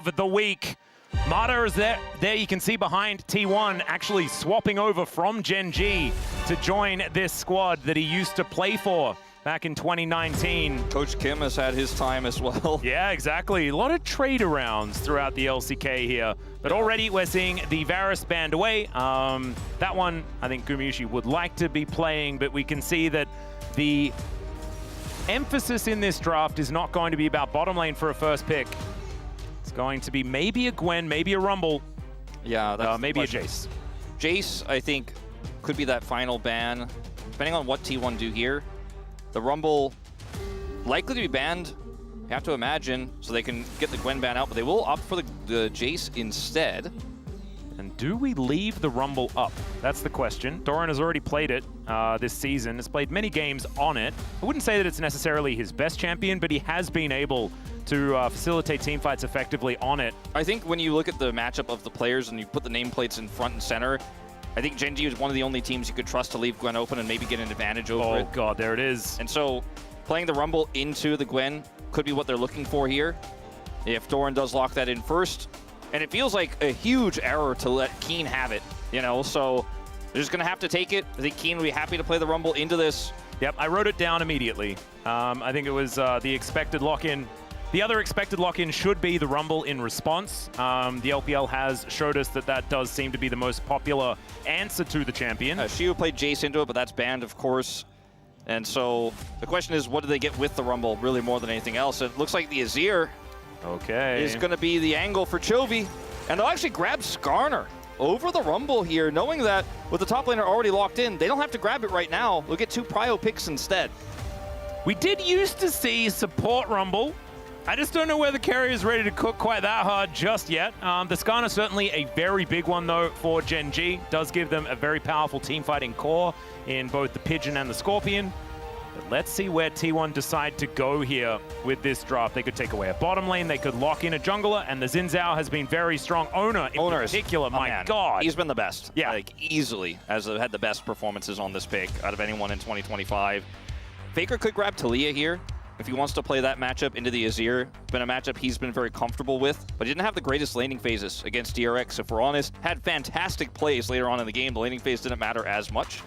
of the week. Mata is there you can see behind T1 actually swapping over from GENG to join this squad that he used to play for back in 2019. Coach Kim has had his time as well. Yeah, exactly. A lot of trade arounds throughout the LCK here. But already we're seeing the Varus banned away. That one, I think Gumayusi would like to be playing, but we can see that the emphasis in this draft is not going to be about bottom lane for a first pick. It's going to be maybe a Gwen, maybe a Rumble. Yeah, that's maybe a Jace. Jace, I think, could be that final ban, depending on what T1 do here. The Rumble likely to be banned, you have to imagine, so they can get the Gwen ban out, but they will opt for the Jace instead. And do we leave the Rumble up? That's the question. Doran has already played it this season, has played many games on it. I wouldn't say that it's necessarily his best champion, but he has been able to facilitate teamfights effectively on it. I think when you look at the matchup of the players and you put the nameplates in front and center, I think GENG is one of the only teams you could trust to leave Gwen open and maybe get an advantage over it. Oh god, there it is. And so playing the Rumble into the Gwen could be what they're looking for here. If Doran does lock that in first, and it feels like a huge error to let Keen have it, you know, so they're just gonna have to take it. I think Keen will be happy to play the Rumble into this. Yep, I wrote it down immediately. I think it was the expected lock-in. The other expected lock-in should be the Rumble in response. The LPL has showed us that that does seem to be the most popular answer to the champion. Shiu played Jace into it, but that's banned, of course. And so the question is, what do they get with the Rumble, really more than anything else? It looks like the Azir is going to be the angle for Chovy. And they'll actually grab Skarner over the Rumble here, knowing that with the top laner already locked in, they don't have to grab it right now. They'll get 2 prio picks instead. We did used to see support Rumble. I just don't know whether carry is ready to cook quite that hard just yet. The Skarner certainly a very big one, though, for GENG. Does give them a very powerful team-fighting core in both the Pigeon and the Scorpion. But let's see where T1 decide to go here with this draft. They could take away a bottom lane, they could lock in a jungler, and the Xin Zhao has been very strong. Owner in particular, my god. He's been the best. Yeah. Like, easily has had the best performances on this pick out of anyone in 2025. Faker could grab Taliyah here if he wants to play that matchup into the Azir. It's been a matchup he's been very comfortable with, but he didn't have the greatest laning phases against DRX, if we're honest. Had fantastic plays later on in the game. The laning phase didn't matter as much.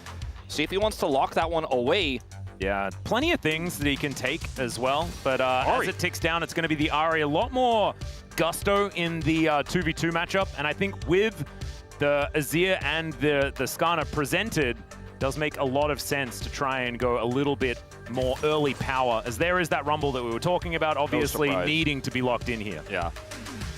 See if he wants to lock that one away. Yeah, plenty of things that he can take as well, but as it ticks down, it's going to be the Ahri. A lot more gusto in the 2v2 matchup, and I think with the Azir and the Skarner presented, does make a lot of sense to try and go a little bit more early power, as there is that Rumble that we were talking about, obviously needing to be locked in here. Yeah.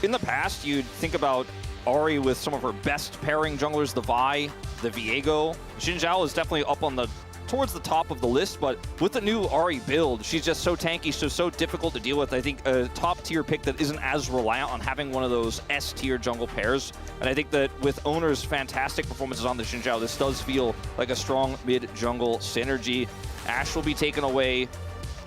In the past, you'd think about Ahri with some of her best pairing junglers, the Vi, the Viego. Xin Zhao is definitely up on towards the top of the list, but with the new Ahri build, she's just so tanky, so difficult to deal with. I think a top-tier pick that isn't as reliant on having one of those S-tier jungle pairs. And I think that with Owner's fantastic performances on the Xin Zhao, this does feel like a strong mid-jungle synergy. Ashe will be taken away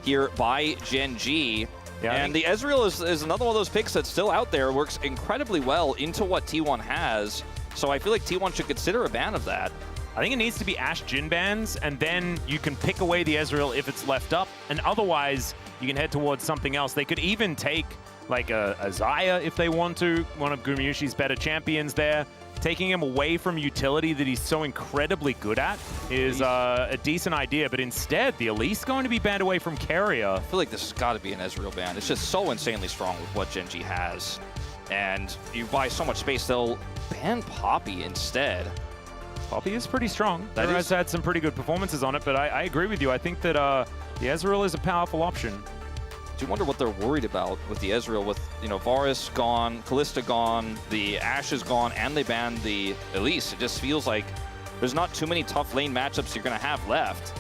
here by GENG. Yeah, and the Ezreal is another one of those picks that's still out there, works incredibly well into what T1 has. So I feel like T1 should consider a ban of that. I think it needs to be Ashe Jhin bans, and then you can pick away the Ezreal if it's left up, and otherwise you can head towards something else. They could even take like a Xayah if they want to, one of Gumayusi's better champions there. Taking him away from utility that he's so incredibly good at is a decent idea, but instead the Elise going to be banned away from carrier. I feel like this has got to be an Ezreal ban. It's just so insanely strong with what GENG has, and you buy so much space, they'll ban Poppy instead. Poppy is pretty strong. That has had some pretty good performances on it, but I agree with you. I think that the Ezreal is a powerful option. Do you wonder what they're worried about with the Ezreal, with, you know, Varus gone, Kalista gone, the Ashe is gone, and they banned the Elise? It just feels like there's not too many tough lane matchups you're going to have left.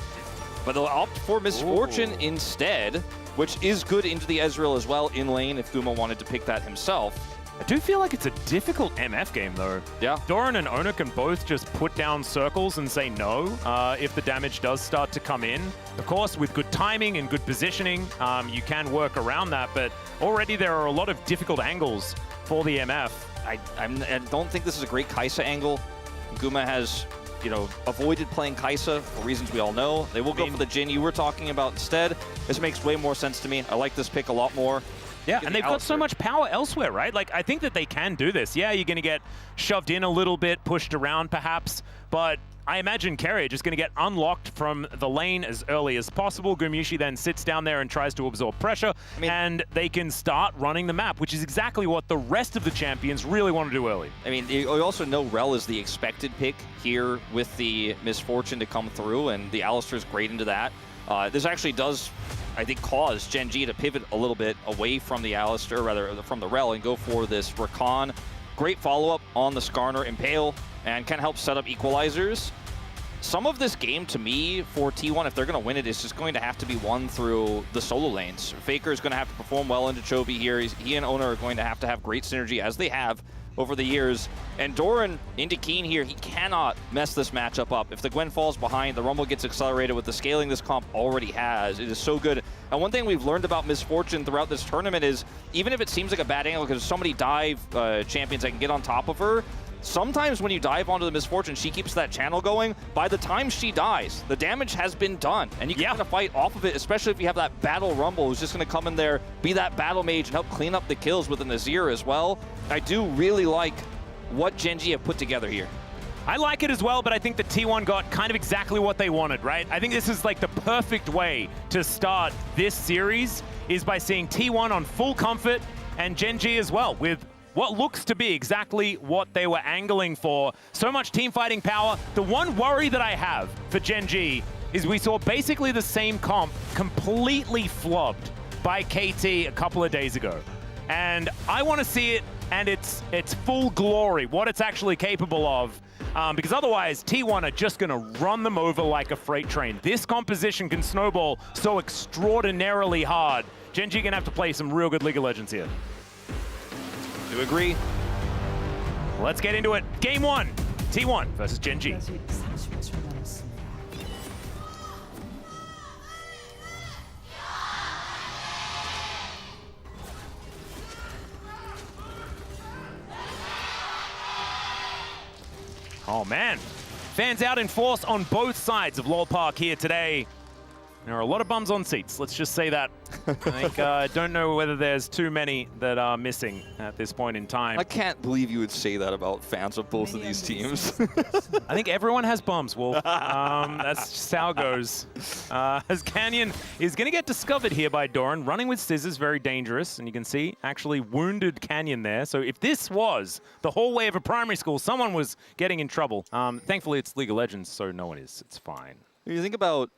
But they'll opt for Misfortune instead, which is good into the Ezreal as well in lane if Guma wanted to pick that himself. I do feel like it's a difficult MF game, though. Yeah. Doran and Owner can both just put down circles and say no if the damage does start to come in. Of course, with good timing and good positioning, you can work around that, but already there are a lot of difficult angles for the MF. I don't think this is a great Kai'Sa angle. Guma has, you know, avoided playing Kai'Sa for reasons we all know. They will go for the Jhin you were talking about instead. This makes way more sense to me. I like this pick a lot more. Yeah, and they've got so much power elsewhere, right? Like, I think that they can do this. Yeah, you're going to get shoved in a little bit, pushed around perhaps, but I imagine Carrier just going to get unlocked from the lane as early as possible. Gumayusi then sits down there and tries to absorb pressure, and they can start running the map, which is exactly what the rest of the champions really want to do early. I mean, you also know Rel is the expected pick here with the Misfortune to come through, and the Alistar's great into that. This actually does, I think, cause GENG to pivot a little bit away from the Alistar, rather from the Rel, and go for this Rakan. Great follow-up on the Skarner Impale, and can help set up equalizers. Some of this game, to me, for T1, if they're going to win it, is just going to have to be won through the solo lanes. Faker is going to have to perform well into Chovy here. He and Oner are going to have great synergy, as they have over the years. And Doran into Keen here, he cannot mess this matchup up. If the Gwen falls behind, the Rumble gets accelerated with the scaling this comp already has. It is so good. And one thing we've learned about Misfortune throughout this tournament is, even if it seems like a bad angle, because there's so many dive champions that can get on top of her, sometimes when you dive onto the Misfortune, she keeps that channel going. By the time she dies, the damage has been done. And you can kind of fight off of it, especially if you have that Battle Rumble who's just going to come in there, be that Battle Mage, and help clean up the kills with an Azir as well. I do really like what GENG have put together here. I like it as well, but I think that T1 got kind of exactly what they wanted, right? I think this is like the perfect way to start this series, is by seeing T1 on full comfort and GENG as well, with what looks to be exactly what they were angling for. So much team fighting power. The one worry that I have for GENG is we saw basically the same comp completely flubbed by KT a couple of days ago. And I want to see it and its full glory, what it's actually capable of. Because otherwise, T1 are just going to run them over like a freight train. This composition can snowball so extraordinarily hard. GENG going to have to play some real good League of Legends here. Do agree. Let's get into it. Game 1, T1 versus GENG. Oh man, fans out in force on both sides of Lowell Park here today. There are a lot of bums on seats, let's just say that. I think, I don't know whether there's too many that are missing at this point in time. I can't believe you would say that about fans of both of these teams. I think everyone has bums, Wolf. That's just how it goes. As Canyon is going to get discovered here by Doran, running with scissors, very dangerous. And you can see, actually wounded Canyon there. So if this was the hallway of a primary school, someone was getting in trouble. Thankfully, it's League of Legends, so no one is. It's fine. When you think about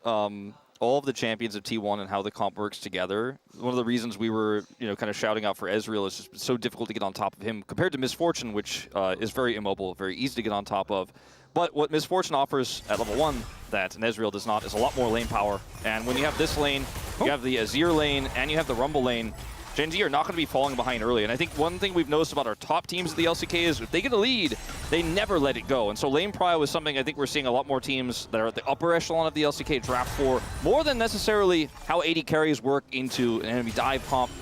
all of the champions of T1 and how the comp works together, one of the reasons we were, kind of shouting out for Ezreal is just so difficult to get on top of him compared to Misfortune, which is very immobile, very easy to get on top of. But what Misfortune offers at level 1 that an Ezreal does not is a lot more lane power. And when you have this lane, you have the Azir lane, and you have the Rumble lane, GENG are not going to be falling behind early. And I think one thing we've noticed about our top teams of the LCK is if they get a lead, they never let it go. And so lane prio is something I think we're seeing a lot more teams that are at the upper echelon of the LCK draft for, more than necessarily how AD carries work into an enemy dive comp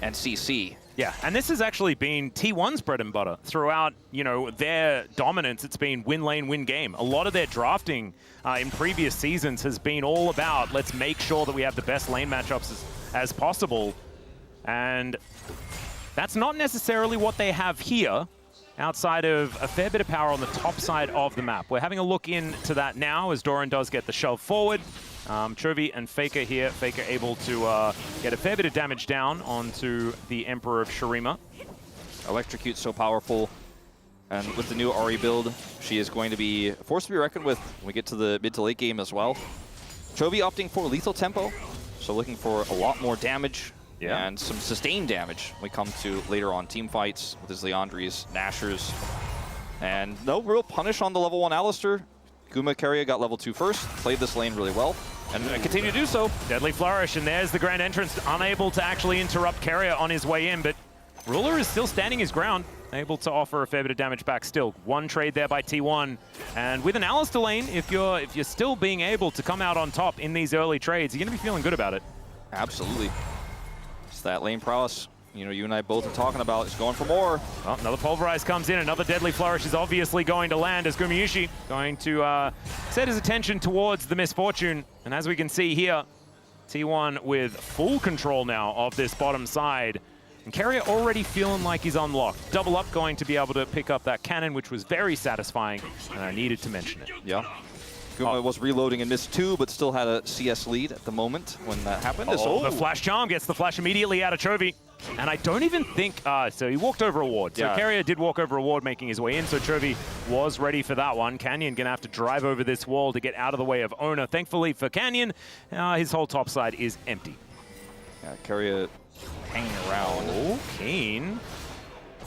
and CC. Yeah, and this has actually been T1's bread and butter throughout, their dominance. It's been win lane, win game. A lot of their drafting in previous seasons has been all about, let's make sure that we have the best lane matchups as possible. And that's not necessarily what they have here, outside of a fair bit of power on the top side of the map. We're having a look into that now as Doran does get the shove forward. Chovy and Faker here. Faker able to get a fair bit of damage down onto the Emperor of Shurima. Electrocute so powerful. And with the new Ahri build, she is going to be a force to be reckoned with when we get to the mid to late game as well. Chovy opting for lethal tempo, so looking for a lot more damage. Yeah. And some sustained damage when we come to later on team fights with his Leandries, Nashers. And no real punish on the level 1 Alistar. Guma Carrier got level 2 first, played this lane really well, and continue to do so. Deadly Flourish, and there's the Grand Entrance, unable to actually interrupt Carrier on his way in, but Ruler is still standing his ground, able to offer a fair bit of damage back still. One trade there by T1, and with an Alistar lane, if you're still being able to come out on top in these early trades, you're going to be feeling good about it. Absolutely. That lane prowess, you and I both are talking about, is going for more. Well, another Pulverize comes in. Another Deadly Flourish is obviously going to land as Gumayusi going to set his attention towards the Misfortune. And as we can see here, T1 with full control now of this bottom side. And Carrier already feeling like he's unlocked. Double up going to be able to pick up that cannon, which was very satisfying, and I needed to mention it. Yeah. Guma was reloading and missed 2, but still had a CS lead at the moment when that happened. The flash charm gets the flash immediately out of Chovy. And I don't even think, so he walked over a ward. So Carrier did walk over a ward, making his way in, so Chovy was ready for that one. Canyon gonna have to drive over this wall to get out of the way of Owner. Thankfully for Canyon, his whole top side is empty. Yeah, Carrier hanging around. Oh, Keen.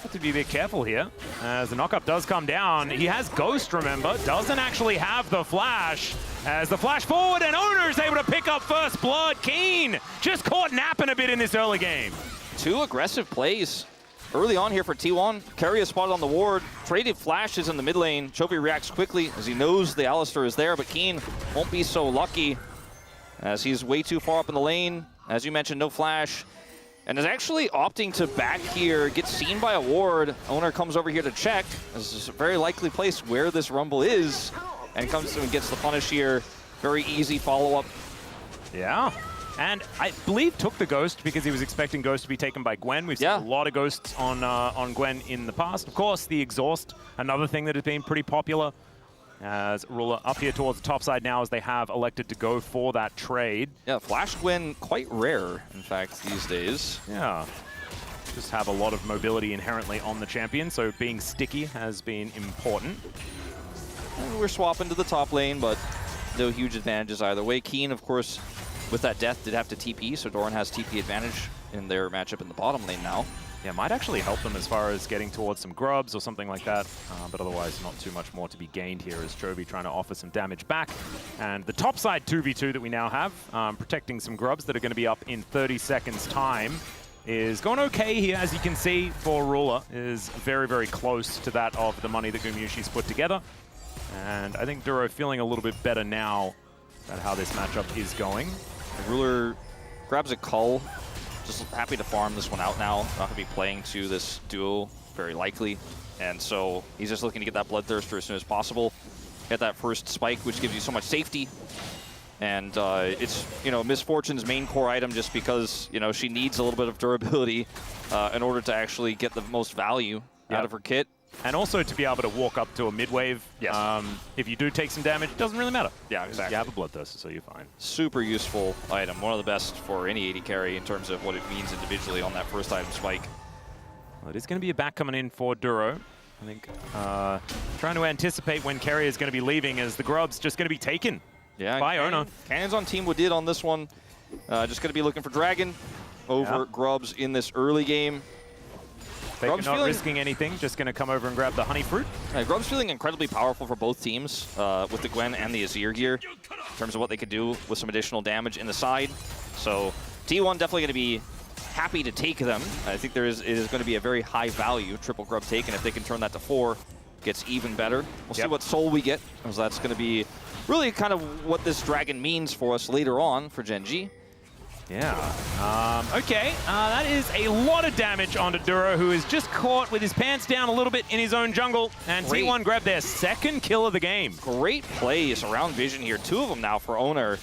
Have to be a bit careful here, as the knockup does come down. He has Ghost, remember, doesn't actually have the flash. As the flash forward, and Owner is able to pick up first blood. Keen just caught napping a bit in this early game. 2 aggressive plays early on here for T1. Carrier spotted on the ward, traded flashes in the mid lane. Chovy reacts quickly as he knows the Alistar is there, but Keen won't be so lucky as he's way too far up in the lane. As you mentioned, no flash. And is actually opting to back here, gets seen by a ward. Owner comes over here to check. This is a very likely place where this Rumble is. And comes through and gets the punish here. Very easy follow-up. Yeah. And I believe took the Ghost because he was expecting Ghost to be taken by Gwen. We've seen a lot of Ghosts on Gwen in the past. Of course, the Exhaust, another thing that has been pretty popular. As Ruler up here towards the top side now as they have elected to go for that trade. Yeah, Flash Gwen quite rare, in fact, these days. Yeah. Just have a lot of mobility inherently on the champion, so being sticky has been important. And we're swapping to the top lane, but no huge advantages either way. Keen, of course, with that death, did have to TP, so Doran has TP advantage in their matchup in the bottom lane now. Yeah, might actually help them as far as getting towards some grubs or something like that, but otherwise not too much more to be gained here as Chovy trying to offer some damage back. And the top side 2v2 that we now have, protecting some grubs that are going to be up in 30 seconds time, is going okay here, as you can see, for Ruler. Is very, very close to that of the money that Gumyushi's put together. And I think Duro feeling a little bit better now about how this matchup is going. And Ruler grabs a cull. Just happy to farm this one out now. Not going to be playing to this duo, very likely. And so he's just looking to get that Bloodthirster as soon as possible. Get that first spike, which gives you so much safety. And it's, you know, Miss Fortune's main core item just because, you know, she needs a little bit of durability in order to actually get the most value out of her kit. And also to be able to walk up to a mid-wave. Yes. If you do take some damage, it doesn't really matter. Yeah, exactly. You have a Bloodthirster, so you're fine. Super useful item. One of the best for any AD carry in terms of what it means individually on that first item spike. Well, it is going to be a back coming in for Duro. I think trying to anticipate when Carrier is going to be leaving as the grub's just going to be taken by Owner. Cannon's on Team Woodid on this one. Just going to be looking for Dragon over Grubs in this early game. Faker not risking anything, just going to come over and grab the Honey Fruit. Grub's feeling incredibly powerful for both teams with the Gwen and the Azir gear in terms of what they could do with some additional damage in the side. So T1 definitely going to be happy to take them. I think it is going to be a very high value triple Grub take, and if they can turn that to 4, gets even better. We'll see what soul we get, because that's going to be really kind of what this Dragon means for us later on for GENG. Yeah. Okay. That is a lot of damage onto Duro, who is just caught with his pants down a little bit in his own jungle. And T1 grabbed their second kill of the game. Great plays around Vision here. 2 of them now for Owner.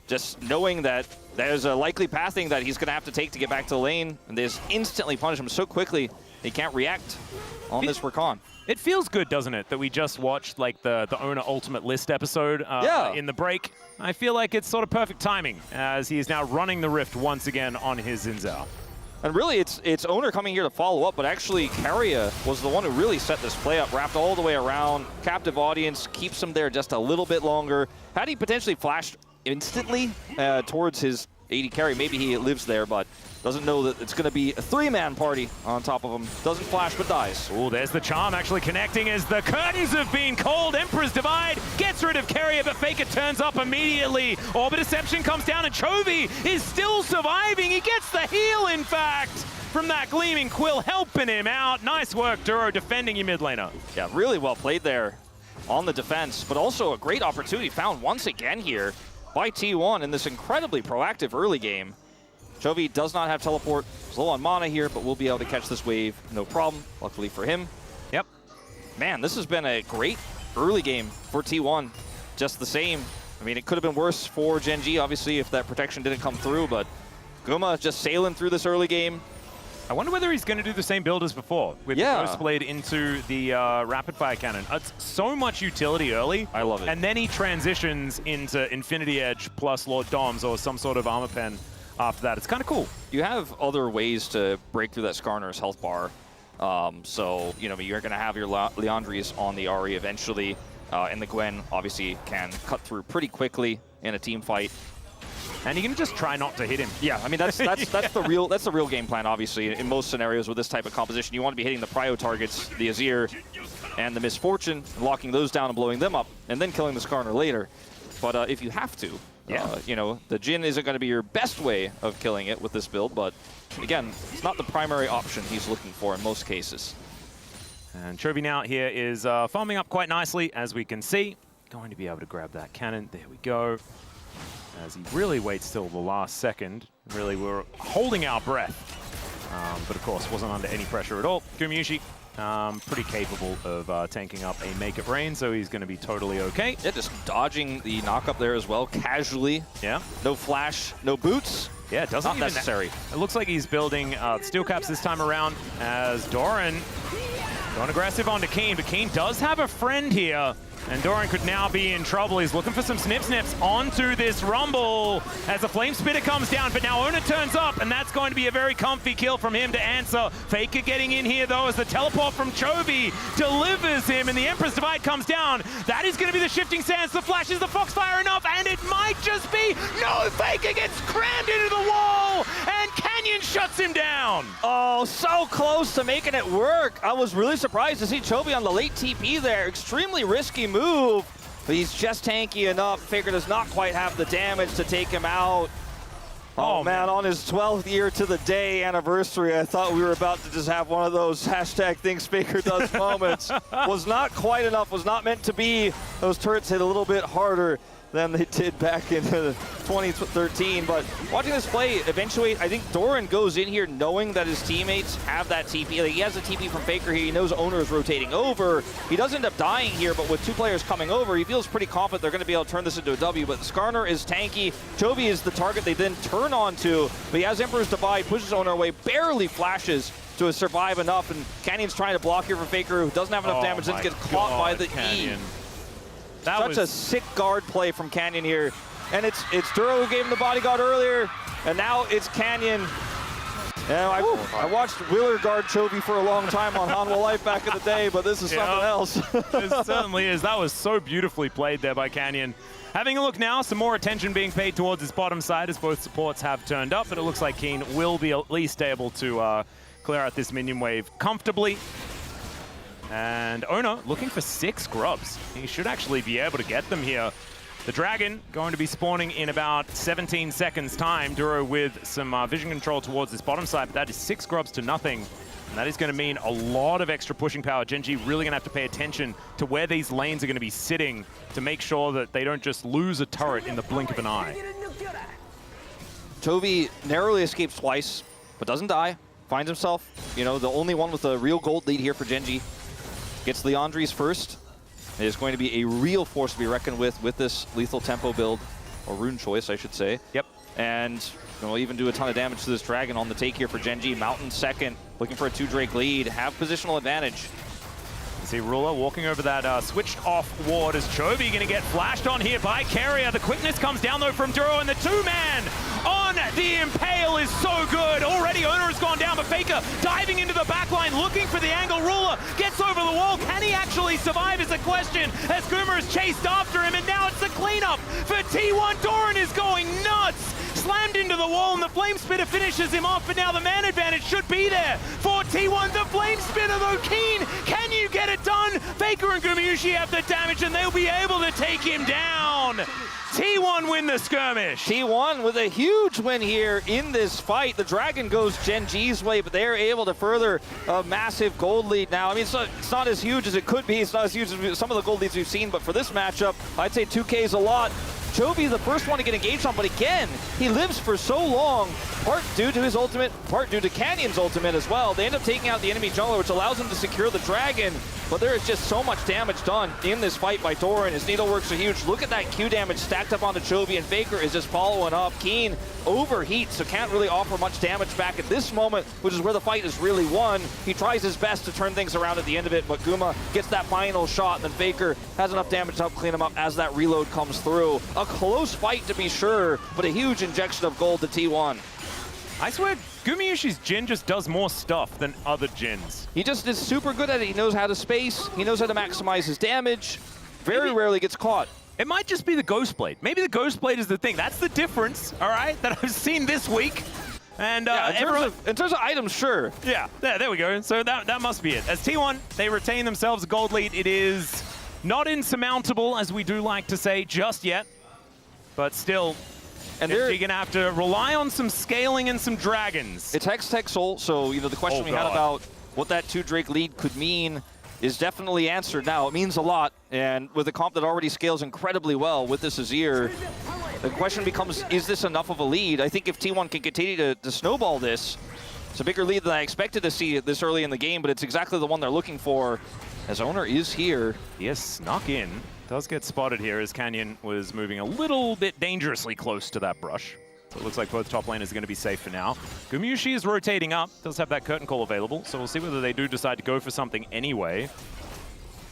Just knowing that there's a likely pathing that he's going to have to take to get back to the lane. And they just instantly punish him so quickly, he can't react on this Rakan. It feels good, doesn't it, that we just watched like the Owner Ultimate List episode in the break. I feel like it's sort of perfect timing as he is now running the Rift once again on his Xin Zhao. And really, it's Owner coming here to follow up, but actually Carrier was the one who really set this play up, wrapped all the way around, captive audience, keeps him there just a little bit longer. Had he potentially flashed instantly towards his AD carry, maybe he lives there, but doesn't know that it's going to be a 3-man party on top of him. Doesn't flash, but dies. Oh, there's the charm actually connecting as the curtains have been called. Emperor's Divide gets rid of Carrier, but Faker turns up immediately. Orbit Deception comes down, and Chovy is still surviving. He gets the heal, in fact, from that Gleaming Quill, helping him out. Nice work, Duro, defending your mid laner. Yeah, really well played there on the defense, but also a great opportunity found once again here by T1 in this incredibly proactive early game. Chovy does not have teleport. He's low on mana here, but we'll be able to catch this wave, no problem, luckily for him. Yep. Man, this has been a great early game for T1. Just the same. I mean, it could have been worse for GENG, obviously, if that protection didn't come through, but Guma just sailing through this early game. I wonder whether he's going to do the same build as before with the Ghost Blade into the Rapid Fire Cannon. It's so much utility early. I love it. And then he transitions into Infinity Edge plus Lord Doms or some sort of armor pen after that. It's kind of cool. You have other ways to break through that Skarner's health bar. So, you know, you're going to have your Leandries on the Ahri eventually. And the Gwen obviously can cut through pretty quickly in a team fight. And you can just try not to hit him. Yeah, I mean that's the real game plan. Obviously, in most scenarios with this type of composition, you want to be hitting the prio targets, the Azir, and the Misfortune, locking those down and blowing them up, and then killing the Skarner later. But if you have to, you know, the Jhin isn't going to be your best way of killing it with this build. But again, it's not the primary option he's looking for in most cases. And Chovy now here is farming up quite nicely, as we can see. Going to be able to grab that cannon. There we go. As he really waits till the last second. Really, we're holding our breath. But of course, wasn't under any pressure at all. Gumayusi, pretty capable of tanking up a Make It Rain, so he's going to be totally okay. Yeah, just dodging the knock up there as well, casually. Yeah. No flash, no boots. Yeah, it doesn't Not even necessary. It looks like he's building steel caps this time around as Doran going aggressive onto Keen, but Keen does have a friend here. And Doran could now be in trouble. He's looking for some snips onto this Rumble as the Flame Spitter comes down. But now Ona turns up, and that's going to be a very comfy kill from him to answer. Faker getting in here, though, as the teleport from Chovy delivers him, and the Emperor's Divide comes down. That is going to be the Shifting Sands. The Flash is the Foxfire enough, and it might just be. No, Faker gets crammed into the wall, and Canyon shuts him down. Oh, so close to making it work. I was really surprised to see Chovy on the late TP there. Extremely risky move, but he's just tanky enough. Faker does not quite have the damage to take him out. Oh man, on his 12th year to the day anniversary, I thought we were about to just have one of those hashtag things Faker does moments. Was not quite enough, was not meant to be. Those turrets hit a little bit harder than they did back in 2013. But watching this play eventuate, I think Doran goes in here knowing that his teammates have that TP. Like, he has a TP from Faker here. He knows Owner is rotating over. He does end up dying here, but with two players coming over, he feels pretty confident they're going to be able to turn this into a W. But Skarner is tanky. Chovy is the target they then turn onto. But he has Emperor's Divide, pushes Owner away, barely flashes to survive enough. And Canyon's trying to block here for Faker, who doesn't have enough damage, then gets caught by the E. Such a sick guard play from Canyon here. And it's Duro who gave him the bodyguard earlier, and now it's Canyon. And I watched Wheeler guard Chovy for a long time on Hanwha Life back in the day, but this is something else. It certainly is. That was so beautifully played there by Canyon. Having a look now, some more attention being paid towards his bottom side as both supports have turned up, but it looks like Keen will be at least able to clear out this minion wave comfortably. And Ona looking for 6 grubs. He should actually be able to get them here. The Dragon going to be spawning in about 17 seconds time. Duro with some vision control towards this bottom side, but that is 6 grubs to nothing. And that is going to mean a lot of extra pushing power. GENG really going to have to pay attention to where these lanes are going to be sitting to make sure that they don't just lose a turret in the blink of an eye. Chovy narrowly escapes twice, but doesn't die. Finds himself, you know, the only one with a real gold lead here for GENG. Gets Leandries first. It is going to be a real force to be reckoned with this lethal tempo build, or rune choice, I should say. Yep. And we'll even do a ton of damage to this Dragon on the take here for GENG. Mountain second, looking for a 2 Drake lead, have positional advantage. See Ruler walking over that switched off ward as Chovy going to get flashed on here by Carrier. The quickness comes down though from Duro, and the 2-man on the Impale is so good. Already Owner has gone down, but Faker diving into the backline looking for the angle. Ruler gets over the wall. Can he actually survive is the question as Goomer is chased after him, and now it's the cleanup for T1. Doran is going nuts. Slammed into the wall, and the Flame Spitter finishes him off, but now the man advantage should be there for T1. The Flame Spitter though, Keen, can you get it done? Faker and Gumayusi have the damage, and they'll be able to take him down. T1 win the skirmish. T1 with a huge win here in this fight. The Dragon goes GENG's way, but they're able to further a massive gold lead now. I mean, it's not as huge as it could be. It's not as huge as some of the gold leads we've seen, but for this matchup, I'd say 2K is a lot. Chovy the first one to get engaged on, but again, he lives for so long, part due to his ultimate, part due to Canyon's ultimate as well. They end up taking out the enemy jungler, which allows him to secure the dragon, but there is just so much damage done in this fight by Doran. His needleworks are huge. Look at that Q damage stacked up onto Chovy, and Faker is just following up. Keen overheats, so can't really offer much damage back at this moment, which is where the fight is really won. He tries his best to turn things around at the end of it, but Guma gets that final shot, and then Faker has enough damage to help clean him up as that reload comes through. A close fight to be sure, but a huge injection of gold to T1. I swear, Gumayushi's Jhin just does more stuff than other Jhins. He just is super good at it. He knows how to space. He knows how to maximize his damage. Very rarely gets caught. It might just be the Ghost Blade. Maybe the Ghost Blade is the thing. That's the difference, all right, that I've seen this week. And yeah, in terms of items, sure. Yeah, there we go. So that must be it. As T1, they retain themselves a gold lead. It is not insurmountable, as we do like to say, just yet. But still, and they're going to have to rely on some scaling and some dragons. It's Hex Tech Soul, so the question we had about what that 2 Drake lead could mean is definitely answered now. It means a lot, and with a comp that already scales incredibly well with this Azir, the question becomes, is this enough of a lead? I think if T1 can continue to snowball this, it's a bigger lead than I expected to see this early in the game, but it's exactly the one they're looking for, as Owner is here. He has snuck in. Does get spotted here as Canyon was moving a little bit dangerously close to that brush. So it looks like both top laners are going to be safe for now. Gumayushi is rotating up, does have that curtain call available, so we'll see whether they do decide to go for something anyway.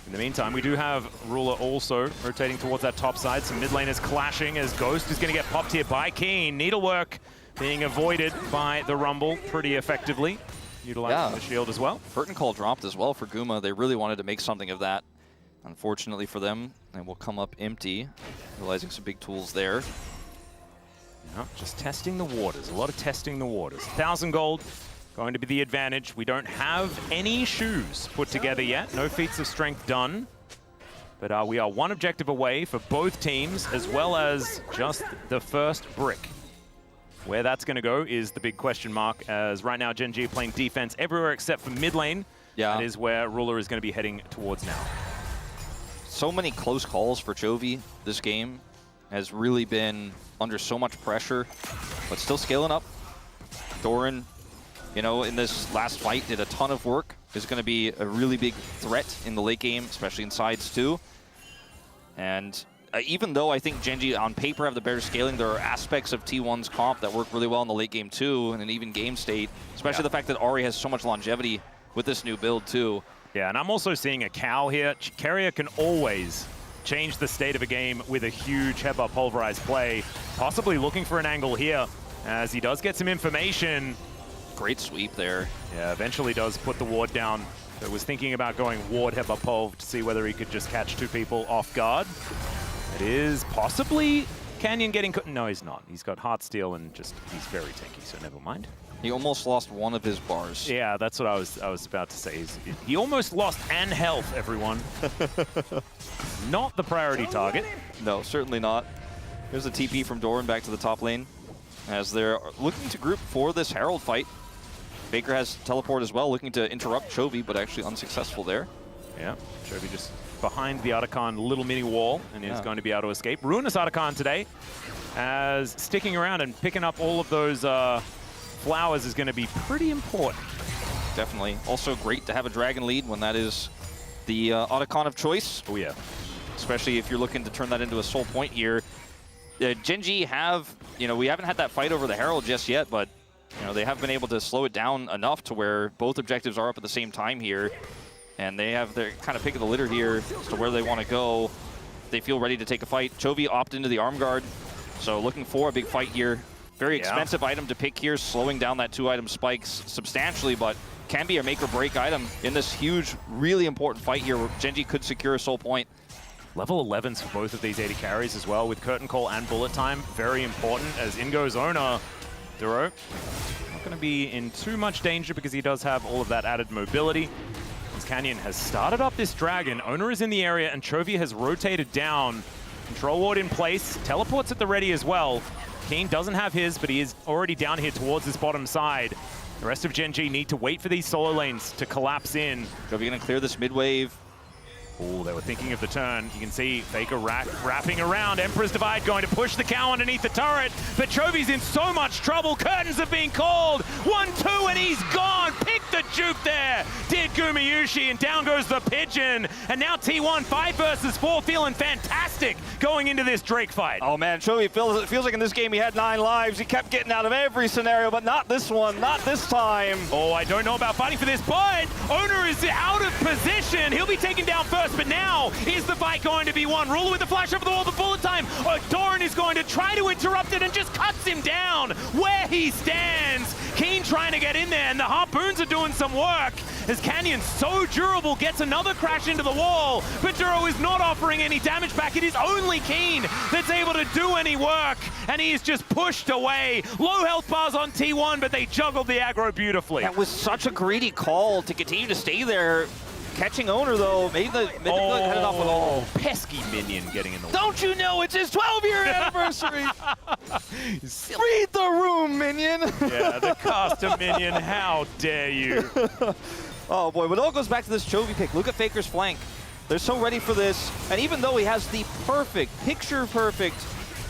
In the meantime, we do have Ruler also rotating towards that top side. Some mid laners clashing as Ghost is going to get popped here by Keen. Needlework being avoided by the Rumble pretty effectively, utilizing the shield as well. Curtain call dropped as well for Guma. They really wanted to make something of that. Unfortunately for them, and will come up empty, realizing some big tools there. Yeah, just testing the waters, a lot of testing the waters. 1,000 gold, going to be the advantage. We don't have any shoes put together yet, no feats of strength done. But we are one objective away for both teams, as well as just the first brick. Where that's going to go is the big question mark, as right now GENG are playing defense everywhere except for mid lane. Yeah. That is where Ruler is going to be heading towards now. So many close calls for Chovy this game. Has really been under so much pressure, but still scaling up. Doran, in this last fight did a ton of work. Is going to be a really big threat in the late game, especially in sides too. And even though I think GENG on paper have the better scaling, there are aspects of T1's comp that work really well in the late game too, in an even game state. Especially the fact that Ahri has so much longevity with this new build too. Yeah, and I'm also seeing a cow here. Carrier can always change the state of a game with a huge headbutt pulverized play, possibly looking for an angle here, as he does get some information. Great sweep there. Yeah, eventually does put the ward down. But was thinking about going ward headbutt pulv to see whether he could just catch 2 people off guard. It is possibly Canyon getting... No, he's not. He's got Heartsteel and just he's very tanky, so never mind. He almost lost one of his bars. Yeah, that's what I was about to say. He almost lost and health, everyone. Not the priority target. No, certainly not. Here's a TP from Doran back to the top lane, as they're looking to group for this Herald fight. Baker has teleport as well, looking to interrupt Chovy, but actually unsuccessful there. Yeah, Chovy just behind the Otacon little mini wall, and is going to be able to escape. Ruinous Otacon today, as sticking around and picking up all of those flowers is going to be pretty important. Definitely. Also great to have a dragon lead when that is the Otacon of choice. Oh yeah. Especially if you're looking to turn that into a soul point here. GENG have, we haven't had that fight over the Herald just yet, but they have been able to slow it down enough to where both objectives are up at the same time here. And they have their kind of pick of the litter here as to where they want to go. They feel ready to take a fight. Chovy opted into the arm guard, so looking for a big fight here. Very expensive item to pick here, slowing down that 2-item spikes substantially, but can be a make or break item in this huge, really important fight here where GENG could secure a soul point. Level 11s for both of these 80 carries as well, with Curtain Call and Bullet Time. Very important, as in goes Owner. Duro, not going to be in too much danger because he does have all of that added mobility. As Canyon has started up this dragon, Owner is in the area, and Chovy has rotated down. Control ward in place, teleports at the ready as well. Keen doesn't have his, but he is already down here towards this bottom side. The rest of GENG need to wait for these solo lanes to collapse in. Chovy going to clear this mid wave. Oh, they were thinking of the turn. You can see Faker wrapping around. Emperor's Divide going to push the cow underneath the turret. But Chovy's in so much trouble. Curtains have been called. 1-2 and he's gone. Pick the juke there. Did Gumayushi, and down goes the Pigeon. And now T1 5 versus 4 feeling fantastic going into this Drake fight. Oh man, Chovy feels like in this game he had 9 lives. He kept getting out of every scenario, but not this one, not this time. Oh, I don't know about fighting for this, but Owner is out of position. He'll be taken down first. But now, is the fight going to be won? Ruler with the flash over the wall, the bullet time. Doran is going to try to interrupt it and just cuts him down where he stands. Keen trying to get in there, and the harpoons are doing some work as Canyon, so durable, gets another crash into the wall. But Duro is not offering any damage back. It is only Keen that's able to do any work, and he is just pushed away. Low health bars on T1, but they juggled the aggro beautifully. That was such a greedy call to continue to stay there. Catching Owner, though, maybe the headed off with all. Pesky minion getting in the way. Don't you know it's his 12-year anniversary? Read the room, minion. Yeah, the caster minion, how dare you. Oh boy, but it all goes back to this Chovy pick. Look at Faker's flank. They're so ready for this. And even though he has the perfect, picture-perfect,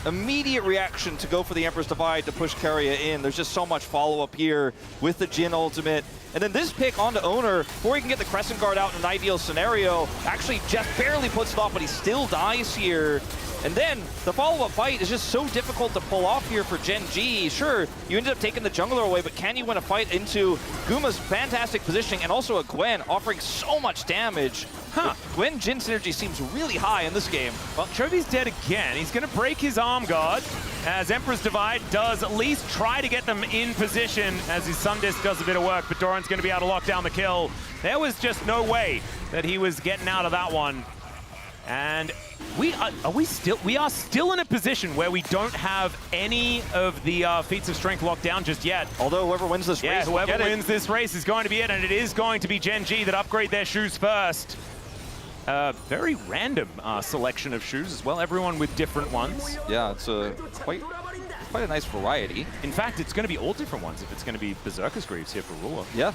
immediate reaction to go for the Emperor's Divide to push Keria in, there's just so much follow-up here with the Jhin ultimate. And then this pick onto Owner, before he can get the Crescent Guard out in an ideal scenario, actually just barely puts it off, but he still dies here. And then the follow-up fight is just so difficult to pull off here for GENG. Sure, you ended up taking the jungler away, but can you win a fight into Guma's fantastic positioning and also a Gwen offering so much damage? Gwen Jhin synergy seems really high in this game. Well, Chovy's dead again. He's going to break his arm guard as Emperor's Divide does at least try to get them in position as his Sundisk does a bit of work, but Doran's going to be able to lock down the kill. There was just no way that he was getting out of that one. And we are still in a position where we don't have any of the feats of strength locked down just yet. Although whoever wins this race, whoever wins this race is going to be it, and it is going to be GENG that upgrade their shoes first. Very random selection of shoes as well, everyone with different ones. Yeah, it's quite a nice variety. In fact, it's going to be all different ones if it's going to be Berserker's Greaves here for Ruler. Yeah.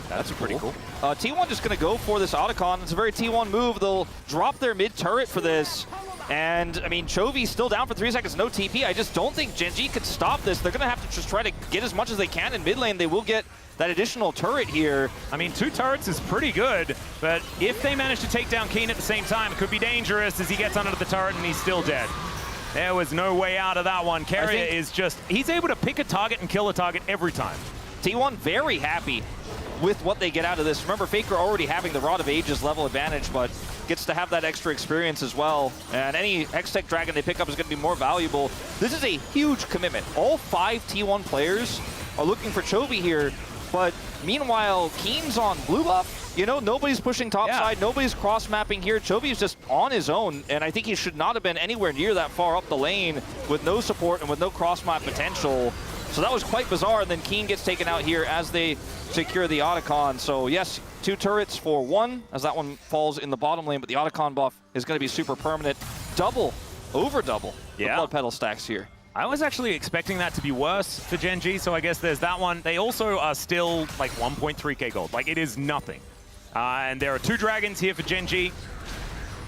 That's pretty cool. T1 just going to go for this Otacon. It's a very T1 move. They'll drop their mid-turret for this. And, I mean, Chovy's still down for 3 seconds, no TP. I just don't think GENG could stop this. They're going to have to just try to get as much as they can in mid lane. They will get that additional turret here. I mean, 2 turrets is pretty good, but if they manage to take down Keen at the same time, it could be dangerous as he gets under the turret and he's still dead. There was no way out of that one. Keria is just, he's able to pick a target and kill a target every time. T1 very happy with what they get out of this. Remember, Faker already having the Rod of Ages level advantage, but gets to have that extra experience as well. And any Hextech Dragon they pick up is going to be more valuable. This is a huge commitment. All 5 T1 players are looking for Chovy here, but meanwhile, Keen's on blue buff. You know, nobody's pushing topside, nobody's cross-mapping here. Chovy's just on his own, and I think he should not have been anywhere near that far up the lane with no support and with no cross-map potential. So that was quite bizarre, and then Keen gets taken out here as they secure the Otacon. So yes, 2 turrets for 1, as that one falls in the bottom lane, but the Otacon buff is going to be super permanent. Double, over double, the Blood Petal stacks here. I was actually expecting that to be worse for GENG, so I guess there's that one. They also are still like 1.3k gold. Like, it is nothing. And there are 2 dragons here for GENG.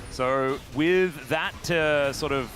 So with that to sort of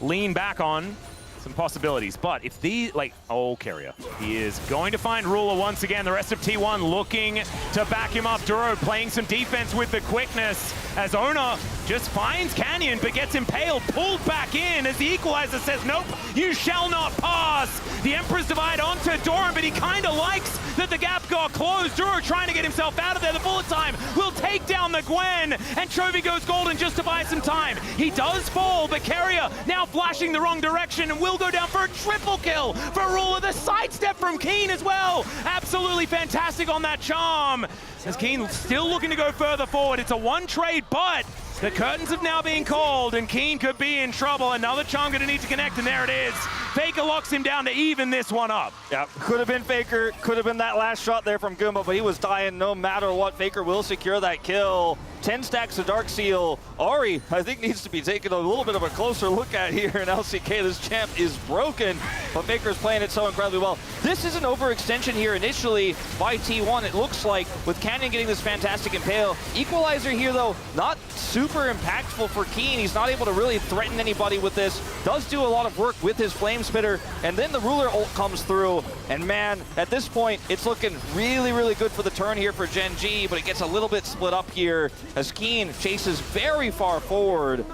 lean back on, some possibilities. But if the, Keria, he is going to find Ruler once again. The rest of T1 looking to back him up. Duro playing some defense with the quickness as Owner just finds Canyon but gets impaled, pulled back in as the equalizer says, nope, you shall not pass. The Emperor's Divide onto Doran, but he kind of likes that the gap got closed. Duro trying to get himself out of there. The bullet time will take down the Gwen, and Chovy goes golden just to buy some time. He does fall, but Keria now flashing the wrong direction and will go down for a triple kill for Ruler. The sidestep from Keen as well. Absolutely fantastic on that charm. As Keen still looking to go further forward. It's a 1 trade, but the curtains have now been called, and Keen could be in trouble. Another charm going to need to connect, and there it is. Faker locks him down to even this one up. Yeah, could have been Faker, could have been that last shot there from Guma, but he was dying no matter what. Faker will secure that kill. 10 stacks of Dark Seal. Ari, I think, needs to be taken a little bit of a closer look at here in LCK. This champ is broken, but Faker's playing it so incredibly well. This is an overextension here initially by T1, it looks like, with Canyon getting this fantastic impale. Equalizer here, though, not super impactful for Keen. He's not able to really threaten anybody with this. Does do a lot of work with his Flame Spitter, and then the Ruler ult comes through, and man, at this point, it's looking really, really good for the turn here for GENG, but it gets a little bit split up here as Keen chases very far forward.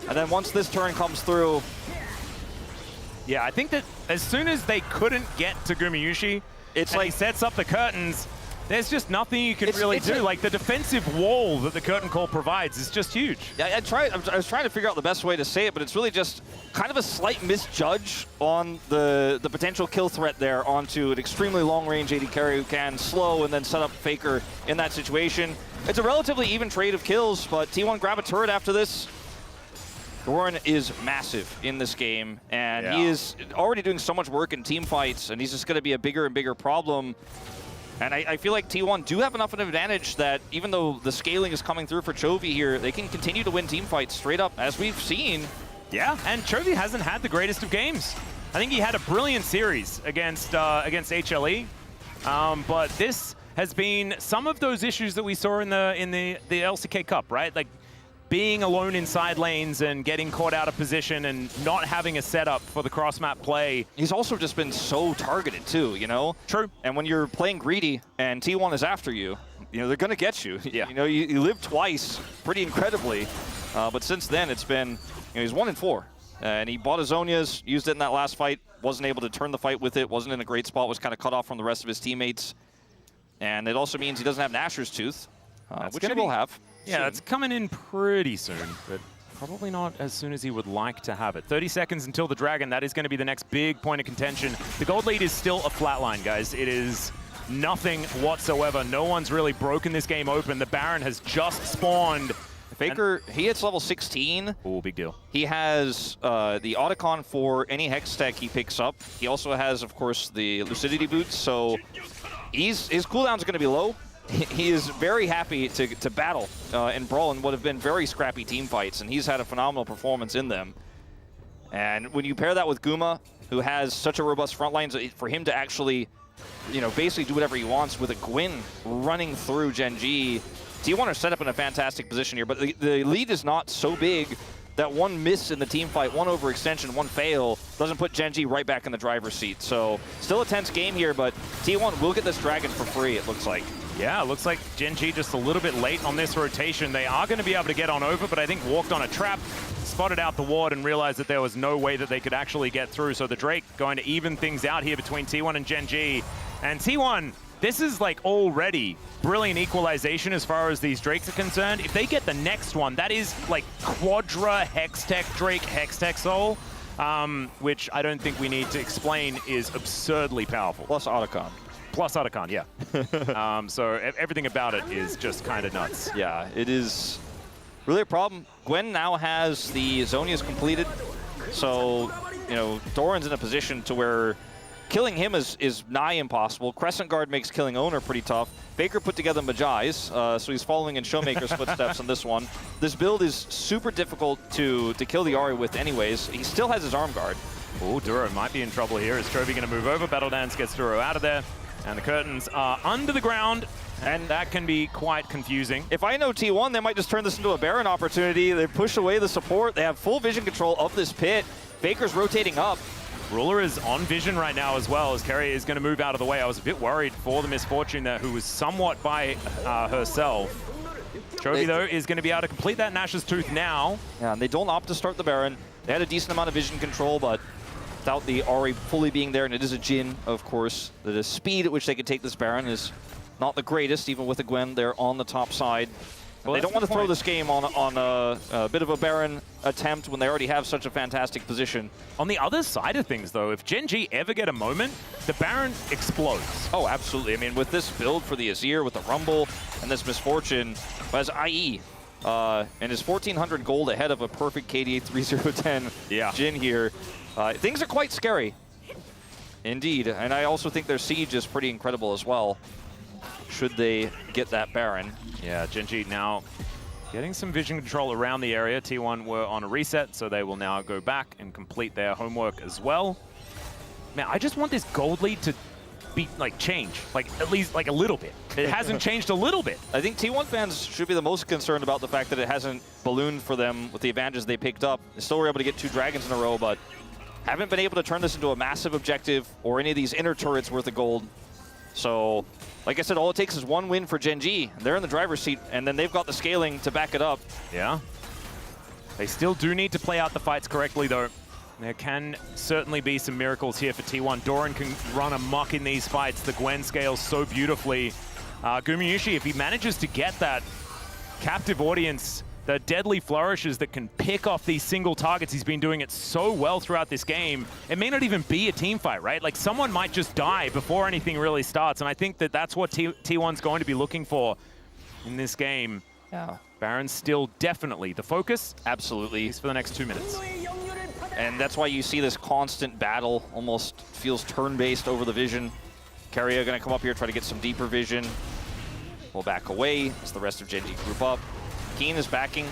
And then once this turn comes through... Yeah, I think that as soon as they couldn't get to Gumayusi, it's like he sets up the curtains, there's just nothing you can really do. Like, the defensive wall that the curtain call provides is just huge. Yeah, I was trying to figure out the best way to say it, but it's really just kind of a slight misjudge on the potential kill threat there onto an extremely long-range AD carry who can slow and then set up Faker in that situation. It's a relatively even trade of kills, but T1 grab a turret after this. Doran is massive in this game, and he is already doing so much work in team fights, and he's just going to be a bigger and bigger problem. And I feel like T1 do have enough of an advantage that even though the scaling is coming through for Chovy here, they can continue to win team fights straight up, as we've seen. Yeah, and Chovy hasn't had the greatest of games. I think he had a brilliant series against HLE, but this has been some of those issues that we saw in the LCK Cup, right? Like, being alone inside lanes and getting caught out of position and not having a setup for the cross-map play. He's also just been so targeted too, you know? True. And when you're playing greedy and T1 is after you, they're gonna get you. Yeah. You know, you live twice pretty incredibly, but since then it's been, he's 1-4. And he bought his Zonias, used it in that last fight, wasn't able to turn the fight with it, wasn't in a great spot, was kind of cut off from the rest of his teammates. And it also means he doesn't have Nashor's Tooth, which he will have. Yeah, it's coming in pretty soon, but probably not as soon as he would like to have it. 30 seconds until the Dragon. That is going to be the next big point of contention. The gold lead is still a flatline, guys. It is nothing whatsoever. No one's really broken this game open. The Baron has just spawned. Faker, he hits level 16. Oh, big deal. He has the Otacon for any Hex tech he picks up. He also has, of course, the Lucidity Boots, so his cooldown's going to be low. He is very happy to battle and brawl in what have been very scrappy team fights, and he's had a phenomenal performance in them. And when you pair that with Guma, who has such a robust front line, for him to actually, basically do whatever he wants with a Gwyn running through GENG, T1 are set up in a fantastic position here, but the lead is not so big that one miss in the team fight, one overextension, one fail, doesn't put GENG right back in the driver's seat. So still a tense game here, but T1 will get this Dragon for free, it looks like. Yeah, it looks like GENG just a little bit late on this rotation. They are going to be able to get on over, but I think walked on a trap, spotted out the ward, and realized that there was no way that they could actually get through. So the Drake going to even things out here between T1 and GENG. And T1, this is like already brilliant equalization as far as these Drakes are concerned. If they get the next one, that is like Quadra Hextech Drake Hextech Soul, which I don't think we need to explain is absurdly powerful. Plus Otacon. Plus Otacon, yeah. So everything about it is just kind of nuts. Yeah, it is really a problem. Gwen now has the Zonias completed, so Doran's in a position to where killing him is nigh impossible. Crescent Guard makes killing Owner pretty tough. Baker put together Majai's, so he's following in Showmaker's footsteps on this one. This build is super difficult to kill the Ahri with anyways. He still has his Arm Guard. Oh, Duro might be in trouble here. Is Chovy going to move over? Battle Dance gets Duro out of there. And the curtains are under the ground, and that can be quite confusing. If I know T1, they might just turn this into a Baron opportunity. They push away the support. They have full vision control of this pit. Baker's rotating up. Ruler is on vision right now as well, as Kerry is going to move out of the way. I was a bit worried for the Misfortune there, who was somewhat by herself. Chovy, though, is going to be able to complete that Nash's Tooth now. Yeah, and they don't opt to start the Baron. They had a decent amount of vision control, but without the Ahri fully being there, and it is a Jhin, of course, the speed at which they can take this Baron is not the greatest, even with a Gwen there on the top side. Well, they don't want to throw this game on a bit of a Baron attempt when they already have such a fantastic position. On the other side of things, though, if GENG ever get a moment, the Baron explodes. Oh, absolutely. I mean, with this build for the Azir, with the Rumble, and this Misfortune, as IE, and his 1,400 gold ahead of a perfect KDA 3010 Jhin here, things are quite scary. Indeed. And I also think their Siege is pretty incredible as well, should they get that Baron. Yeah, GENG now Getting some vision control around the area. T1 were on a reset, so they will now go back and complete their homework as well. Man, I just want this gold lead to be, like, change. Like, at least, like, a little bit. It hasn't changed a little bit. I think T1 fans should be the most concerned about the fact that it hasn't ballooned for them with the advantages they picked up. They still were able to get 2 dragons in a row, but haven't been able to turn this into a massive objective or any of these inner turrets worth of gold. So, like I said, all it takes is 1 win for GENG. They're in the driver's seat, and then they've got the scaling to back it up. Yeah. They still do need to play out the fights correctly, though. There can certainly be some miracles here for T1. Doran can run amok in these fights. The Gwen scales so beautifully. Gumayushi, if he manages to get that captive audience, the deadly flourishes that can pick off these single targets, he's been doing it so well throughout this game. It may not even be a team fight, right? Like, someone might just die before anything really starts, and I think that that's what T1's going to be looking for in this game. Yeah. Baron's still definitely the focus. Absolutely. He's for the next 2 minutes. And that's why you see this constant battle, almost feels turn-based over the vision. Keria gonna come up here, try to get some deeper vision. We'll back away as the rest of GENG group up. Keen is backing,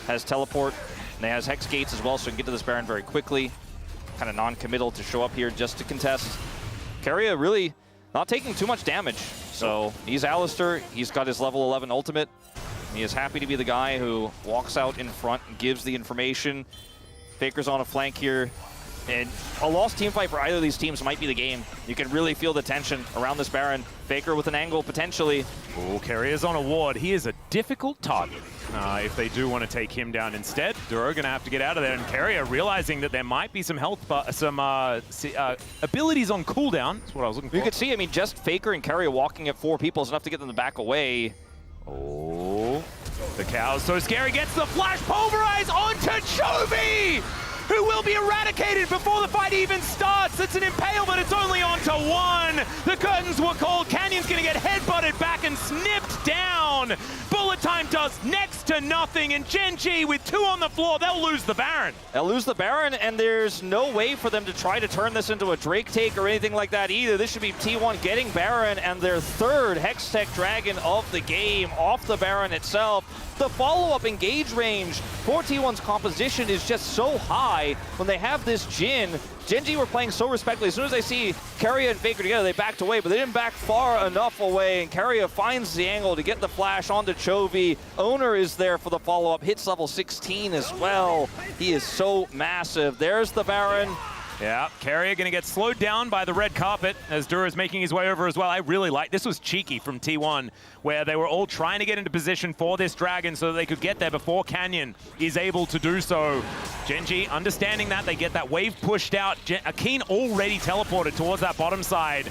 has teleport, and he has hex gates as well, so he can get to this Baron very quickly. Kind of non-committal to show up here just to contest. Keria really not taking too much damage. So he's Alistar, he's got his level 11 ultimate. He is happy to be the guy who walks out in front and gives the information. Faker's on a flank here, and a lost team fight for either of these teams might be the game. You can really feel the tension around this Baron. Faker with an angle, potentially. Oh, Carrier's on a ward. He is a difficult target if they do want to take him down instead. Duro going to have to get out of there, and Carrier realizing that there might be some health, some abilities on cooldown. That's what I was looking for. You could see, I mean, just Faker and Carrier walking at 4 people is enough to get them to back away. Oh, the cow's so scary. Gets the flash pulverize onto Chovy, who will be eradicated before the fight even starts. It's an impale, but it's only on to 1. The curtains were called. Canyon's going to get headbutted back and snipped down. Bullet time does next to nothing, and GENG with 2 on the floor, they'll lose the Baron. They'll lose the Baron, and there's no way for them to try to turn this into a Drake take or anything like that either. This should be T1 getting Baron and their 3rd Hextech Dragon of the game off the Baron itself. The follow-up engage range for T1's composition is just so high when they have this Jhin. GENG were playing so respectfully. As soon as they see Keria and Faker together, they backed away, but they didn't back far enough away, and Keria finds the angle to get the flash onto Chovy. Owner is there for the follow-up, hits level 16 as well. He is so massive. There's the Baron. Yeah, Keria going to get slowed down by the red carpet as Dura's making his way over as well. I really like this. Was cheeky from T1, where they were all trying to get into position for this dragon so that they could get there before Canyon is able to do so. GENG understanding that, they get that wave pushed out. Keen already teleported towards that bottom side.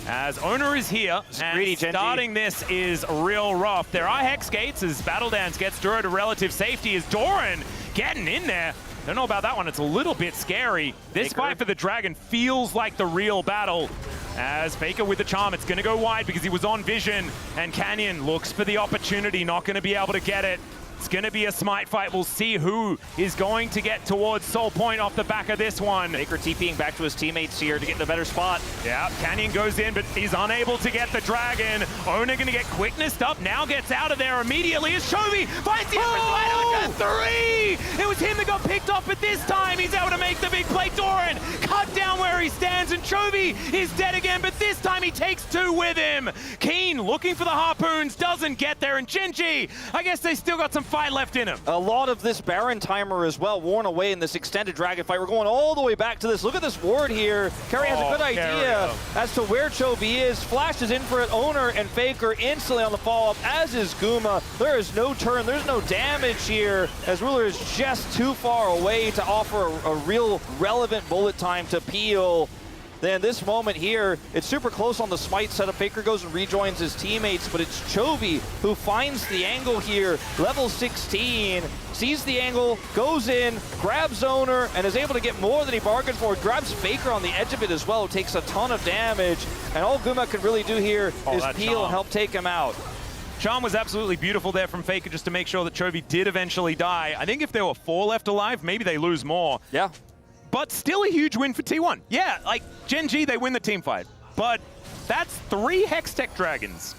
As Owner is here, and starting this is real rough. There are hex gates as Battle Dance gets Dura to relative safety as Doran getting in there. Don't know about that one, it's a little bit scary. This fight for the dragon feels like the real battle. As Faker with the charm, it's gonna go wide because he was on vision, and Canyon looks for the opportunity, not gonna be able to get it. It's gonna be a smite fight. We'll see who is going to get towards Soul Point off the back of this one. Faker TPing back to his teammates here to get in a better spot. Yeah, Canyon goes in, but he's unable to get the dragon. Owner gonna get quicknessed up, now gets out of there immediately as Chovy finds the Empress Light on 3! It was him that got picked off, but this time he's able to make the big play. Doran cut down where he stands, and Chovy is dead again, but this time he takes 2 with him. Keen looking for the harpoons, doesn't get there, and GENG, I guess they still got some fight left in him. A lot of this Baron timer as well worn away in this extended dragon fight. We're going all the way back to this. Look at this ward here. Keria has a good idea as to where Chovy is. Flashes in for it. Owner and Faker instantly on the follow-up, as is Guma. There is no turn. There's no damage here, as Ruler is just too far away to offer a real relevant bullet time to Peel. Then this moment here, it's super close on the smite setup. Faker goes and rejoins his teammates, but it's Chovy who finds the angle here. Level 16, sees the angle, goes in, grabs Owner, and is able to get more than he bargained for. Grabs Faker on the edge of it as well, takes a ton of damage. And all Guma can really do here is peel and help take him out. Charm was absolutely beautiful there from Faker just to make sure that Chovy did eventually die. I think if there were 4 left alive, maybe they lose more. Yeah. But still a huge win for T1. Yeah, like GENG, they win the team fight. But that's 3 Hextech Dragons.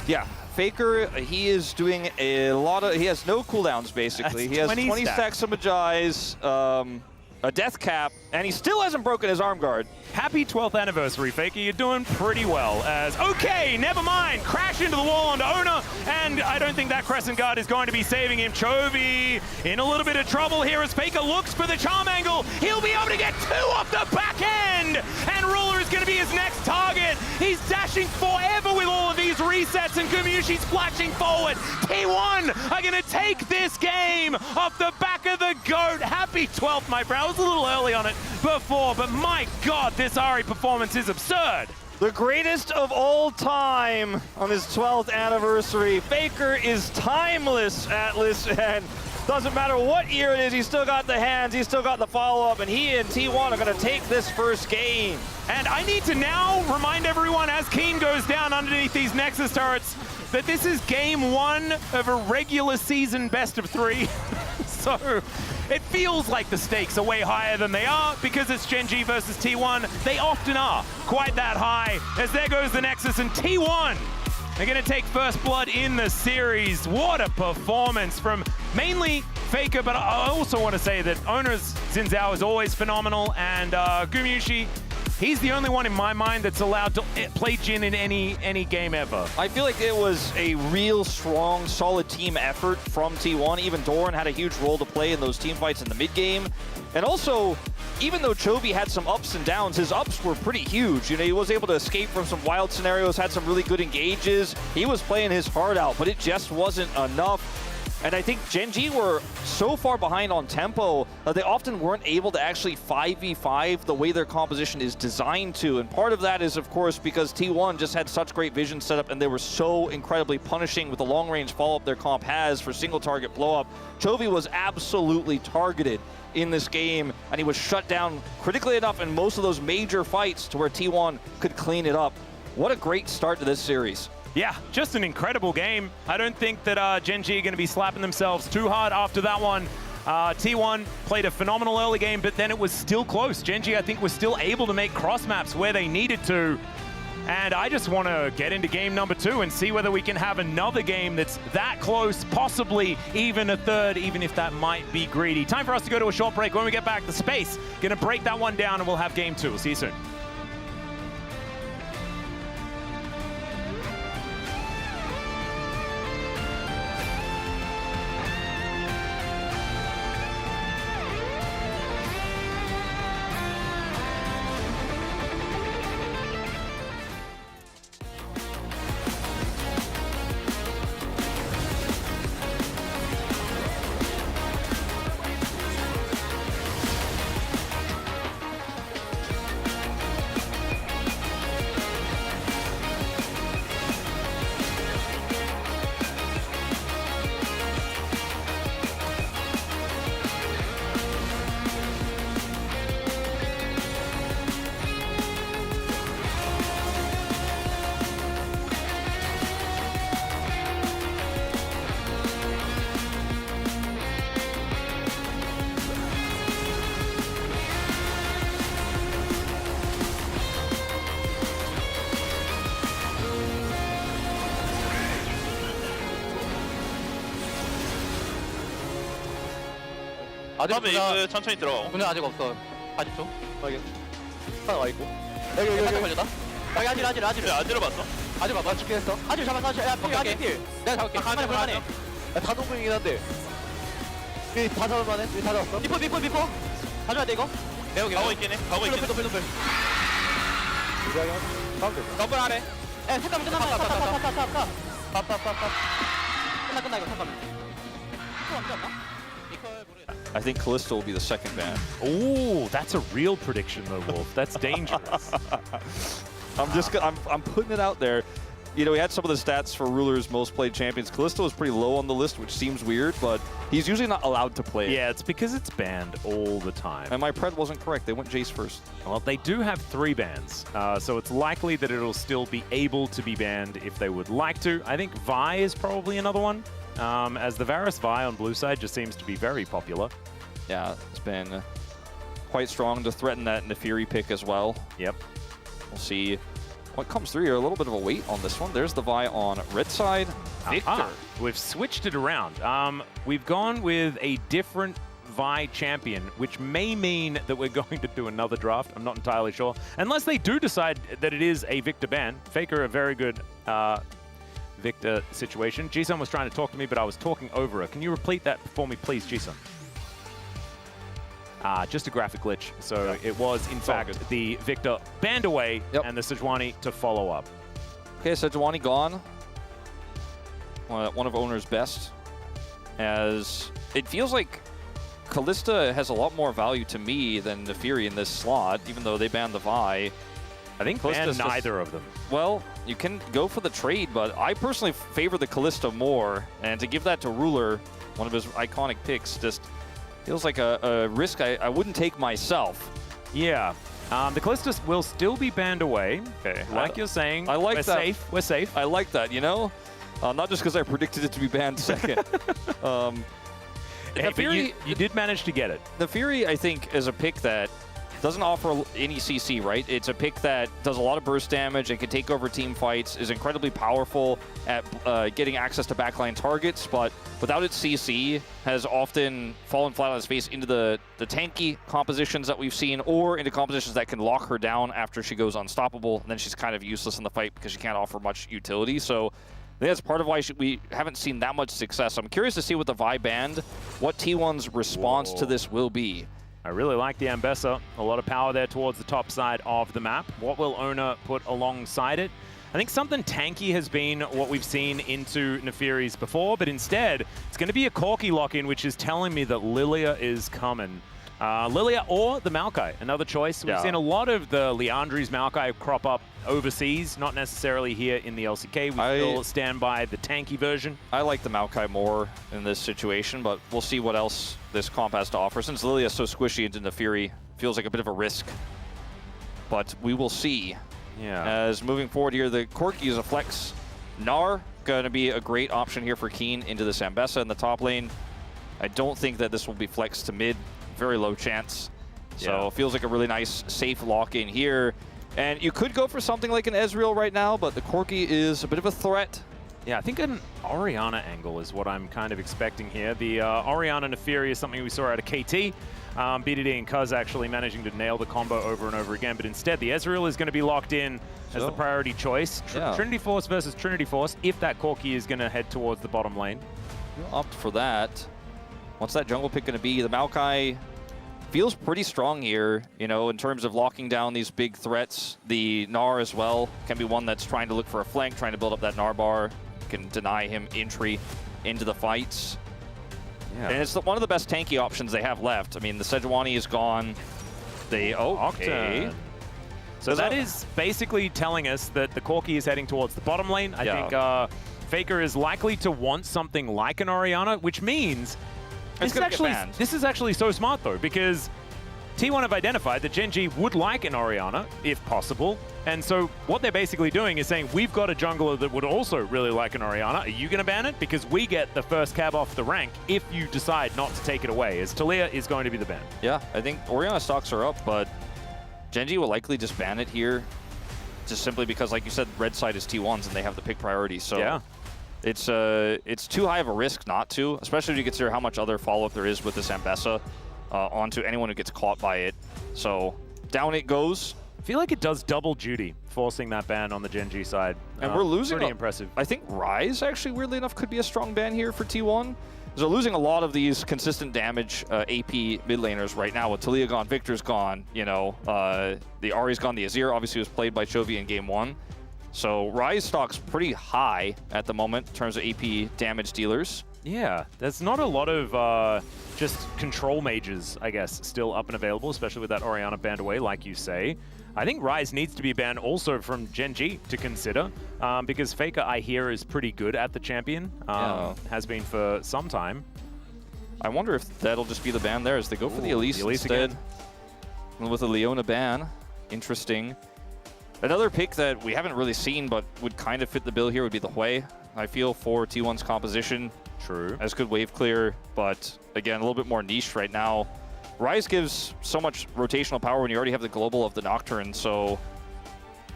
Yeah, Faker, he is doing a lot of, he has no cooldowns basically. He has 20 stacks of Magi's, a death cap, and he still hasn't broken his arm guard. Happy 12th anniversary, Faker. You're doing pretty well. As okay, never mind. Crash into the wall onto Owner, and I don't think that Crescent Guard is going to be saving him. Chovy in a little bit of trouble here as Faker looks for the charm angle. He'll be able to get 2 off the back end, and Ruler is going to be his next target. He's dashing forever with all of these resets, and Gumyushi's flashing forward. T1 are going to take this game off the back of the GOAT. Happy 12th, my friend. I was a little early on it before, but my God, this Ahri performance is absurd. The greatest of all time on his 12th anniversary. Faker is timeless, Atlas, and doesn't matter what year it is, he's still got the hands, he's still got the follow-up, and he and T1 are going to take this first game. And I need to now remind everyone as Keen goes down underneath these Nexus turrets that this is game 1 of a regular season best of 3. So it feels like the stakes are way higher than they are because it's GENG versus T1. They often are quite that high as there goes the Nexus, and T1 are going to take first blood in the series. What a performance from mainly Faker, but I also want to say that Owner's Xin Zhao is always phenomenal, and Gumyushi, he's the only one in my mind that's allowed to play Jhin in any game ever. I feel like it was a real strong, solid team effort from T1. Even Doran had a huge role to play in those team fights in the mid game. And also, even though Chovy had some ups and downs, his ups were pretty huge. You know, he was able to escape from some wild scenarios, had some really good engages. He was playing his heart out, but it just wasn't enough. And I think GENG were so far behind on tempo that they often weren't able to actually 5v5 the way their composition is designed to. And part of that is, of course, because T1 just had such great vision set up and they were so incredibly punishing with the long-range follow-up their comp has for single-target blow-up. Chovy was absolutely targeted in this game, and he was shut down critically enough in most of those major fights to where T1 could clean it up. What a great start to this series. Yeah, just an incredible game. I don't think that GENG are going to be slapping themselves too hard after that one. T1 played a phenomenal early game, but then it was still close. GENG, I think, was still able to make cross maps where they needed to. And I just want to get into game number 2 and see whether we can have another game that's that close, possibly even a third, even if that might be greedy. Time for us to go to a short break. When we get back, the space, going to break that one down, and we'll have game 2. We'll see you soon. 아직 이거 천천히 들어가고. 문은 아직 없어. 40초. 여기 하나 와 있고. 여기 걸렸다. 여기 아질. 안 들어봤어? 아질 봐봐. 죽긴 했어. 아질 잡았어. 야, 아질 필. 내가 잡을게. 가만히 볼만해. 다 동공이긴 한데. 여기 다 잡을만해. 여기 다 잡았어. 미포. 가져야 돼 이거. 내가 가고 있긴 해. 가고 있긴 해. 노플. 더블 아래. 야, 잠깐만 끝나면 끝나 이거 잠깐만. 이거 언제 왔나? I think Callisto will be the second ban. Oh, that's a real prediction though, Wolf. That's dangerous. I'm putting it out there. You know, we had some of the stats for Ruler's most played champions. Callisto is pretty low on the list, which seems weird, but he's usually not allowed to play it. Yeah, it's because it's banned all the time. And my pred wasn't correct. They went Jace first. Well, they do have 3 bans, so it's likely that it'll still be able to be banned if they would like to. I think Vi is probably another one, as the Varus Vi on blue side just seems to be very popular. Yeah, it's been quite strong to threaten that Nefiri pick as well. Yep. We'll see what comes through here, a little bit of a wait on this one. There's the Vi on red side. Victor. We've switched it around. We've gone with a different Vi champion, which may mean that we're going to do another draft. I'm not entirely sure. Unless they do decide that it is a Victor ban. Faker, a very good Victor situation. Jisun was trying to talk to me, but I was talking over her. Can you repeat that for me, please, Jisun? Just a graphic glitch. So it was, in fact, the Victor banned away and the Sejuani to follow up. Okay, Sejuani gone. One of Owner's best. As it feels like Kalista has a lot more value to me than Nefiri in this slot, even though they banned the Vi. I think ban neither of them. Well, you can go for the trade, but I personally favor the Kalista more. And to give that to Ruler, one of his iconic picks, just feels like a risk I wouldn't take myself. Yeah. The Kalista will still be banned away. Okay. Like you're saying, I like we're that. safe. We're safe. I like that, you know? Not just because I predicted it to be banned second. Hey, but you did manage to get it. Nefiri, I think, is a pick that doesn't offer any CC, right? It's a pick that does a lot of burst damage and can take over team fights, is incredibly powerful at getting access to backline targets, but without its CC, has often fallen flat on its face into the tanky compositions that we've seen, or into compositions that can lock her down after she goes unstoppable, and then she's kind of useless in the fight because she can't offer much utility. So I think that's part of why we haven't seen that much success. I'm curious to see what the Vi band, what T1's response to this will be. I really like the Ambessa. A lot of power there towards the top side of the map. What will Owner put alongside it? I think something tanky has been what we've seen into Nefiri's before, but instead, it's going to be a Corki lock-in, which is telling me that Lilia is coming. Lilia or the Maokai, another choice. We've seen a lot of the Liandry's Maokai crop up overseas, not necessarily here in the LCK. We still stand by the tanky version. I like the Maokai more in this situation, but we'll see what else this comp has to offer. Since Lilia is so squishy into Nefiri, feels like a bit of a risk. But we will see. Yeah. As moving forward here, the Corki is a flex. Gnar, going to be a great option here for Keen into this Ambessa in the top lane. I don't think that this will be flexed to mid. Very low chance. So it feels like a really nice, safe lock-in here. And you could go for something like an Ezreal right now, but the Corki is a bit of a threat. Yeah, I think an Orianna angle is what I'm kind of expecting here. The Orianna Nefiri is something we saw out of KT. BDD and Cuz actually managing to nail the combo over and over again, but instead the Ezreal is going to be locked in as the priority choice. Trinity Force versus Trinity Force, if that Corki is going to head towards the bottom lane. You'll opt for that. What's that jungle pick going to be? The Maokai feels pretty strong here, you know, in terms of locking down these big threats. The Gnar as well can be one that's trying to look for a flank, trying to build up that Gnar bar, can deny him entry into the fights. Yeah. And it's one of the best tanky options they have left. I mean, the Sejuani is gone. They, okay. So that is basically telling us that the Corki is heading towards the bottom lane. I think Faker is likely to want something like an Orianna, which means this is actually so smart, though, because T1 have identified that GENG would like an Orianna, if possible. And so what they're basically doing is saying, we've got a jungler that would also really like an Orianna. Are you going to ban it? Because we get the first cab off the rank if you decide not to take it away, as Talia is going to be the ban. Yeah, I think Orianna stocks are up, but GENG will likely just ban it here, just simply because, like you said, red side is T1s and they have the pick priority. So yeah. It's too high of a risk not to, especially if you consider how much other follow-up there is with this Ambessa onto anyone who gets caught by it. So down it goes. I feel like it does double duty, forcing that ban on the GENG side. And we're losing. Pretty impressive. I think Ryze, actually, weirdly enough, could be a strong ban here for T1. They're losing a lot of these consistent damage AP mid laners right now. With Talia gone, Victor's gone, you know, the Ahri's gone, the Azir obviously was played by Chovy in game 1. So Ryze stock's pretty high at the moment in terms of AP damage dealers. Yeah, there's not a lot of just control mages, I guess, still up and available, especially with that Orianna banned away, like you say. I think Ryze needs to be banned also from GENG to consider, because Faker, I hear, is pretty good at the champion, has been for some time. I wonder if that'll just be the ban there as they go for the Elise instead. With a Leona ban. Interesting. Another pick that we haven't really seen but would kind of fit the bill here would be the Hui. I feel for T1's composition. True. As good wave clear, but again, a little bit more niche right now. Ryze gives so much rotational power when you already have the global of the Nocturne, so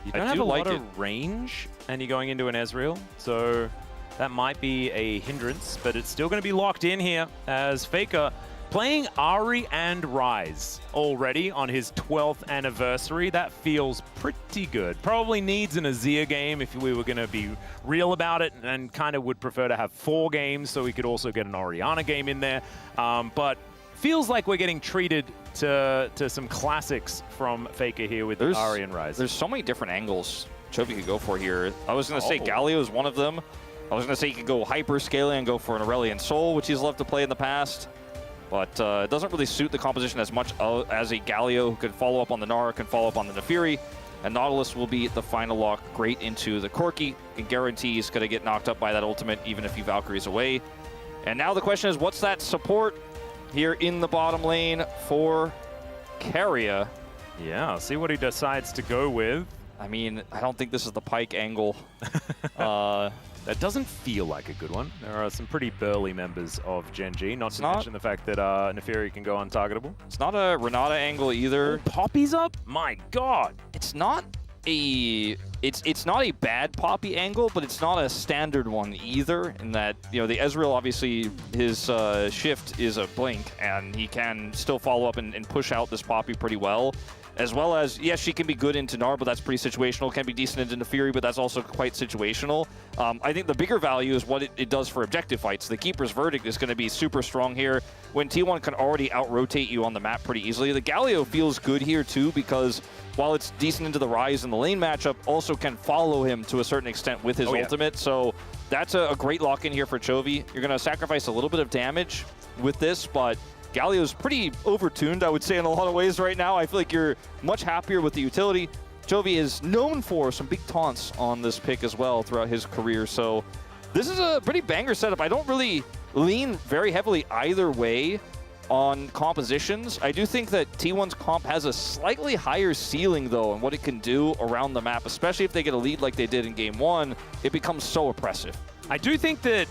You don't have a lot of range, and you're going into an Ezreal, so that might be a hindrance, but it's still going to be locked in here as Faker playing Ahri and Ryze already on his 12th anniversary. That feels pretty good. Probably needs an Azir game if we were going to be real about it, and kind of would prefer to have 4 games so we could also get an Orianna game in there. But feels like we're getting treated to some classics from Faker here with Ahri and Ryze. There's so many different angles Chovy could go for here. I was going to say Galio is one of them. I was going to say he could go hyper scaling and go for an Aurelion Soul, which he's loved to play in the past. But it doesn't really suit the composition as much as a Galio who could follow up on the Nara, can follow up on the Nefiri. And Nautilus will be the final lock great into the Corki. Can guarantee he's going to get knocked up by that ultimate even if he Valkyries away. And now the question is, what's that support here in the bottom lane for Keria? Yeah, see what he decides to go with. I mean, I don't think this is the Pyke angle. That doesn't feel like a good one. There are some pretty burly members of GENG, not to mention the fact that Nefiri can go untargetable. It's not a Renata angle either. Oh, Poppy's up? My God. It's not a bad Poppy angle, but it's not a standard one either. In that, you know, the Ezreal, obviously his shift is a blink, and he can still follow up and push out this Poppy pretty well. As well as, yes, she can be good into Gnar, but that's pretty situational. Can be decent into Nefiri, but that's also quite situational. I think the bigger value is what it does for objective fights. The Keeper's Verdict is going to be super strong here when T1 can already out-rotate you on the map pretty easily. The Galio feels good here too, because while it's decent into the Ryze and the lane matchup, also can follow him to a certain extent with his ultimate. So that's a great lock-in here for Chovy. You're going to sacrifice a little bit of damage with this, but Galio's pretty overtuned, I would say, in a lot of ways right now. I feel like you're much happier with the utility. Chovy is known for some big taunts on this pick as well throughout his career. So this is a pretty banger setup. I don't really lean very heavily either way on compositions. I do think that T1's comp has a slightly higher ceiling, though, and what it can do around the map, especially if they get a lead like they did in Game 1, it becomes so oppressive. I do think that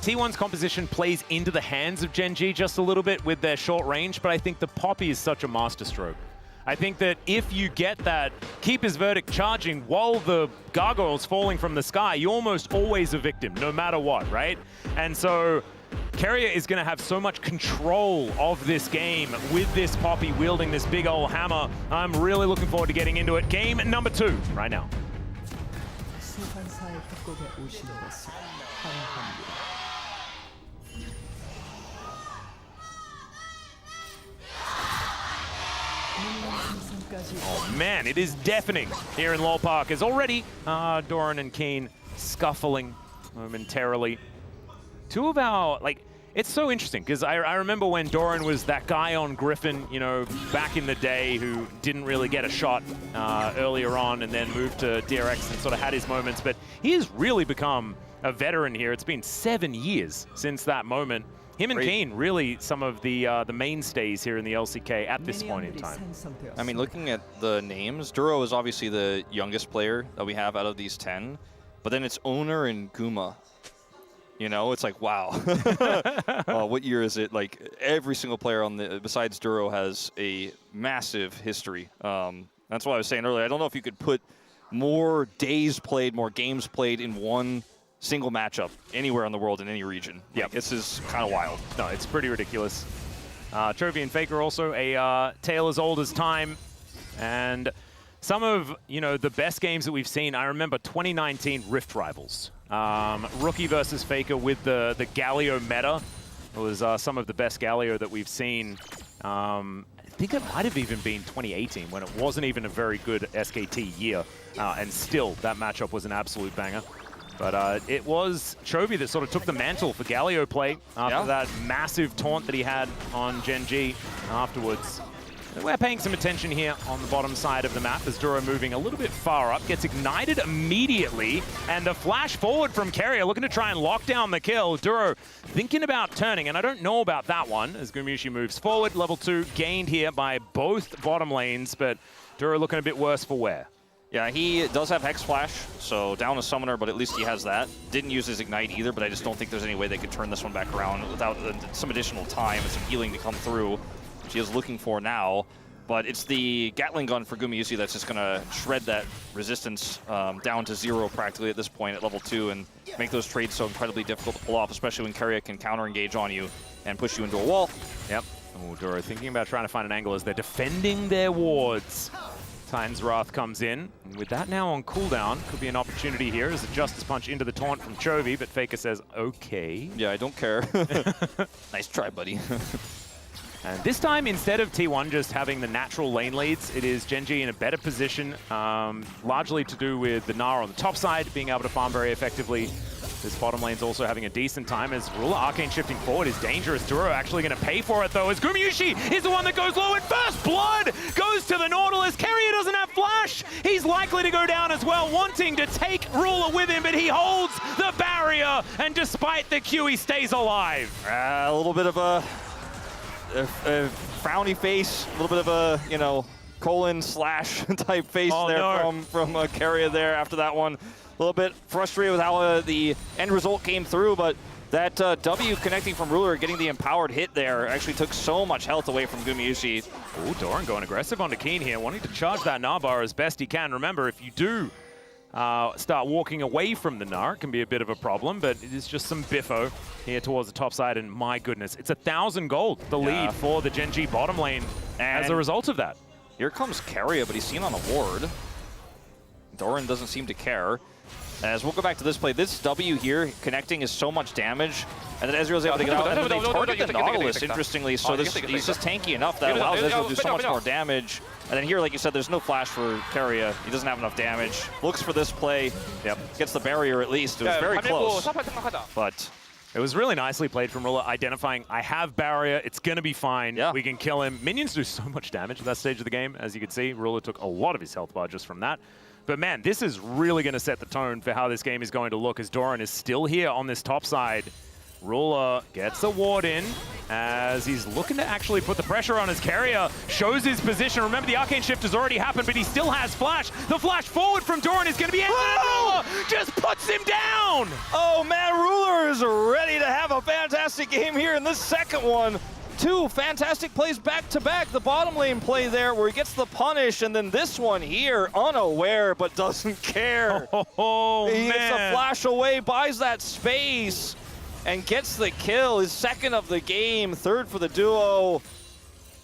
T1's composition plays into the hands of GENG just a little bit with their short range, but I think the Poppy is such a masterstroke. I think that if you get that Keeper's Verdict charging while the gargoyle's falling from the sky, you're almost always a victim, no matter what, right? And so Keria is going to have so much control of this game with this Poppy wielding this big old hammer. I'm really looking forward to getting into it. Game number 2 right now. Oh man, it is deafening here in Lol Park. As already Doran and Keen scuffling momentarily. Two of our, like, it's so interesting because I remember when Doran was that guy on Griffin, you know, back in the day who didn't really get a shot earlier on and then moved to DRX and sort of had his moments, but he has really become a veteran here. It's been 7 years since that moment. Him and Keen, really some of the mainstays here in the LCK at this point in time. I mean, looking at the names, Duro is obviously the youngest player that we have out of these 10, but then it's Owner and Guma. You know, it's like, wow. What year is it? Like, every single player on the besides Duro has a massive history. That's what I was saying earlier. I don't know if you could put more days played, more games played in one single matchup anywhere in the world in any region. Yeah, this is kind of wild. No, it's pretty ridiculous. Chovy and Faker also a tale as old as time, and some of, you know, the best games that we've seen. I remember 2019 Rift Rivals, Rookie versus Faker with the Galio meta. It was some of the best Galio that we've seen. I think it might have even been 2018 when it wasn't even a very good SKT year, and still that matchup was an absolute banger. But it was Chovy that sort of took the mantle for Galio play after that massive taunt that he had on GENG afterwards. And we're paying some attention here on the bottom side of the map as Duro moving a little bit far up, gets ignited immediately, and a flash forward from Keria looking to try and lock down the kill. Duro thinking about turning, and I don't know about that one as Gumushi moves forward. Level 2 gained here by both bottom lanes, but Duro looking a bit worse for wear. Yeah, he does have Hex Flash, so down a Summoner, but at least he has that. Didn't use his Ignite either, but I just don't think there's any way they could turn this one back around without some additional time and some healing to come through, which he is looking for now. But it's the Gatling gun for Gumayusi that's just going to shred that resistance down to 0 practically at this point at level 2 and make those trades so incredibly difficult to pull off, especially when Keria can counter-engage on you and push you into a wall. Yep. Oh, Doro thinking about trying to find an angle as they're defending their wards. Titan's Wrath comes in. And with that now on cooldown, could be an opportunity here as a Justice Punch into the taunt from Chovy, but Faker says, okay. Yeah, I don't care. Nice try, buddy. And this time, instead of T1 just having the natural lane leads, it is GENG in a better position, largely to do with the Gnar on the top side, being able to farm very effectively. This bottom lane's also having a decent time as Ruler Arcane shifting forward is dangerous. Duro actually going to pay for it though as Gumayusi is the one that goes low and first blood goes to the Nautilus. Keria doesn't have flash. He's likely to go down as well, wanting to take Ruler with him, but he holds the barrier and despite the Q, he stays alive. A little bit of a frowny face, a little bit of a, you know, colon slash type face from Keria there after that one. A little bit frustrated with how the end result came through, but that W connecting from Ruler, getting the empowered hit there, actually took so much health away from Gumayusi. Ooh, Doran going aggressive onto Keen here, wanting to charge that Gnar bar as best he can. Remember, if you do start walking away from the Gnar, it can be a bit of a problem, but it is just some biffo here towards the top side, and my goodness, it's 1,000 gold, the lead for the GENG bottom lane as a result of that. Here comes Keria, but he's seen on a ward. Doran doesn't seem to care. As we'll go back to this play, this W here connecting is so much damage, and then Ezreal's able to get out, and then they target the Nautilus, interestingly, so he's just tanky enough that allows Ezreal to do so much more damage. And then here, like you said, there's no flash for Keria. He doesn't have enough damage. Looks for this play. Yep, gets the barrier at least. It was very close, but it was really nicely played from Ruler, identifying, I have barrier, it's going to be fine, we can kill him. Minions do so much damage at that stage of the game, as you can see. Ruler took a lot of his health bar just from that. But man, this is really going to set the tone for how this game is going to look as Doran is still here on this top side. Ruler gets a ward in as he's looking to actually put the pressure on as Keria shows his position. Remember, the Arcane Shift has already happened, but he still has flash. The flash forward from Doran is going to be ended, and Ruler just puts him down! Oh man, Ruler is ready to have a fantastic game here in this second one. 2 fantastic plays back-to-back. The bottom lane play there where he gets the punish, and then this one here, unaware but doesn't care. He gets a flash away, buys that space, and gets the kill. His second of the game, third for the duo.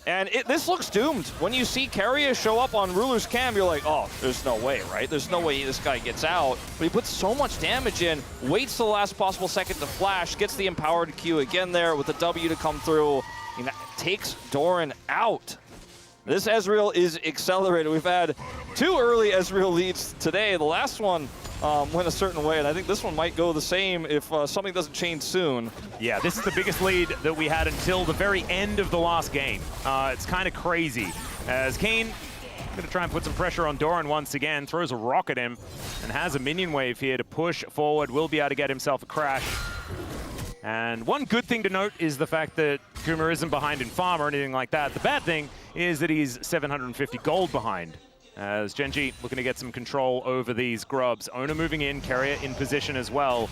And this looks doomed. When you see Keria show up on Ruler's cam, you're like, oh, there's no way, right? There's no way this guy gets out. But he puts so much damage in, waits the last possible second to flash, gets the empowered Q again there with the W to come through. And takes Doran out. This Ezreal is accelerated. We've had 2 early Ezreal leads today. The last one went a certain way, and I think this one might go the same if something doesn't change soon. Yeah, this is the biggest lead that we had until the very end of the last game. It's kind of crazy. As Kane going to try and put some pressure on Doran once again, throws a rock at him, and has a minion wave here to push forward. Will be able to get himself a crash. And one good thing to note is the fact that Kuma isn't behind in farm or anything like that. The bad thing is that he's 750 gold behind. As GENG looking to get some control over these grubs. Ona moving in, Keria in position as well.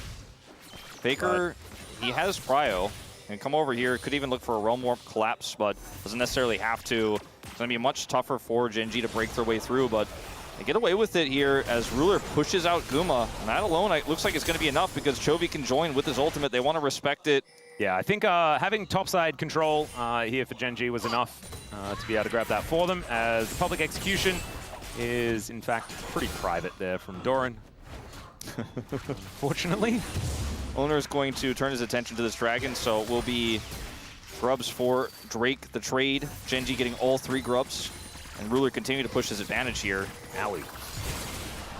Faker, he has Prio. And come over here, could even look for a Realm Warp collapse, but doesn't necessarily have to. It's going to be much tougher for GENG to break their way through, but they get away with it here as Ruler pushes out Guma. And that alone, it looks like it's going to be enough because Chovy can join with his ultimate. They want to respect it. Yeah, I think having topside control here for GENG was enough to be able to grab that for them, as the public execution is, in fact, pretty private there from Doran. Fortunately. Owner is going to turn his attention to this dragon, so it will be grubs for Drake, the trade. GENG getting all 3 grubs. And Ruler continue to push his advantage here. Owie.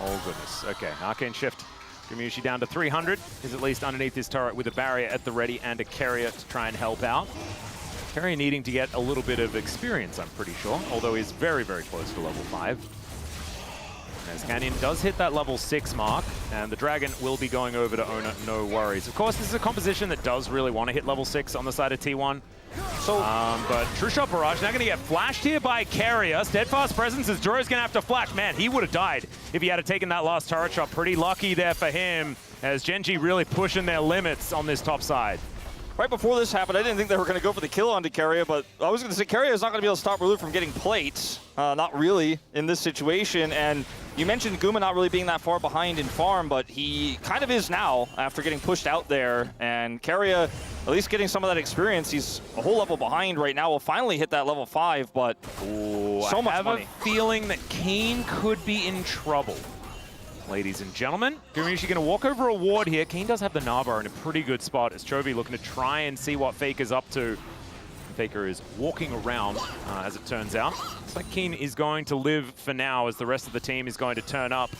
Oh, goodness. Okay, Arcane Shift. Gumayusi down to 300. Is at least underneath his turret with a barrier at the ready and a Keria to try and help out. Keria needing to get a little bit of experience, I'm pretty sure, although he's very, very close to level 5. As Canyon does hit that level 6 mark, and the Dragon will be going over to Ona, no worries. Of course, this is a composition that does really want to hit level 6 on the side of T1. So, but True Shot Barrage now going to get flashed here by Keria. Steadfast Presence as Doro's going to have to flash. Man, he would have died if he had taken that last turret shot. Pretty lucky there for him, as GENG really pushing their limits on this top side. right before this happened, I didn't think they were going to go for the kill onto Keria, but I was going to say Keria is not going to be able to stop Ruler from getting plates. Not really in this situation. And you mentioned Guma not really being that far behind in farm, but he kind of is now after getting pushed out there. And Keria, at least getting some of that experience, he's a whole level behind right now. Will finally hit that level 5, but so much money. I have a feeling that Keen could be in trouble. Ladies and gentlemen, Gumyushi going to walk over a ward here. Keen does have the Nava in a pretty good spot as Chovy looking to try and see what Faker's up to. Faker is walking around, as it turns out. Looks like Keen is going to live for now as the rest of the team is going to turn up.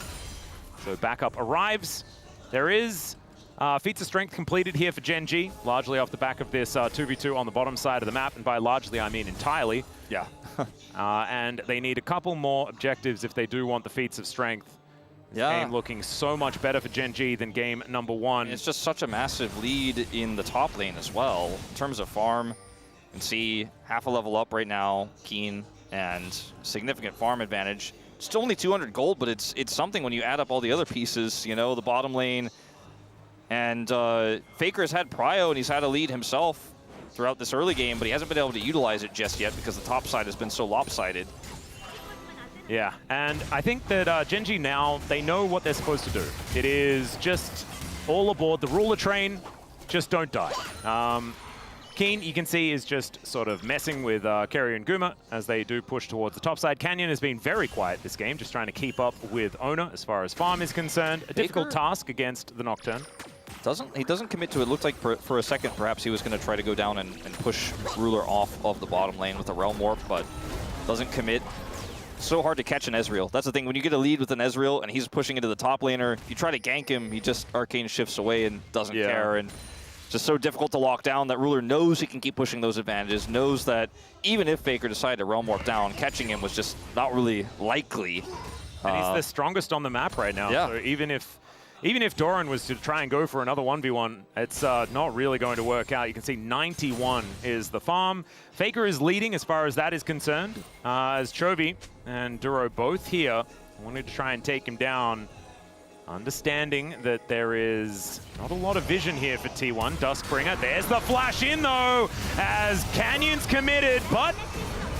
So backup arrives. There is feats of strength completed here for GENG, largely off the back of this 2v2 on the bottom side of the map, and by largely I mean entirely. Yeah. And they need a couple more objectives if they do want the feats of strength. Yeah. Game looking so much better for GENG than game number 1. It's just such a massive lead in the top lane as well. In terms of farm, you can see half a level up right now, Keen, and significant farm advantage. Still only 200 gold, but it's something when you add up all the other pieces, you know, the bottom lane. And Faker has had prio, and he's had a lead himself throughout this early game, but he hasn't been able to utilize it just yet because the top side has been so lopsided. Yeah, and I think that GENG now, they know what they're supposed to do. It is just all aboard the ruler train, just don't die. Keen, you can see, is just sort of messing with Keria and Guma as they do push towards the top side. Canyon has been very quiet this game, just trying to keep up with Owner as far as farm is concerned. A difficult task against the Nocturne. He doesn't commit to it. Looked like for a second perhaps he was going to try to go down and push Ruler off of the bottom lane with a Realm Warp, but doesn't commit. So hard to catch an Ezreal. That's the thing, when you get a lead with an Ezreal and he's pushing into the top laner, you try to gank him, he just arcane shifts away and doesn't care. And just so difficult to lock down that Ruler knows he can keep pushing those advantages, knows that even if Faker decided to Realm Warp down, catching him was just not really likely. And he's the strongest on the map right now. Yeah. So even if Doran was to try and go for another 1v1, it's not really going to work out. You can see 91 is the farm. Faker is leading as far as that is concerned, as Chovy and Duro both here wanted to try and take him down, understanding that there is not a lot of vision here for T1. Duskbringer, there's the flash in though, as Canyon's committed, but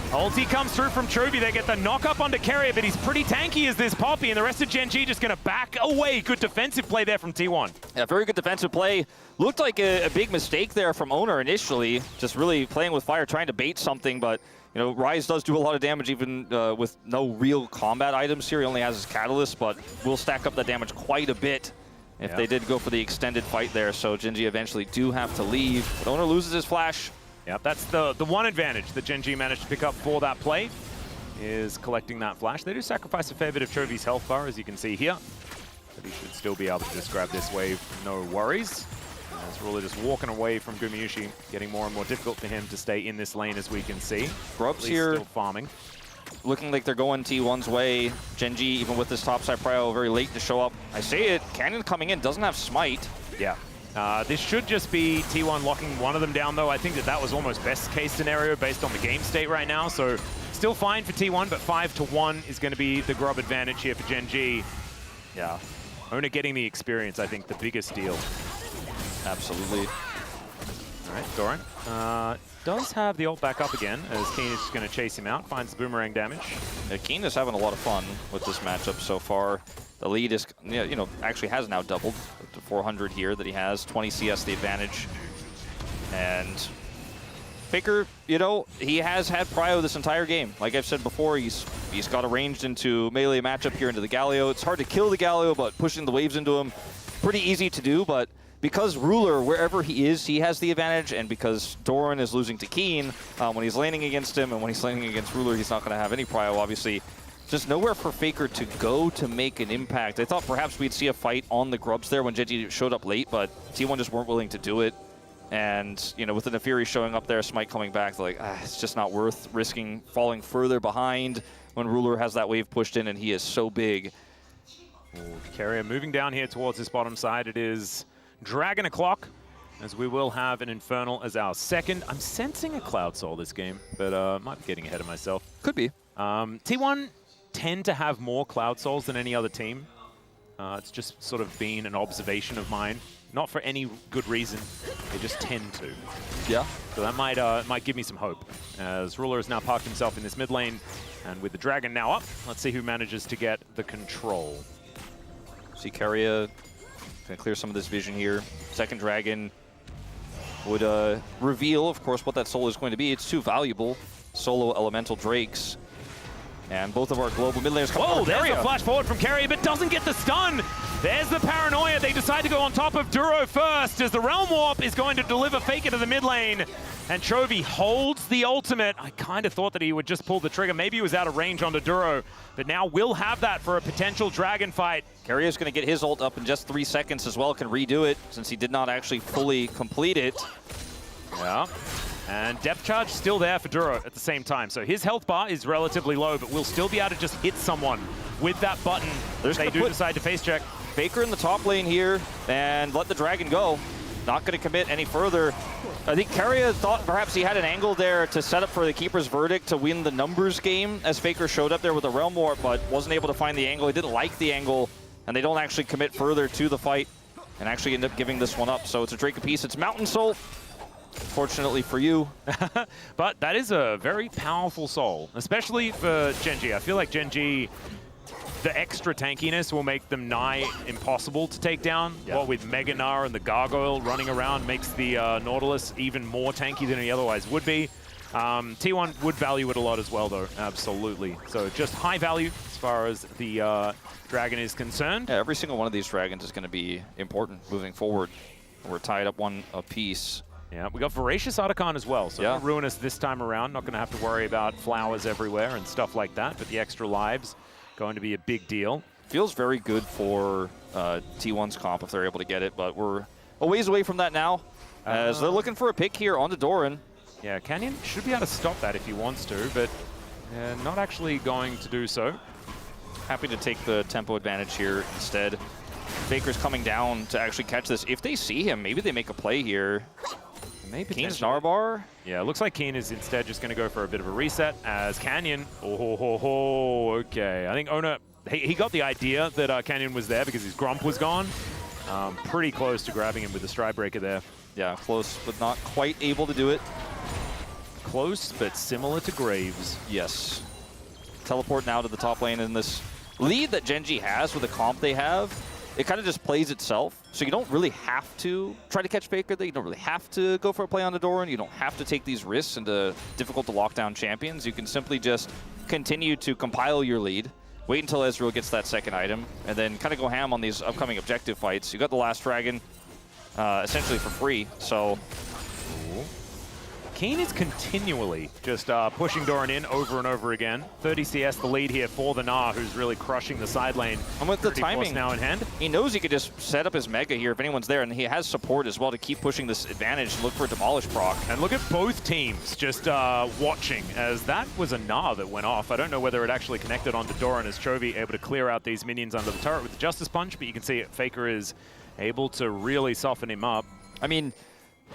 ulti comes through from Chovy. They get the knock up onto Keria, but he's pretty tanky as this Poppy, and the rest of GENG just going to back away. Good defensive play there from T1. Yeah, very good defensive play. Looked like a big mistake there from Owner initially, just really playing with fire, trying to bait something, but you know, Ryze does do a lot of damage even with no real combat items here. He only has his Catalyst, but will stack up that damage quite a bit if they did go for the extended fight there. So GENG eventually do have to leave, but Owner loses his flash. Yep, that's the one advantage that GENG managed to pick up for that play, is collecting that flash. They do sacrifice a fair bit of Chovy's health bar, as you can see here, but he should still be able to just grab this wave, no worries. As Ruler just walking away from Gumyushi, getting more and more difficult for him to stay in this lane, as we can see. Grubs here still farming. Looking like they're going T1's way. GENG, even with this topside prio, very late to show up. I say it, Canyon coming in, doesn't have smite. Yeah. This should just be T1 locking one of them down, though. I think that was almost best case scenario based on the game state right now. So still fine for T1, but 5-1 is going to be the grub advantage here for GENG. Yeah. Owner getting the experience, I think, the biggest deal. Absolutely. All right, Doran does have the ult back up again, as Keen is just going to chase him out, finds the boomerang damage. Yeah, Keen is having a lot of fun with this matchup so far. The lead is, you know, actually has now doubled to 400 here that he has. 20 CS the advantage. And Faker, you know, he has had prio this entire game. Like I've said before, he's got arranged into melee matchup here into the Galio. It's hard to kill the Galio, but pushing the waves into him, pretty easy to do. But because Ruler, wherever he is, he has the advantage, and because Doran is losing to Keen, when he's laning against him and when he's laning against Ruler, he's not going to have any prio, obviously. Just nowhere for Faker to go to make an impact. I thought perhaps we'd see a fight on the Grubs there when GENG showed up late, but T1 just weren't willing to do it. And, you know, with the Nefiri showing up there, Smite coming back, they're like, it's just not worth risking falling further behind when Ruler has that wave pushed in and he is so big. Keria moving down here towards this bottom side. It is Dragon O'Clock, as we will have an Infernal as our second. I'm sensing a Cloud Soul this game, but might be getting ahead of myself. Could be. T1 tend to have more Cloud Souls than any other team. It's just sort of been an observation of mine. Not for any good reason. They just tend to. Yeah. So that might give me some hope. As Ruler has now parked himself in this mid lane, and with the Dragon now up, let's see who manages to get the control. See Keria gonna clear some of this vision here. Second Dragon would reveal, of course, what that soul is going to be. It's too valuable. Solo Elemental Drakes. And both of our global mid laners come Oh, out. there's a flash forward from Keria, but doesn't get the stun. There's the paranoia. They decide to go on top of Duro first, as the Realm Warp is going to deliver Faker to the mid lane. And Chovy holds the ultimate. I kind of thought that he would just pull the trigger. Maybe he was out of range onto Duro, but now we'll have that for a potential Dragon fight. Keria's going to get his ult up in just 3 seconds as well. Can redo it since he did not actually fully complete it. Yeah. And depth charge still there for Duro at the same time. So his health bar is relatively low, but we'll still be able to just hit someone with that button. They do decide to face check. Faker in the top lane here and let the Dragon go. Not going to commit any further. I think Keria thought perhaps he had an angle there to set up for the Keeper's Verdict to win the numbers game as Faker showed up there with the Realm Warp, but wasn't able to find the angle. He didn't like the angle, and they don't actually commit further to the fight and actually end up giving this one up. So it's a Drake apiece. It's Mountain Soul. Fortunately for you. But that is a very powerful soul, especially for GENG. I feel like GENG, the extra tankiness will make them nigh impossible to take down. Yeah. What with Mega Gnar and the Gargoyle running around makes the Nautilus even more tanky than he otherwise would be. T1 would value it a lot as well, though, absolutely. So just high value as far as the Dragon is concerned. Yeah, every single one of these Dragons is going to be important moving forward. We're tied up one apiece. Yeah, we got Voracious Otacon as well, so yeah. not ruin us this time around. Not going to have to worry about flowers everywhere and stuff like that, but the extra lives going to be a big deal. Feels very good for T1's comp if they're able to get it, but we're a ways away from that now as they're looking for a pick here onto Doran. Yeah, Canyon should be able to stop that if he wants to, but not actually going to do so. Happy to take the tempo advantage here instead. Faker's coming down to actually catch this. If they see him, maybe they make a play here. Maybe Keen's Narbar. Yeah, it looks like Keen is instead just going to go for a bit of a reset as Canyon. Okay. I think Ona, he got the idea that Canyon was there because his Grump was gone. Pretty close to grabbing him with the Stride Breaker there. Yeah, close, but not quite able to do it. Close, but similar to Graves. Yes. Teleport now to the top lane in this lead that GENG has with the comp they have. It kind of just plays itself, so you don't really have to try to catch Faker. You don't really have to go for a play on the Doran. You don't have to take these risks into difficult to lock down champions. You can simply just continue to compile your lead, wait until Ezreal gets that second item, and then kind of go ham on these upcoming objective fights. You got the last Dragon essentially for free, so... Keen is continually just pushing Doran in over and over again. 30 CS the lead here for the Gnar, who's really crushing the side lane. And with the timing now in hand, he knows he could just set up his Mega here if anyone's there, and he has support as well to keep pushing this advantage and look for a Demolish proc. and look at both teams just watching, as that was a Gnar that went off. I don't know whether it actually connected onto Doran, as Chovy able to clear out these minions under the turret with the Justice Punch, but you can see Faker is able to really soften him up. I mean,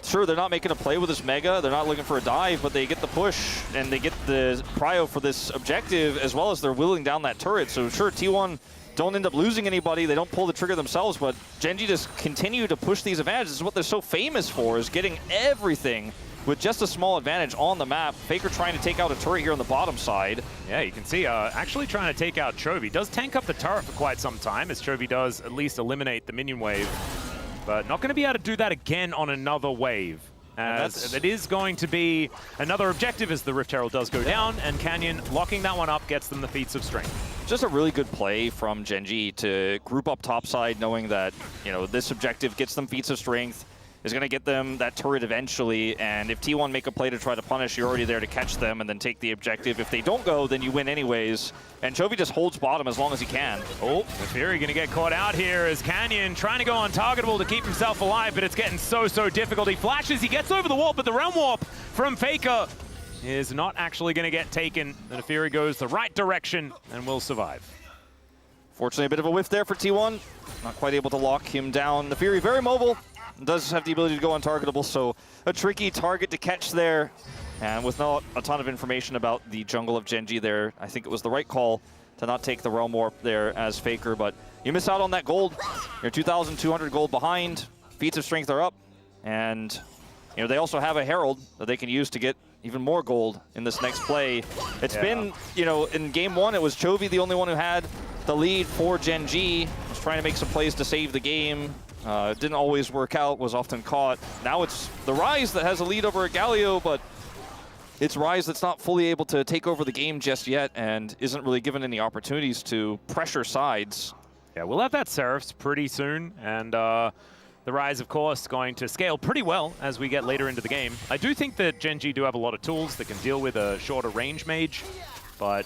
sure, they're not making a play with this Mega, they're not looking for a dive, but they get the push and they get the prio for this objective, as well as they're wheeling down that turret. So sure, T1 don't end up losing anybody, they don't pull the trigger themselves, but GENG just continue to push these advantages. This is what they're so famous for, is getting everything with just a small advantage on the map. Faker trying to take out a turret here on the bottom side. Yeah, you can see actually trying to take out Chovy. Does tank up the turret for quite some time, as Chovy does at least eliminate the minion wave. But not going to be able to do that again on another wave. As it is going to be another objective as the Rift Herald does go down, and Canyon locking that one up gets them the feats of strength. Just a really good play from GENG to group up topside, knowing that, you know, this objective gets them feats of strength, is going to get them that turret eventually, and if T1 make a play to try to punish, you're already there to catch them and then take the objective. If they don't go, then you win anyways, and Chovy just holds bottom as long as he can. Oh, the Fury going to get caught out here as Canyon trying to go untargetable to keep himself alive, but it's getting so difficult. He flashes, he gets over the wall, but the Realm Warp from Faker is not actually going to get taken. The Fury goes the right direction and will survive. Fortunately, a bit of a whiff there for T1. Not quite able to lock him down. The Fury very mobile. Does have the ability to go untargetable, so a tricky target to catch there. And with not a ton of information about the jungle of GENG there, I think it was the right call to not take the Realm Warp there as Faker, but you miss out on that gold. You're 2,200 gold behind. Feats of strength are up, and they also have a Herald that they can use to get even more gold in this next play. It's been, in game 1, it was Chovy the only one who had the lead for GENG. Was trying to make some plays to save the game. Didn't always work out, was often caught. Now it's the Rise that has a lead over Galio, but it's Rise that's not fully able to take over the game just yet and isn't really given any opportunities to pressure sides. Yeah, we'll have that Seraphs pretty soon, and the Rise, of course, going to scale pretty well as we get later into the game. I do think that GENG do have a lot of tools that can deal with a shorter range mage, but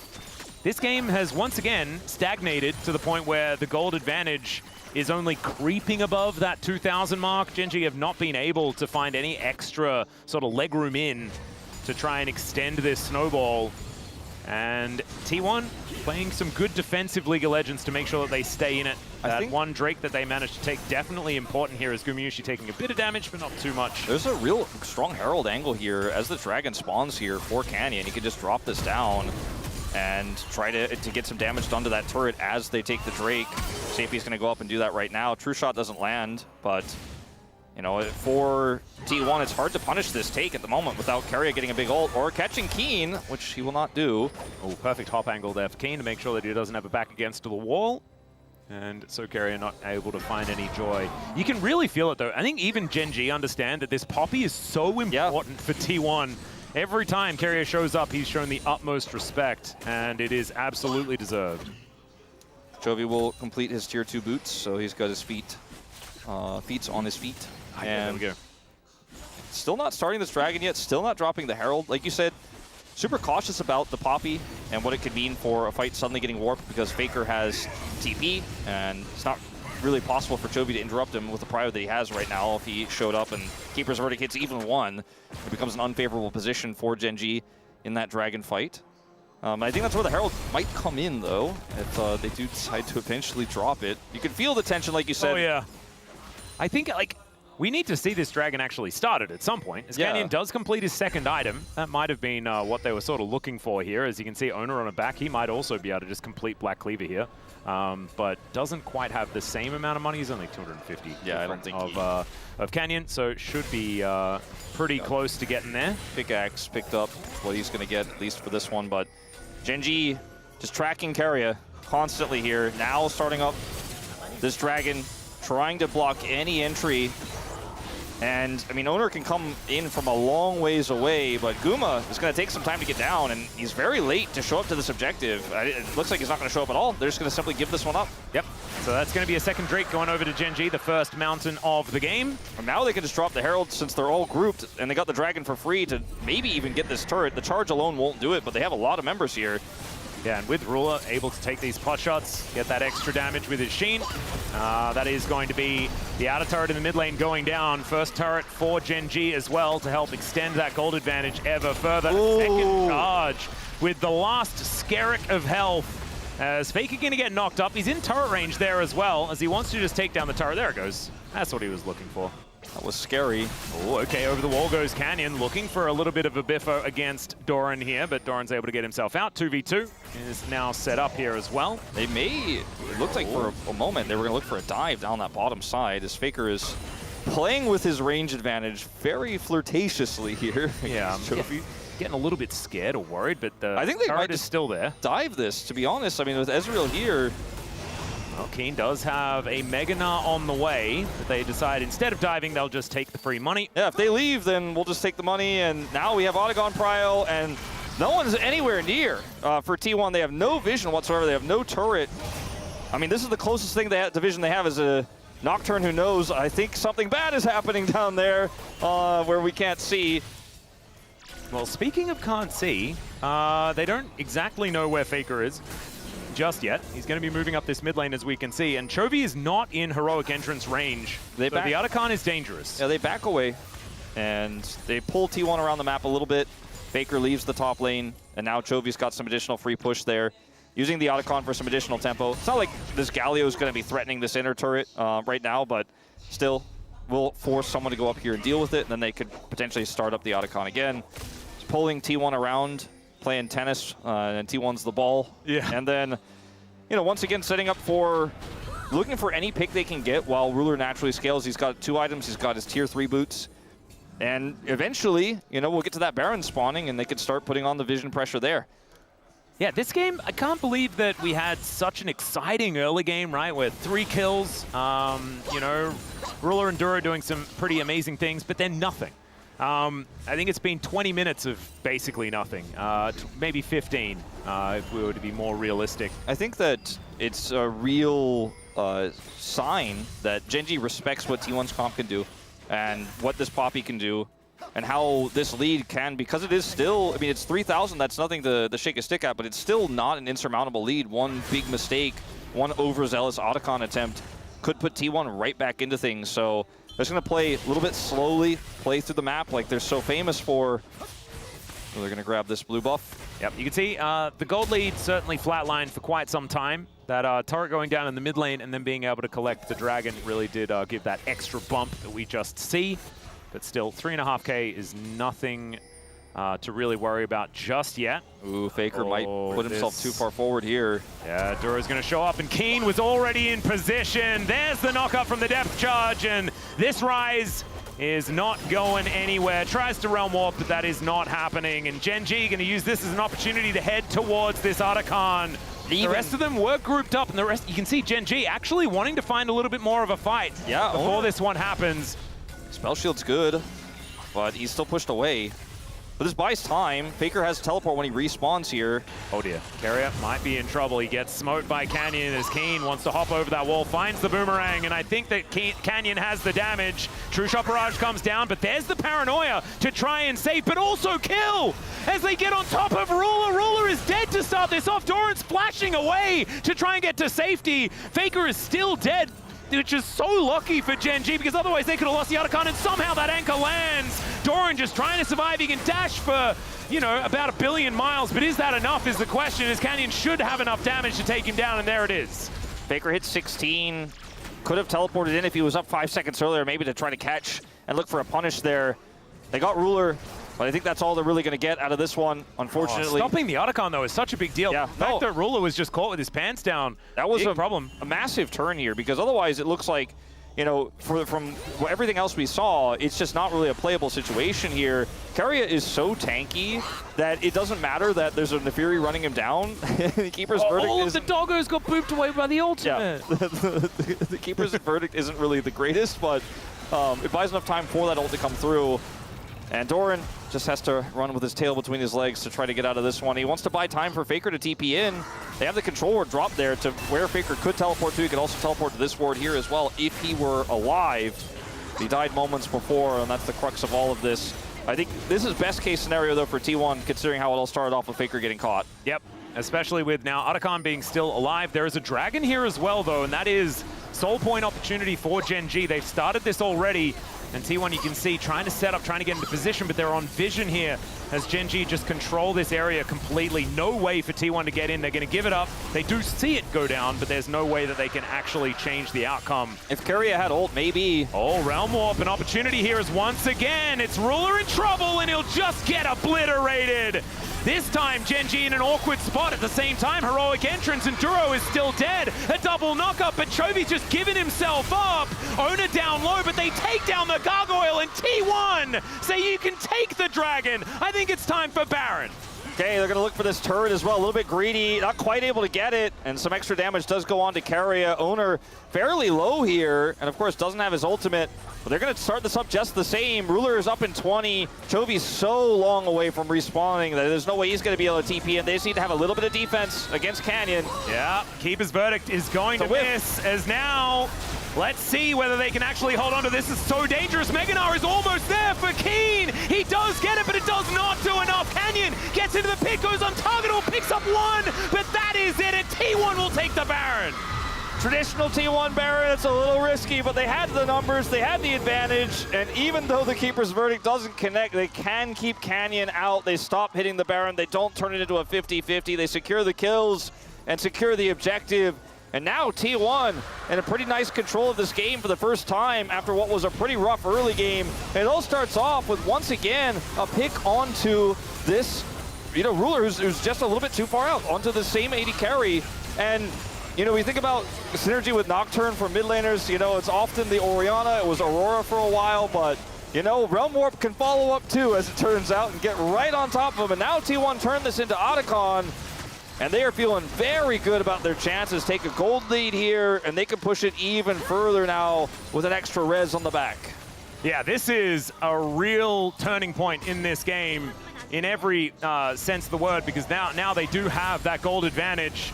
this game has once again stagnated to the point where the gold advantage is only creeping above that 2,000 mark. GENG have not been able to find any extra sort of legroom in to try and extend this snowball. And T1 playing some good defensive League of Legends to make sure that they stay in it. That one Drake that they managed to take, definitely important here, as Gumayusi taking a bit of damage, but not too much. There's a real strong Herald angle here. As the Dragon spawns here for Canyon, he can just drop this down and try to get some damage done to that turret as they take the Drake. Safety's going to go up and do that right now. True Shot doesn't land, but for T1, it's hard to punish this take at the moment without Keria getting a big ult or catching Keen, which he will not do. Oh, perfect hop angle there for Keen to make sure that he doesn't have a back against the wall. And so Keria not able to find any joy. You can really feel it, though. I think even GENG understand that this Poppy is so important for T1. Every time Keria shows up, he's shown the utmost respect, and it is absolutely deserved. Chovy will complete his tier 2 boots, so he's got his feet on his feet. And there we go. Still not starting this Dragon yet, still not dropping the Herald. Like you said, super cautious about the Poppy and what it could mean for a fight suddenly getting warped because Faker has TP, and it's not really possible for Chovy to interrupt him with the prio that he has right now. If he showed up and Keeper's Verdict hits even one, it becomes an unfavorable position for GENG in that Dragon fight. I think that's where the Herald might come in, though, if they do decide to eventually drop it. You can feel the tension, like you said. Oh, yeah. I think, we need to see this Dragon actually started at some point. As Canyon does complete his second item, that might have been what they were sort of looking for here. As you can see, Owner on a back, he might also be able to just complete Black Cleaver here. But doesn't quite have the same amount of money. He's only 250 I don't think of Canyon, so it should be pretty close to getting there. Pickaxe picked up what he's going to get, at least for this one. But GENG just tracking Keria constantly here. Now starting up this Dragon, trying to block any entry. And, I mean, Owner can come in from a long ways away, but Guma is going to take some time to get down, and he's very late to show up to this objective. It looks like he's not going to show up at all. They're just going to simply give this one up. Yep. So that's going to be a second Drake going over to GENG, the first mountain of the game. And now they can just drop the Herald since they're all grouped, and they got the Dragon for free to maybe even get this turret. The charge alone won't do it, but they have a lot of members here. Yeah, and with Ruler able to take these pot shots, get that extra damage with his Sheen. That is going to be the outer turret in the mid lane going down. First turret for GENG as well to help extend that gold advantage ever further. Ooh. Second charge with the last Skerrick of health. As Faker going to get knocked up. He's in turret range there as well, as he wants to just take down the turret. There it goes. That's what he was looking for. That was scary. Oh, okay, over the wall goes Canyon, looking for a little bit of a biffo against Doran here, but Doran's able to get himself out. 2v2 is now set up here as well. They may, it looked like for a moment, they were going to look for a dive down that bottom side, as Faker is playing with his range advantage very flirtatiously here. Yeah, getting a little bit scared or worried, but the I think they turret might is still there. Dive this, to be honest. I mean, with Ezreal here, well, Keen does have a Mega Gnar on the way, but they decide instead of diving, they'll just take the free money. yeah, if they leave, then we'll just take the money, and now we have Autogon Prio, and no one's anywhere near. For T1, they have no vision whatsoever. They have no turret. I mean, this is the closest thing division they have is a Nocturne who knows, I think something bad is happening down there where we can't see. Well, speaking of can't see, they don't exactly know where Faker is just yet. He's going to be moving up this mid lane, as we can see, and Chovy is not in heroic entrance range. So the Autocan is dangerous. Yeah, they back away, and they pull T1 around the map a little bit. Faker leaves the top lane, and now Chovy's got some additional free push there, using the Autocan for some additional tempo. It's not like this Galio is going to be threatening this inner turret right now, but still will force someone to go up here and deal with it, and then they could potentially start up the Autocan again. Just pulling T1 around, playing tennis, and T1's the ball. Yeah. And then, once again, setting up for looking for any pick they can get while Ruler naturally scales. He's got 2 items. He's got his tier 3 boots. And eventually, you know, we'll get to that Baron spawning and they could start putting on the vision pressure there. Yeah, this game, I can't believe that we had such an exciting early game, right? With 3 kills, you know, Ruler and Duro doing some pretty amazing things, but then nothing. I think it's been 20 minutes of basically nothing, maybe 15 if we were to be more realistic. I think that it's a real sign that GENG respects what T1's comp can do and what this Poppy can do and how this lead can, because it is still, I mean, it's 3,000, that's nothing to shake a stick at, but it's still not an insurmountable lead. One big mistake, one overzealous Otacon attempt could put T1 right back into things. So they're just going to play a little bit slowly, play through the map like they're so famous for. So they're going to grab this blue buff. Yep, you can see the gold lead certainly flatlined for quite some time. That turret going down in the mid lane and then being able to collect the dragon really did give that extra bump that we just see. But still, 3.5K is nothing to really worry about just yet. Ooh, Faker might put himself too far forward here. Yeah, Duro's going to show up, and Keen was already in position. There's the knockup from the depth charge, and this Rise is not going anywhere. Tries to realm warp, but that is not happening. And GENG going to use this as an opportunity to head towards this Otacon. The rest of them were grouped up, and the rest, you can see GENG actually wanting to find a little bit more of a fight before this one happens. Spell shield's good, but he's still pushed away. But this buys time. Faker has teleport when he respawns here. Oh dear, Carrier might be in trouble. He gets smoked by Canyon as Keen wants to hop over that wall, finds the boomerang, and I think that Canyon has the damage. True Shot Barrage comes down, but there's the paranoia to try and save, but also kill as they get on top of Ruler. Ruler is dead to start this off. Doran's flashing away to try and get to safety. Faker is still dead, which is so lucky for GENG, because otherwise they could have lost the Otacon, and somehow that anchor lands. Doran just trying to survive. He can dash for, you know, about 1 billion miles, but is that enough is the question, as Canyon should have enough damage to take him down, and there it is. Faker hits 16. Could have teleported in if he was up 5 seconds earlier, maybe to try to catch and look for a punish there. They got Ruler, but I think that's all they're really going to get out of this one, unfortunately. Stopping the Otacon, though, is such a big deal. Yeah, the fact that Ruler was just caught with his pants down, that was a problem. A massive turn here, because otherwise it looks like, you know, from everything else we saw, it's just not really a playable situation here. Keria is so tanky that it doesn't matter that there's a Nefiri running him down. The Keeper's verdict all is... of the doggos got booped away by the ultimate. Yeah, the Keeper's verdict isn't really the greatest, but it buys enough time for that ult to come through. And Doran just has to run with his tail between his legs to try to get out of this one. He wants to buy time for Faker to TP in. They have the control ward drop there to where Faker could teleport to. He could also teleport to this ward here as well if he were alive. He died moments before, and that's the crux of all of this. I think this is best case scenario, though, for T1, considering how it all started off with Faker getting caught. Yep, especially with now Otacon being still alive. There is a dragon here as well, though, and that is soul point opportunity for GENG. They've started this already. And T1, you can see, trying to set up, trying to get into position, but they're on vision here as GENG just control this area completely. No way for T1 to get in. They're going to give it up. They do see it go down, but there's no way that they can actually change the outcome. If Keria had ult, maybe. Oh, Realm Warp, an opportunity here is once again. It's Ruler in trouble, and he'll just get obliterated. This time, GENG in an awkward spot. At the same time, heroic entrance, and Duro is still dead. A double knockup, but Chovy's just giving himself up. Owner down low, but they take down the gargoyle, and T1 say you can take the dragon. I think it's time for Baron. Okay, they're going to look for this turret as well. A little bit greedy, not quite able to get it, and some extra damage does go on to Keria. Owner fairly low here, and of course doesn't have his ultimate, but they're going to start this up just the same. Ruler is up in 20. Chovy's so long away from respawning that there's no way he's going to be able to TP, and they just need to have a little bit of defense against Canyon. Yeah, Keeper's verdict is going to miss, as now let's see whether they can actually hold on to this. It's so dangerous. Meganar is almost there for Keen. He does get it, but it does not do enough. Canyon gets into the pit, goes untargetable, picks up one, but that is it, and T1 will take the Baron. Traditional T1 Baron, it's a little risky, but they had the numbers, they had the advantage, and even though the Keeper's verdict doesn't connect, they can keep Canyon out. They stop hitting the Baron, they don't turn it into a 50-50, they secure the kills and secure the objective. And now T1 in a pretty nice control of this game for the first time after what was a pretty rough early game. And it all starts off with, once again, a pick onto this, you know, Ruler who's just a little bit too far out, onto the same AD carry. And you know, we think about synergy with Nocturne for mid laners, you know, it's often the Orianna, it was Aurora for a while, but, you know, Realm Warp can follow up too, as it turns out, and get right on top of him. And now T1 turned this into Otacon, and they are feeling very good about their chances. Take a gold lead here, and they can push it even further now with an extra res on the back. Yeah, this is a real turning point in this game in every sense of the word, because now they do have that gold advantage.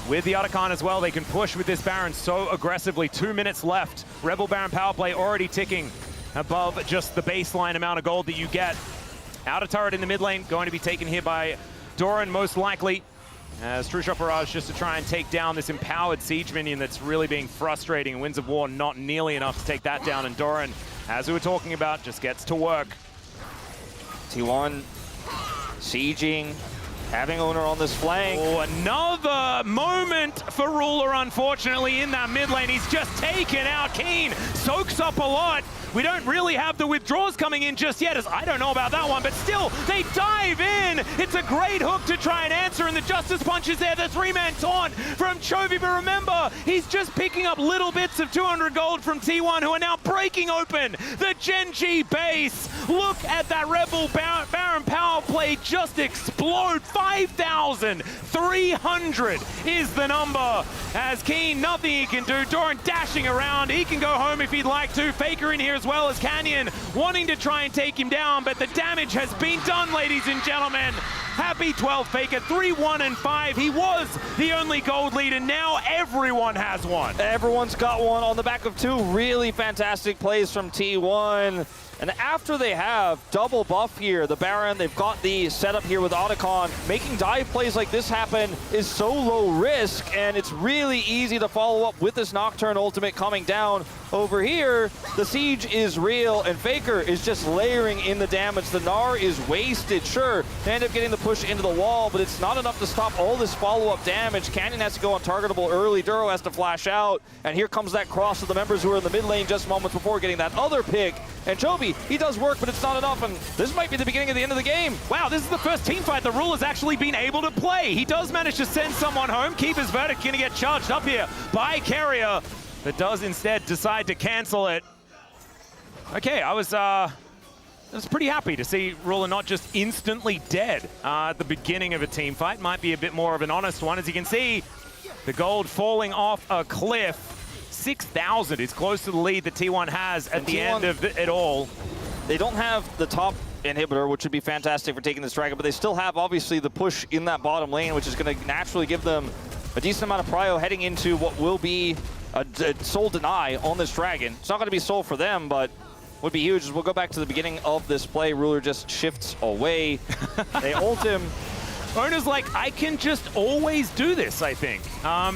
With the Otacon as well, they can push with this Baron so aggressively. 2 minutes left. Rebel Baron power play already ticking above just the baseline amount of gold that you get. Outer turret in the mid lane, going to be taken here by Doran most likely. As True Shot Barrage just to try and take down this empowered siege minion that's really being frustrating. Winds of War not nearly enough to take that down, and Doran, as we were talking about, just gets to work. T1 sieging, having owner on this flank. Oh, another moment for Ruler, unfortunately, in that mid lane. He's just taken out Keen. Soaks up a lot. We don't really have the withdraws coming in just yet, as I don't know about that one, but still, they dive in. It's a great hook to try and answer, and the Justice Punch is there. The 3-man taunt from Chovy, but remember, he's just picking up little bits of 200 gold from T1, who are now breaking open the GENG base. Look at that Rebel Baron power play just explode. 5,300 is the number. As Keen, nothing he can do. Doran dashing around. He can go home if he'd like to. Faker in here as well as Canyon, wanting to try and take him down, but the damage has been done, ladies and gentlemen. Happy 12 Faker, 3-1-5. He was the only gold lead, and now everyone has one. Everyone's got one on the back of 2 really fantastic plays from T1. And after they have double buff here, the Baron, they've got the setup here with Otacon. Making dive plays like this happen is so low risk, and it's really easy to follow up with this Nocturne ultimate coming down. Over here, the siege is real, and Faker is just layering in the damage. The Gnar is wasted, sure. They end up getting the push into the wall, but it's not enough to stop all this follow-up damage. Canyon has to go untargetable early. Duro has to flash out, and here comes that cross of the members who are in the mid lane just moments before getting that other pick. And Chovy, he does work, but it's not enough, and this might be the beginning of the end of the game. Wow, this is the first team fight the Ruler's actually been able to play. He does manage to send someone home. Keeper's Verdict gonna get charged up here by Carrier, but does instead decide to cancel it. Okay, I was pretty happy to see Ruler not just instantly dead at the beginning of a team fight. Might be a bit more of an honest one. As you can see, the gold falling off a cliff. 6,000 is close to the lead that T1 has at the end of it all. They don't have the top inhibitor, which would be fantastic for taking this dragon, but they still have, obviously, the push in that bottom lane, which is going to naturally give them a decent amount of prio heading into what will be a soul deny on this dragon. It's not going to be soul for them, but would be huge. As we'll go back to the beginning of this play. Ruler just shifts away. They ult him. Owner's like, I can just always do this, I think,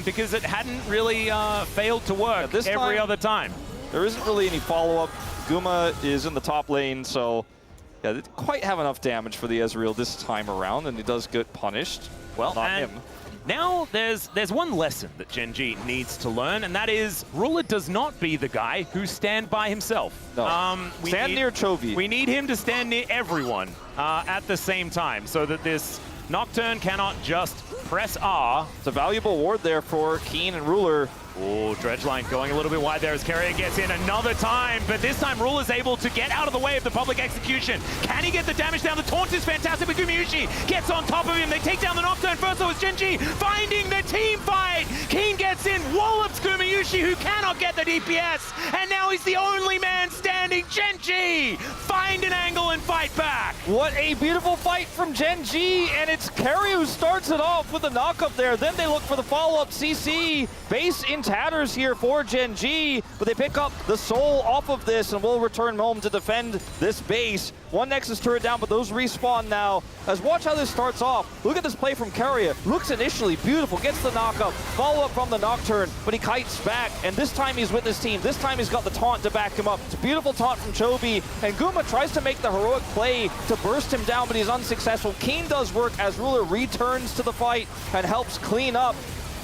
because it hadn't really failed to work every other time. There isn't really any follow-up. Guma is in the top lane, so yeah, they didn't quite have enough damage for the Ezreal this time around, and he does get punished. Well, not him. Now there's one lesson that GENG needs to learn, and that is Ruler does not be the guy who stand by himself. No. Stand near Chovy. We need him to stand near everyone at the same time, so that this Nocturne cannot just press R. It's a valuable ward there for Keen and Ruler. Oh, Dredgeline going a little bit wide there as Carrier gets in another time, but this time Ruler's able to get out of the way of the public execution. Can he get the damage down? The taunt is fantastic, but Gumayusi gets on top of him. They take down the Nocturne first, so it's GENG finding the team fight. Keen gets in, wallops Gumayusi, who cannot get the DPS, and now he's the only man standing. GENG find an angle and fight back. What a beautiful fight from GENG, and it's Carrier who starts it off with the knock-up there. Then they look for the follow-up CC. Base in tatters here for GENG, but they pick up the soul off of this and will return home to defend this base. One Nexus turret down, but those respawn now. As watch how this starts off. Look at this play from Carrier. Looks initially beautiful, gets the knock-up, follow-up from the Nocturne, but he kites back, and this time he's with his team. This time he's got the taunt to back him up. It's a beautiful taunt from Chovy, and Guma tries to make the heroic play to burst him down, but he's unsuccessful. Keen does work as Ruler returns to the fight and helps clean up.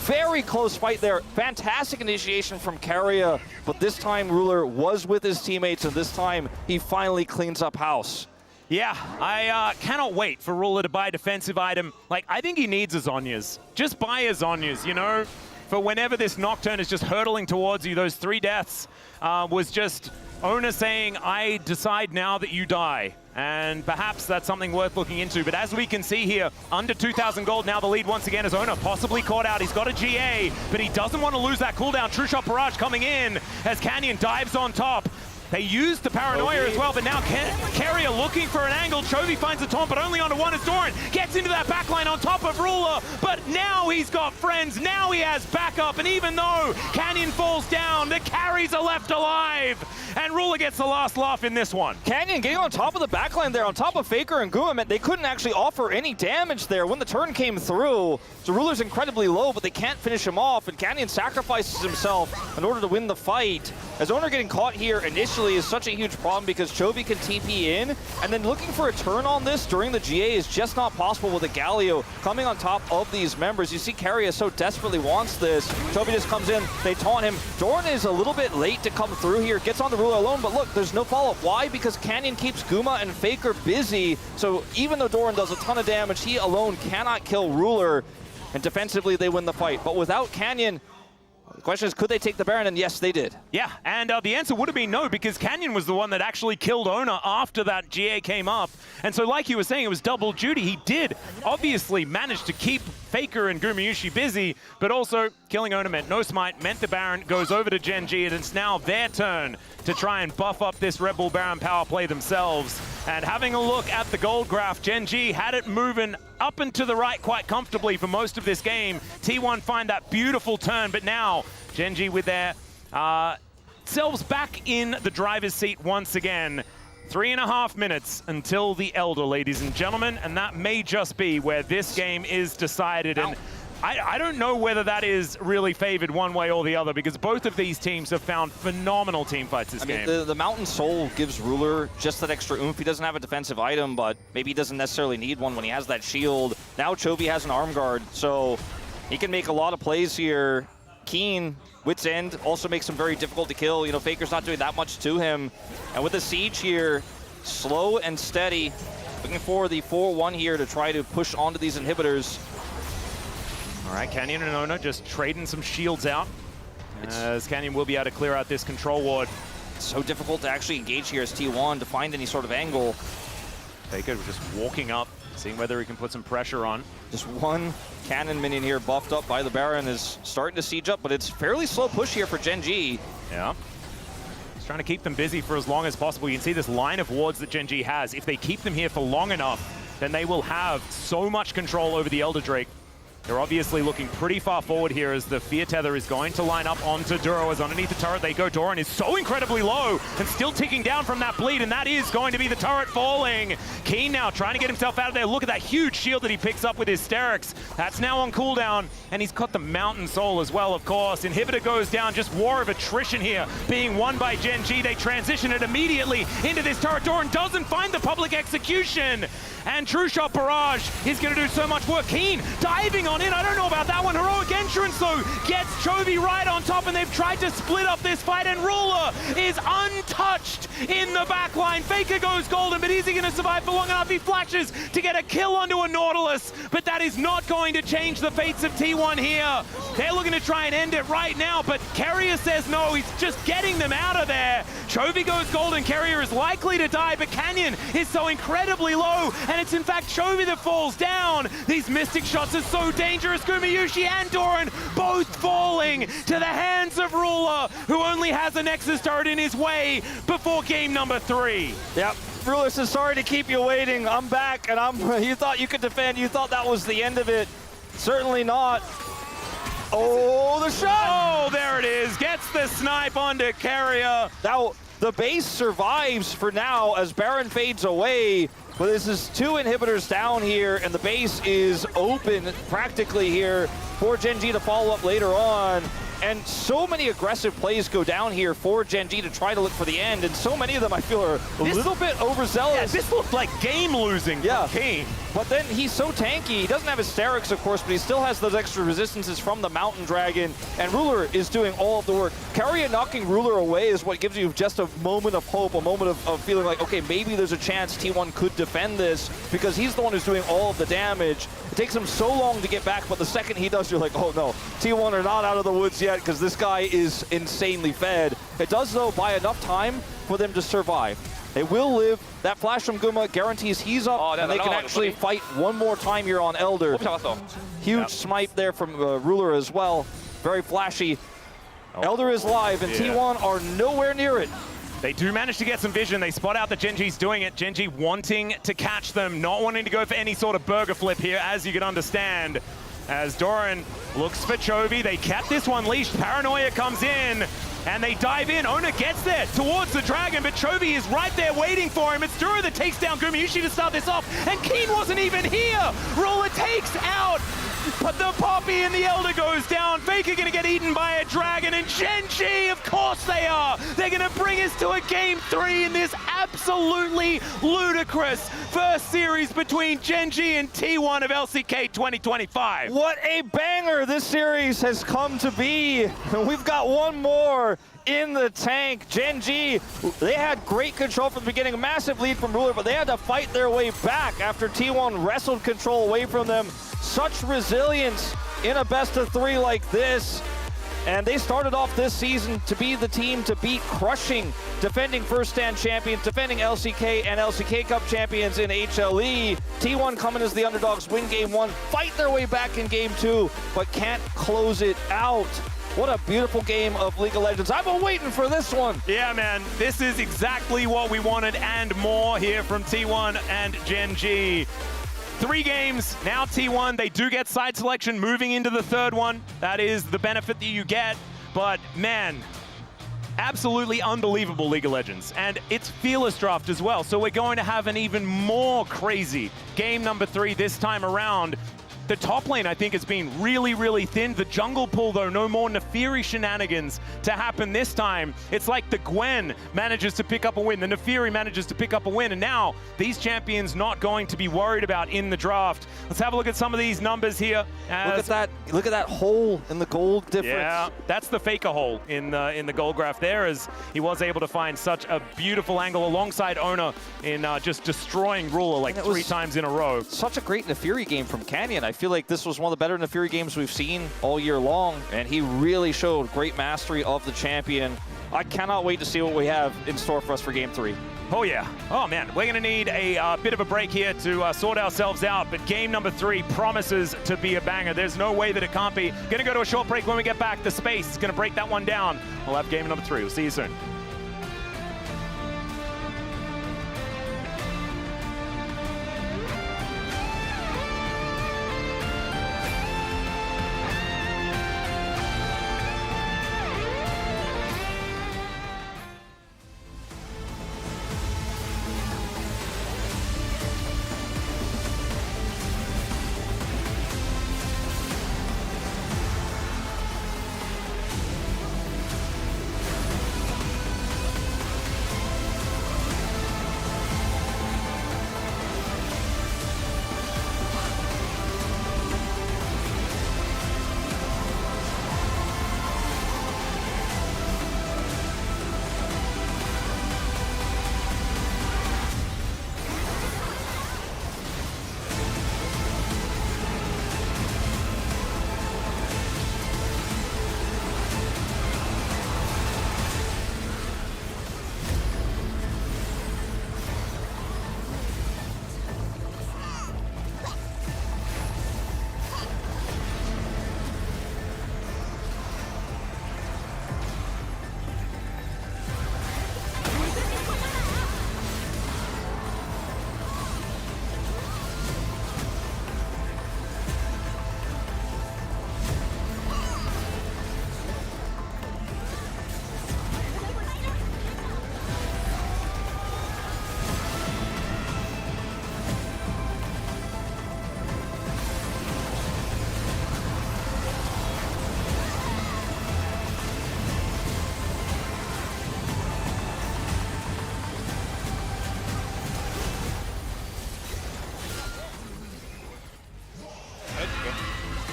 Very close fight there. Fantastic initiation from Carrier, but this time Ruler was with his teammates, and this time he finally cleans up house. Yeah, I cannot wait for Ruler to buy a defensive item. Like, I think he needs his Zhonya's. Just buy his Zhonya's, you know? for whenever this Nocturne is just hurtling towards you. Those 3 deaths was just Owner saying, I decide now that you die. And perhaps that's something worth looking into. But as we can see here, under 2,000 gold, now the lead once again is Owner, possibly caught out. He's got a GA, but he doesn't want to lose that cooldown. True Shot Barrage coming in as Canyon dives on top. They used the Paranoia as well, but now Carrier looking for an angle. Chovy finds a taunt, but only onto one as Doran gets into that backline on top of Ruler. But now he's got friends, now he has backup, and even though Canyon falls down, the carries are left alive. And Ruler gets the last laugh in this one. Canyon getting on top of the backline there, on top of Faker and Guma. They couldn't actually offer any damage there when the turn came through. So Ruler's incredibly low, but they can't finish him off, and Canyon sacrifices himself in order to win the fight. As Owner getting caught here initially is such a huge problem because Chovy can TP in, and then looking for a turn on this during the GA is just not possible with a Galio coming on top of these members. You see Carrier so desperately wants this. Chovy just comes in, they taunt him. Doran is a little bit late to come through here, gets on the Ruler alone, but look, there's no follow-up. Why? Because Canyon keeps Guma and Faker busy, so even though Doran does a ton of damage, he alone cannot kill Ruler, and defensively they win the fight. But without Canyon, the question is, could they take the Baron? And yes, they did. Yeah, and the answer would have been no, because Canyon was the one that actually killed Owner after that GA came up. And so like you were saying, it was double duty. He did obviously manage to keep Faker and Gumayusi busy, but also killing Owner meant no smite, meant the Baron goes over to GENG, and it's now their turn to try and buff up this Red Bull Baron power play themselves. And having a look at the gold graph, GENG had it moving up and to the right quite comfortably for most of this game. T1 find that beautiful turn, but now GENG with their selves back in the driver's seat once again. 3.5 minutes until the Elder, ladies and gentlemen, and that may just be where this game is decided. And I don't know whether that is really favored one way or the other, because both of these teams have found phenomenal team fights this game. The Mountain Soul gives Ruler just that extra oomph. He doesn't have a defensive item, but maybe he doesn't necessarily need one when he has that shield. Now Chovy has an arm guard, so he can make a lot of plays here. Keen, Wit's End, also makes him very difficult to kill. You know, Faker's not doing that much to him. And with the Siege here, slow and steady, looking for the 4-1 here to try to push onto these inhibitors. All right, Canyon and Owner just trading some shields out, as Canyon will be able to clear out this control ward. It's so difficult to actually engage here as T1 to find any sort of angle. Faker just walking up, seeing whether he can put some pressure on. Just one cannon minion here buffed up by the Baron is starting to siege up, but it's fairly slow push here for GENG. Yeah. He's trying to keep them busy for as long as possible. You can see this line of wards that GENG has. If they keep them here for long enough, then they will have so much control over the Elder Drake. They're obviously looking pretty far forward here as the Fear Tether is going to line up onto Duro as underneath the turret they go. Doran is so incredibly low and still ticking down from that bleed, and that is going to be the turret falling. Keen now trying to get himself out of there. Look at that huge shield that he picks up with Hysterics. That's now on cooldown, and he's got the Mountain Soul as well, of course. Inhibitor goes down, just war of attrition here being won by GENG. They transition it immediately into this turret. Doran doesn't find the public execution, and True Shot Barrage is going to do so much work. Keen diving on in. I don't know about that one. Heroic Entrance, though, gets Chovy right on top, and they've tried to split up this fight, and Ruler is untouched in the backline. Faker goes golden, but is he going to survive for long enough? He flashes to get a kill onto a Nautilus, but that is not going to change the fates of T1 here. They're looking to try and end it right now, but Carrier says no. He's just getting them out of there. Chovy goes golden. Carrier is likely to die, but Canyon is so incredibly low, and it's in fact Chovy that falls down. These Mystic shots are so dangerous. Gumayusi and Doran both falling to the hands of Ruler, who only has a Nexus turret in his way before game number 3. Yep. Ruler says, sorry to keep you waiting. I'm back, and you thought you could defend. You thought that was the end of it. Certainly not. Oh, the shot! Oh, there it is. Gets the snipe onto Carrier. Now, the base survives for now as Baron fades away. But this is 2 inhibitors down here, and the base is open practically here for GENG to follow up later on. And so many aggressive plays go down here for GENG to try to look for the end, and so many of them I feel are a little bit overzealous. Yeah, this looked like game losing for Keen. But then he's so tanky. He doesn't have hysterics, of course, but he still has those extra resistances from the Mountain Dragon. And Ruler is doing all of the work. Keria knocking Ruler away is what gives you just a moment of hope, a moment of feeling like, okay, maybe there's a chance T1 could defend this, because he's the one who's doing all of the damage. It takes him so long to get back, but the second he does, you're like, oh no, T1 are not out of the woods yet, because this guy is insanely fed. It does, though, buy enough time for them to survive. They will live. That flash from Guma guarantees he's up, and they can actually fight one more time here on Elder. Huge smite there from Ruler as well. Very flashy. Elder is live, and T1 are nowhere near it. They do manage to get some vision. They spot out that GENG's doing it. GENG wanting to catch them, not wanting to go for any sort of burger flip here, as you can understand. As Doran looks for Chovy, they kept this one leashed. Paranoia comes in, and they dive in. Ona gets there towards the Dragon, but Chovy is right there waiting for him. It's Dura that takes down Gumayushi to start this off, and Keen wasn't even here. Ruler takes out, but the Poppy and the Elder goes down. Faker gonna get eaten by a Dragon, and GENG, of course they are. They're gonna bring us to a Game 3 in this absolutely ludicrous first series between GENG and T1 of LCK 2025. What a banger this series has come to be. We've got one more in the tank. GENG, they had great control from the beginning, a massive lead from Ruler, but they had to fight their way back after T1 wrestled control away from them. Such resilience in a best-of-3 like this. And they started off this season to be the team to beat, crushing defending first stand champions, defending LCK and LCK Cup champions in HLE. T1 coming as the underdogs, win game 1, fight their way back in game 2, but can't close it out. What a beautiful game of League of Legends. I've been waiting for this one. Yeah, man, this is exactly what we wanted and more here from T1 and GENG. 3 games, now T1, they do get side selection moving into the third one. That is the benefit that you get, but man, absolutely unbelievable League of Legends. And it's Fearless Draft as well, so we're going to have an even more crazy game number 3 this time around. The top lane, I think, has been really, really thin. The jungle pull, though, no more Nefiri shenanigans to happen this time. It's like the Gwen manages to pick up a win, the Nefiri manages to pick up a win, and now these champions not going to be worried about in the draft. Let's have a look at some of these numbers here. Look at that hole in the gold difference. Yeah, that's the Faker hole in the gold graph there, as he was able to find such a beautiful angle alongside Ona in just destroying Ruler like 3 times in a row. Such a great Nefiri game from Canyon. I feel like this was one of the better Nefiri games we've seen all year long, and he really showed great mastery of the champion. I cannot wait to see what we have in store for us for game 3. Oh yeah. Oh man, we're gonna need a bit of a break here to sort ourselves out, but game number 3 promises to be a banger. There's no way that it can't be. Gonna go to a short break. When we get back, the space is gonna break that one down. We'll have game number 3. We'll see you soon.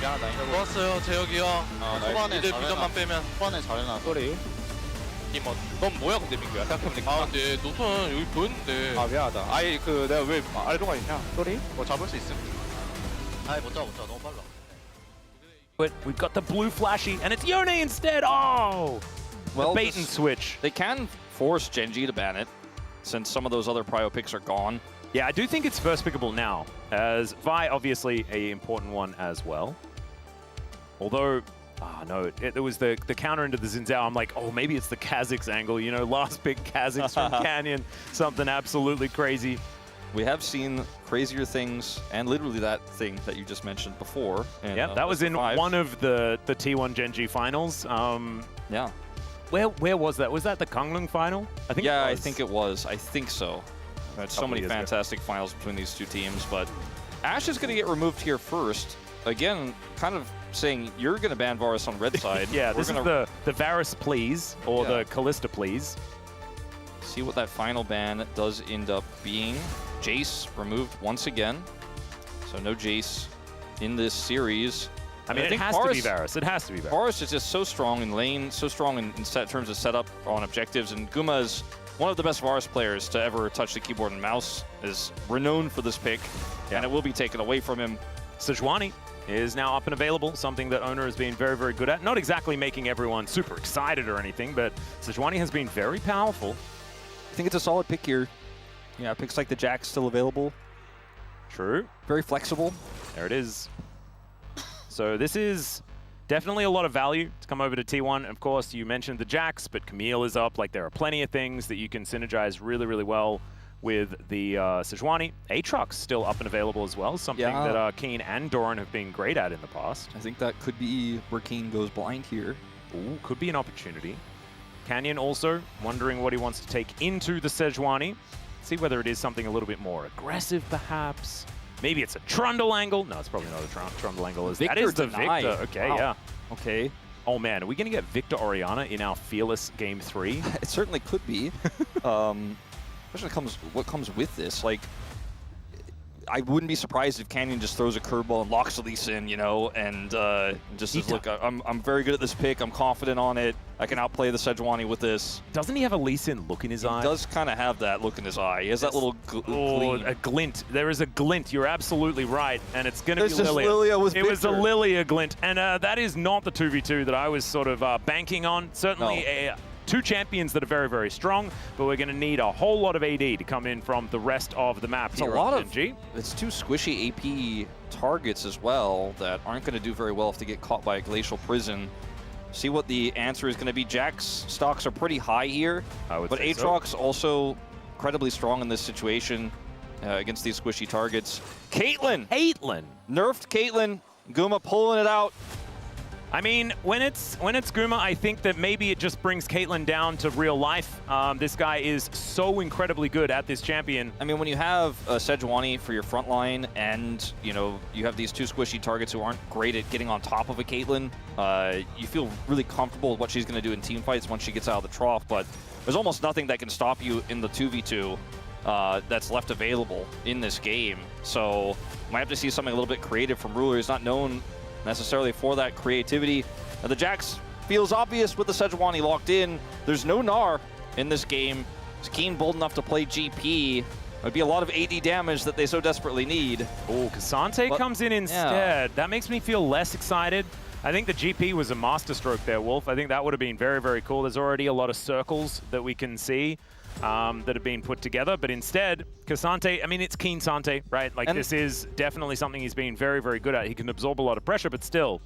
미안하다. 인터뷰. 좋았어요, 재혁이 형. 초반에 이들 비전만 빼면. 초반에 잘해놔. 소리. 이뭐 넌 뭐야 근데 민규야? 생각해보니까. 아, 근데 노선 여기 보였는데. 아 미안하다. 아이 그 내가 왜 알도가 있냐? 소리? 뭐 잡을 수 있음? 아이 못 잡아 너무 빨라. But we've got the blue flashy, and it's Yone instead. Oh, Well, the bait and this- switch. They can force GENG to ban it, since some of those other prio picks are gone. Yeah, I do think it's first pickable now, as Vi obviously a important one as well. Although, no, it was the counter into the Xin Zhao. I'm like, oh, maybe it's the Kazakhs angle. You know, last pick Kazakhs from Canyon, something absolutely crazy. We have seen crazier things, and literally that thing that you just mentioned before. And, Yeah, that was in fives. one of the T1 GENG finals. Yeah. Where was that? Was that the Konglung final? I think. Yeah, it I was. think it was. I think so. Had so Couple many years ago. fantastic finals between these two teams, but Ash is going to get removed here first. Again, kind of saying you're going to ban Varus on red side. Yeah, We're this is gonna the Varus please or Yeah. the Callista please. see what that final ban does end up being. Jace removed once again, so no Jace in this series. I mean, And it has to be Varus. It has to be Varus. Varus is just so strong in lane, so strong in terms of setup on objectives, and Guma is one of the best Varus players to ever touch the keyboard and mouse, is renowned for this pick, and it will be taken away from him. Sejuani is now up and available, something that Owner has been very, very good at. Not exactly making everyone super excited or anything, but Sejuani has been very powerful. I think it's a solid pick here. Yeah, picks like the Jack's still available. True. Very flexible. There it is. So this is definitely a lot of value to come over to T1. Of course, you mentioned the Jax, but Camille is up. Like, there are plenty of things that you can synergize really, really well with the Sejuani. Aatrox still up and available as well, something Yeah. that Keen and Doran have been great at in the past. I think that could be where Keen goes blind here. Ooh, could be an opportunity. Canyon also wondering what he wants to take into the Sejuani. See whether it is something a little bit more aggressive, perhaps. Maybe it's a Trundle angle. No, it's probably not a Trundle angle. That Victor is the denied. Victor. Okay, Wow. yeah. Okay. Oh man, are we going to get Victor Oriana in our Fearless Game 3? It certainly could be. Especially what comes with this. Like, I wouldn't be surprised if Canyon just throws a curveball and locks Elise in, you know, and just says, look, I'm very good at this pick. I'm confident on it. I can outplay the Sejuani with this. Doesn't he have a Lee Sin look in his eye? He does kind of have that look in his eye. He has that little gleam. a glint. There is a glint. You're absolutely right. And it's going to be This is Lilia. Lilia with It was the Victor. Lilia glint. And that is not the 2v2 that I was sort of banking on. Certainly two champions that are very, very strong, but we're going to need a whole lot of AD to come in from the rest of the map. It's here a lot on of, GENG. it's two squishy AP targets as well that aren't going to do very well if they get caught by a Glacial Prison. See what the answer is going to be. Jack's stocks are pretty high here, I would but say so. Aatrox also incredibly strong in this situation against these squishy targets. Caitlyn! Nerfed Caitlyn. Guma pulling it out. I mean, when it's Guma, I think that maybe it just brings Caitlyn down to real life. This guy is so incredibly good at this champion. I mean, when you have Sejuani for your front line and, you know, you have these two squishy targets who aren't great at getting on top of a Caitlyn, you feel really comfortable with what she's going to do in team fights once she gets out of the trough, but there's almost nothing that can stop you in the 2v2 that's left available in this game. So might have to see something a little bit creative from Ruler. He's not known necessarily for that creativity. Now, the Jax feels obvious with the Sejuani locked in. There's no Gnar in this game. Is Keen bold enough to play GP? It would be a lot of AD damage that they so desperately need. Oh, Cassante comes in instead. That makes me feel less excited. I think the GP was a masterstroke there, Wolf. I think that would have been very, very cool. There's already a lot of circles that we can see that have been put together, but instead, Cassante, I mean, it's Keen Sante, right? Like, this is definitely something he's been very, very good at. He can absorb a lot of pressure, but still.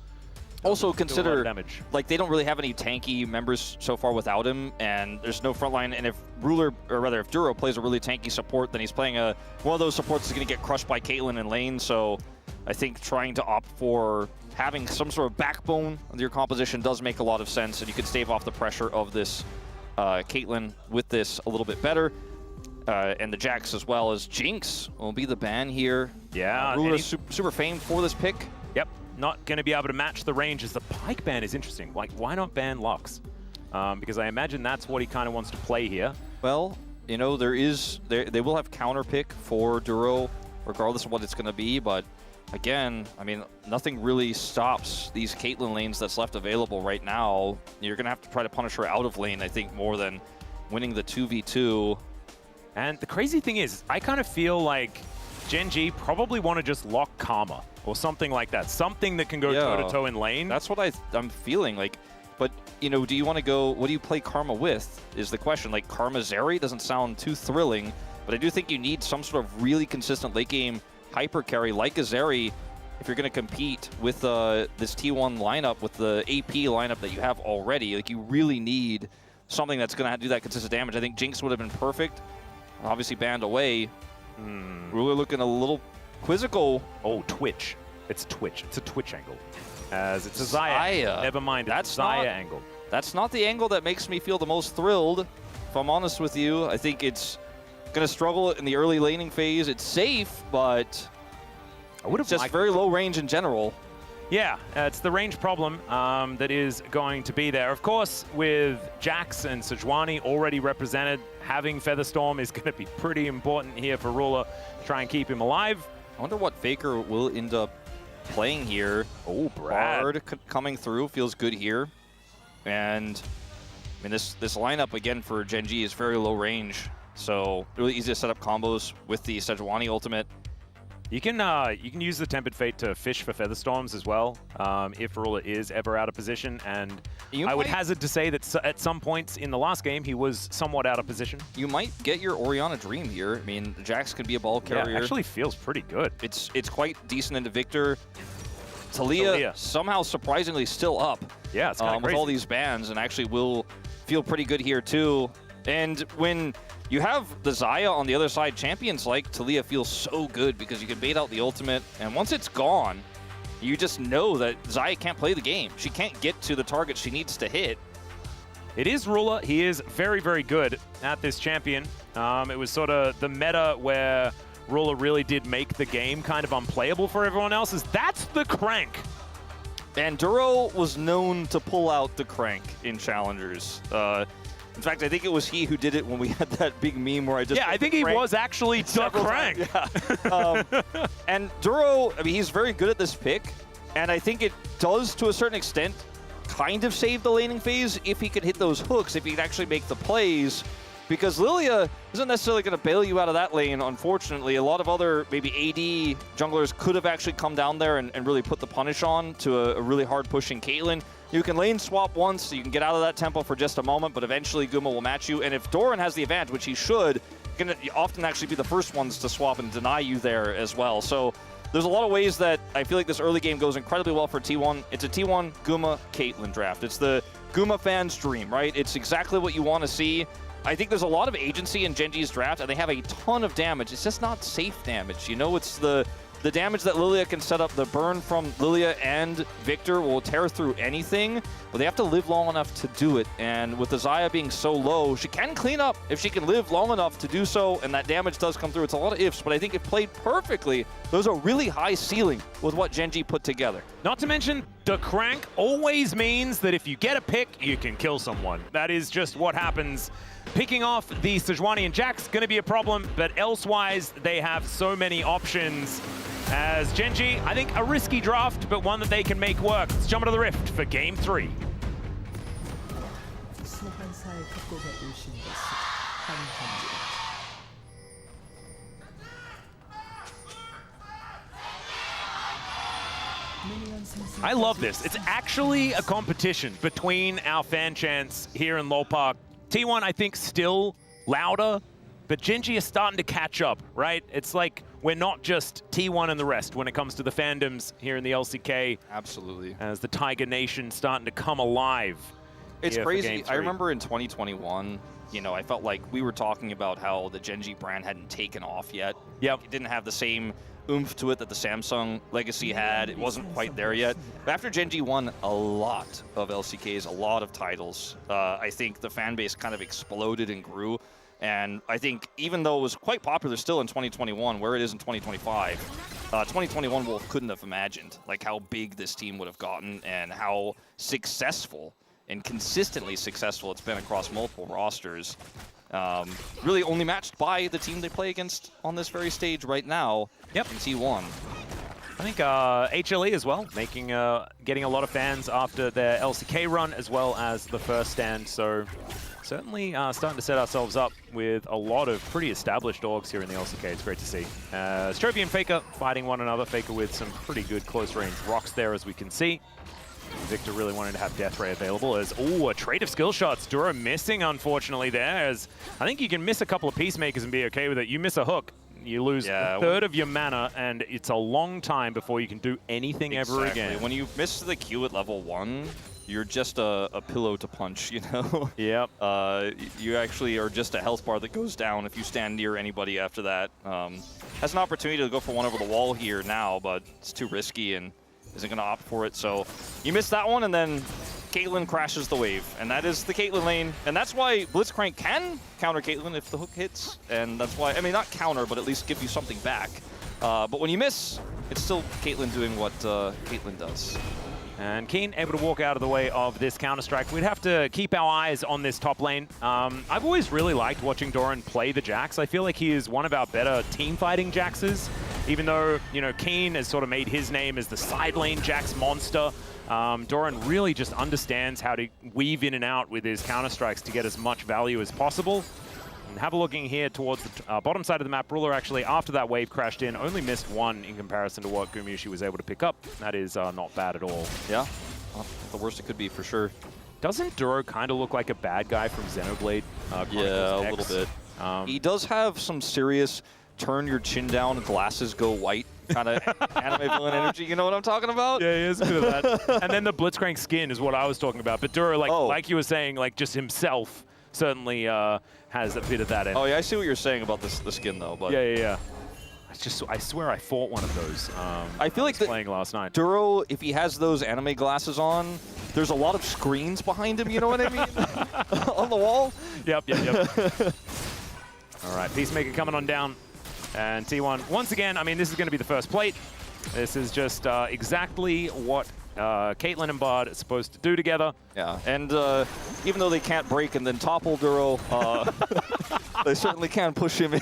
Also do a lot of consider, damage. like, they don't really have any tanky members so far without him, and there's no front line. And if Ruler, or rather, if Duro plays a really tanky support, then he's playing one of those supports that's going to get crushed by Caitlyn in lane. So I think trying to opt for having some sort of backbone of your composition does make a lot of sense, and you can stave off the pressure of this Caitlyn with this a little bit better. And the Jax as well as Jinx will be the ban here. Yeah. Ruler's super famed for this pick. Yep. Not going to be able to match the range as the Pike ban is interesting. Like, why not ban Lux? Because I imagine that's what he kind of wants to play here. Well, you know, they will have counter pick for Duro, regardless of what it's going to be, but again, I mean, nothing really stops these Caitlyn lanes that's left available right now. You're going to have to try to punish her out of lane, I think, more than winning the 2v2. And the crazy thing is, I kind of feel like GENG probably want to just lock Karma or something like that. Something that can go toe-to-toe in lane. That's what I'm feeling like. But, you know, do you want to go, what do you play Karma with is the question. Like, Karma Zeri doesn't sound too thrilling, but I do think you need some sort of really consistent late game hyper carry like a Zeri if you're going to compete with this T1 lineup, with the AP lineup that you have already. Like, you really need something that's going to do that consistent damage. I think Jinx would have been perfect. Obviously banned away. Really looking a little quizzical. Oh, Twitch. It's Twitch. It's a Twitch angle. As it's a Xayah. Never mind, it's a Xayah angle. That's not the angle that makes me feel the most thrilled, if I'm honest with you. I think it's going to struggle in the early laning phase. It's safe, but it's just very low range in general. Yeah, it's the range problem that is going to be there. Of course, with Jax and Sejuani already represented, having Featherstorm is going to be pretty important here for Ruler to try and keep him alive. I wonder what Faker will end up playing here. Oh, Brad. Bard coming through, feels good here. And, I mean, this lineup, again, for GENG is very low range. So, really easy to set up combos with the Sejuani ultimate. You can use the Tempered Fate to fish for Featherstorms as well, if Ruler is ever out of position. And I would hazard to say that at some points in the last game, he was somewhat out of position. You might get your Orianna Dream here. I mean, Jax could be a ball carrier. Yeah, actually feels pretty good. It's quite decent into Victor. Talia somehow surprisingly still up. Yeah, it's kind of with all these bans, and actually will feel pretty good here too. And when you have the Xayah on the other side, champions like Talia feel so good because you can bait out the ultimate, and once it's gone, you just know that Xayah can't play the game. She can't get to the target she needs to hit. It is Ruler. He is very, very good at this champion. It was sort of the meta where Ruler really did make the game kind of unplayable for everyone else. That's the crank. And Duro was known to pull out the crank in challengers. In fact, I think it was he who did it when we had that big meme where I just... Yeah, I think he was actually the crank. Yeah. And Duro, I mean, he's very good at this pick, and I think it does, to a certain extent, kind of save the laning phase if he could hit those hooks, if he could actually make the plays, because Lilia isn't necessarily going to bail you out of that lane, unfortunately. A lot of other, maybe AD junglers could have actually come down there and really put the punish on to a really hard-pushing Caitlyn. You can lane swap once, so you can get out of that tempo for just a moment, but eventually Guma will match you. And if Doran has the advantage, which he should, going to often actually be the first ones to swap and deny you there as well. So there's a lot of ways that I feel like this early game goes incredibly well for T1. It's a T1 Guma Caitlyn draft. It's the Guma fans' dream, right? It's exactly what you want to see. I think there's a lot of agency in GENG's draft, and they have a ton of damage. It's just not safe damage. You know, it's the damage that Lilia can set up. The burn from Lilia and Victor will tear through anything, but they have to live long enough to do it. And with the Xayah being so low, she can clean up if she can live long enough to do so, and that damage does come through. It's a lot of ifs, but I think it played perfectly. There's a really high ceiling with what GENG put together. Not to mention, the crank always means that if you get a pick, you can kill someone. That is just what happens. Picking off the Sejuani and Jax going to be a problem, but elsewise, they have so many options. As GENG, I think a risky draft, but one that they can make work. Let's jump into the Rift for Game 3. I love this. It's actually a competition between our fan chants here in Lowell Park. T1, I think, still louder, but GENG is starting to catch up, right? It's like we're not just T1 and the rest when it comes to the fandoms here in the LCK. Absolutely. As the Tiger Nation starting to come alive. It's crazy. I remember in 2021, you know, I felt like we were talking about how the GENG brand hadn't taken off yet. Yep. It didn't have the same oomph to it that the Samsung legacy had. It wasn't quite there yet. But after GENG won a lot of LCKs, a lot of titles, I think the fan base kind of exploded and grew. And I think even though it was quite popular still in 2021, where it is in 2025, 2021 Wolf couldn't have imagined like how big this team would have gotten and how successful and consistently successful it's been across multiple rosters. Really only matched by the team they play against on this very stage right now in T1. I think HLE as well, getting a lot of fans after their LCK run as well as the first stand. So certainly starting to set ourselves up with a lot of pretty established orgs here in the LCK. It's great to see. Strovie and Faker fighting one another. Faker with some pretty good close range rocks there, as we can see. Victor really wanted to have Death Ray available as, a trade of skill shots. Duro missing, unfortunately, there, as I think you can miss a couple of Peacemakers and be okay with it. You miss a hook, you lose a third of your mana, and it's a long time before you can do anything ever again. When you miss the Q at level 1, you're just a pillow to punch, you know? Yep. You actually are just a health bar that goes down if you stand near anybody after that. Has an opportunity to go for one over the wall here now, but it's too risky and isn't going to opt for it. So you miss that one, and then Caitlyn crashes the wave. And that is the Caitlyn lane. And that's why Blitzcrank can counter Caitlyn if the hook hits. And that's why, I mean, not counter, but at least give you something back. But when you miss, it's still Caitlyn doing what Caitlyn does. And Keen able to walk out of the way of this Counter-Strike. We'd have to keep our eyes on this top lane. I've always really liked watching Doran play the Jax. I feel like he is one of our better team-fighting Jaxes, even though, you know, Keen has sort of made his name as the side lane Jax monster. Doran really just understands how to weave in and out with his Counter-Strikes to get as much value as possible. And have a looking here towards the bottom side of the map. Ruler actually, after that wave crashed in, only missed one in comparison to what Gumushi was able to pick up. That is not bad at all. Yeah, the worst it could be for sure. Doesn't Duro kind of look like a bad guy from Xenoblade? Yeah, a little bit. He does have some serious turn your chin down, glasses go white kind of anime villain energy. You know what I'm talking about? Yeah, he is good at that. And then the Blitzcrank skin is what I was talking about. But Duro, like you were saying, like just himself certainly has a bit of that in. Oh yeah, I see what you're saying about the skin though. But yeah. I swear I fought one of those. I feel like playing last night. Duro, if he has those anime glasses on, there's a lot of screens behind him. You know what I mean? On the wall. Yep. All right, Peacemaker coming on down. And T1, once again, I mean, this is going to be the first plate. This is just exactly what Caitlyn and Bard are supposed to do together. Yeah, and even though they can't break and then topple Duro, they certainly can push him in.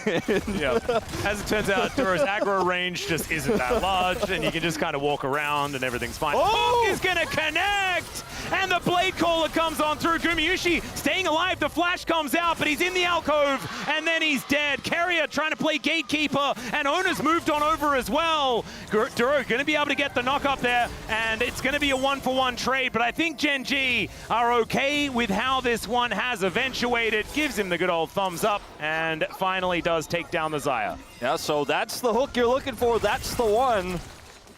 Yeah. As it turns out, Duro's aggro range just isn't that large, and you can just kind of walk around and everything's fine. Hook is going to connect! And the Blade Caller comes on through. Gumushi staying alive. The flash comes out, but he's in the alcove, and then he's dead. Carrier trying to play Gatekeeper, and Ona's moved on over as well. Duro going to be able to get the knock up there, and it's going to be a 1-for-1 trade, but I think GENG are okay with how this one has eventuated. Gives him the good old thumbs up, and finally does take down the Xayah. Yeah, so that's the hook you're looking for. That's the one.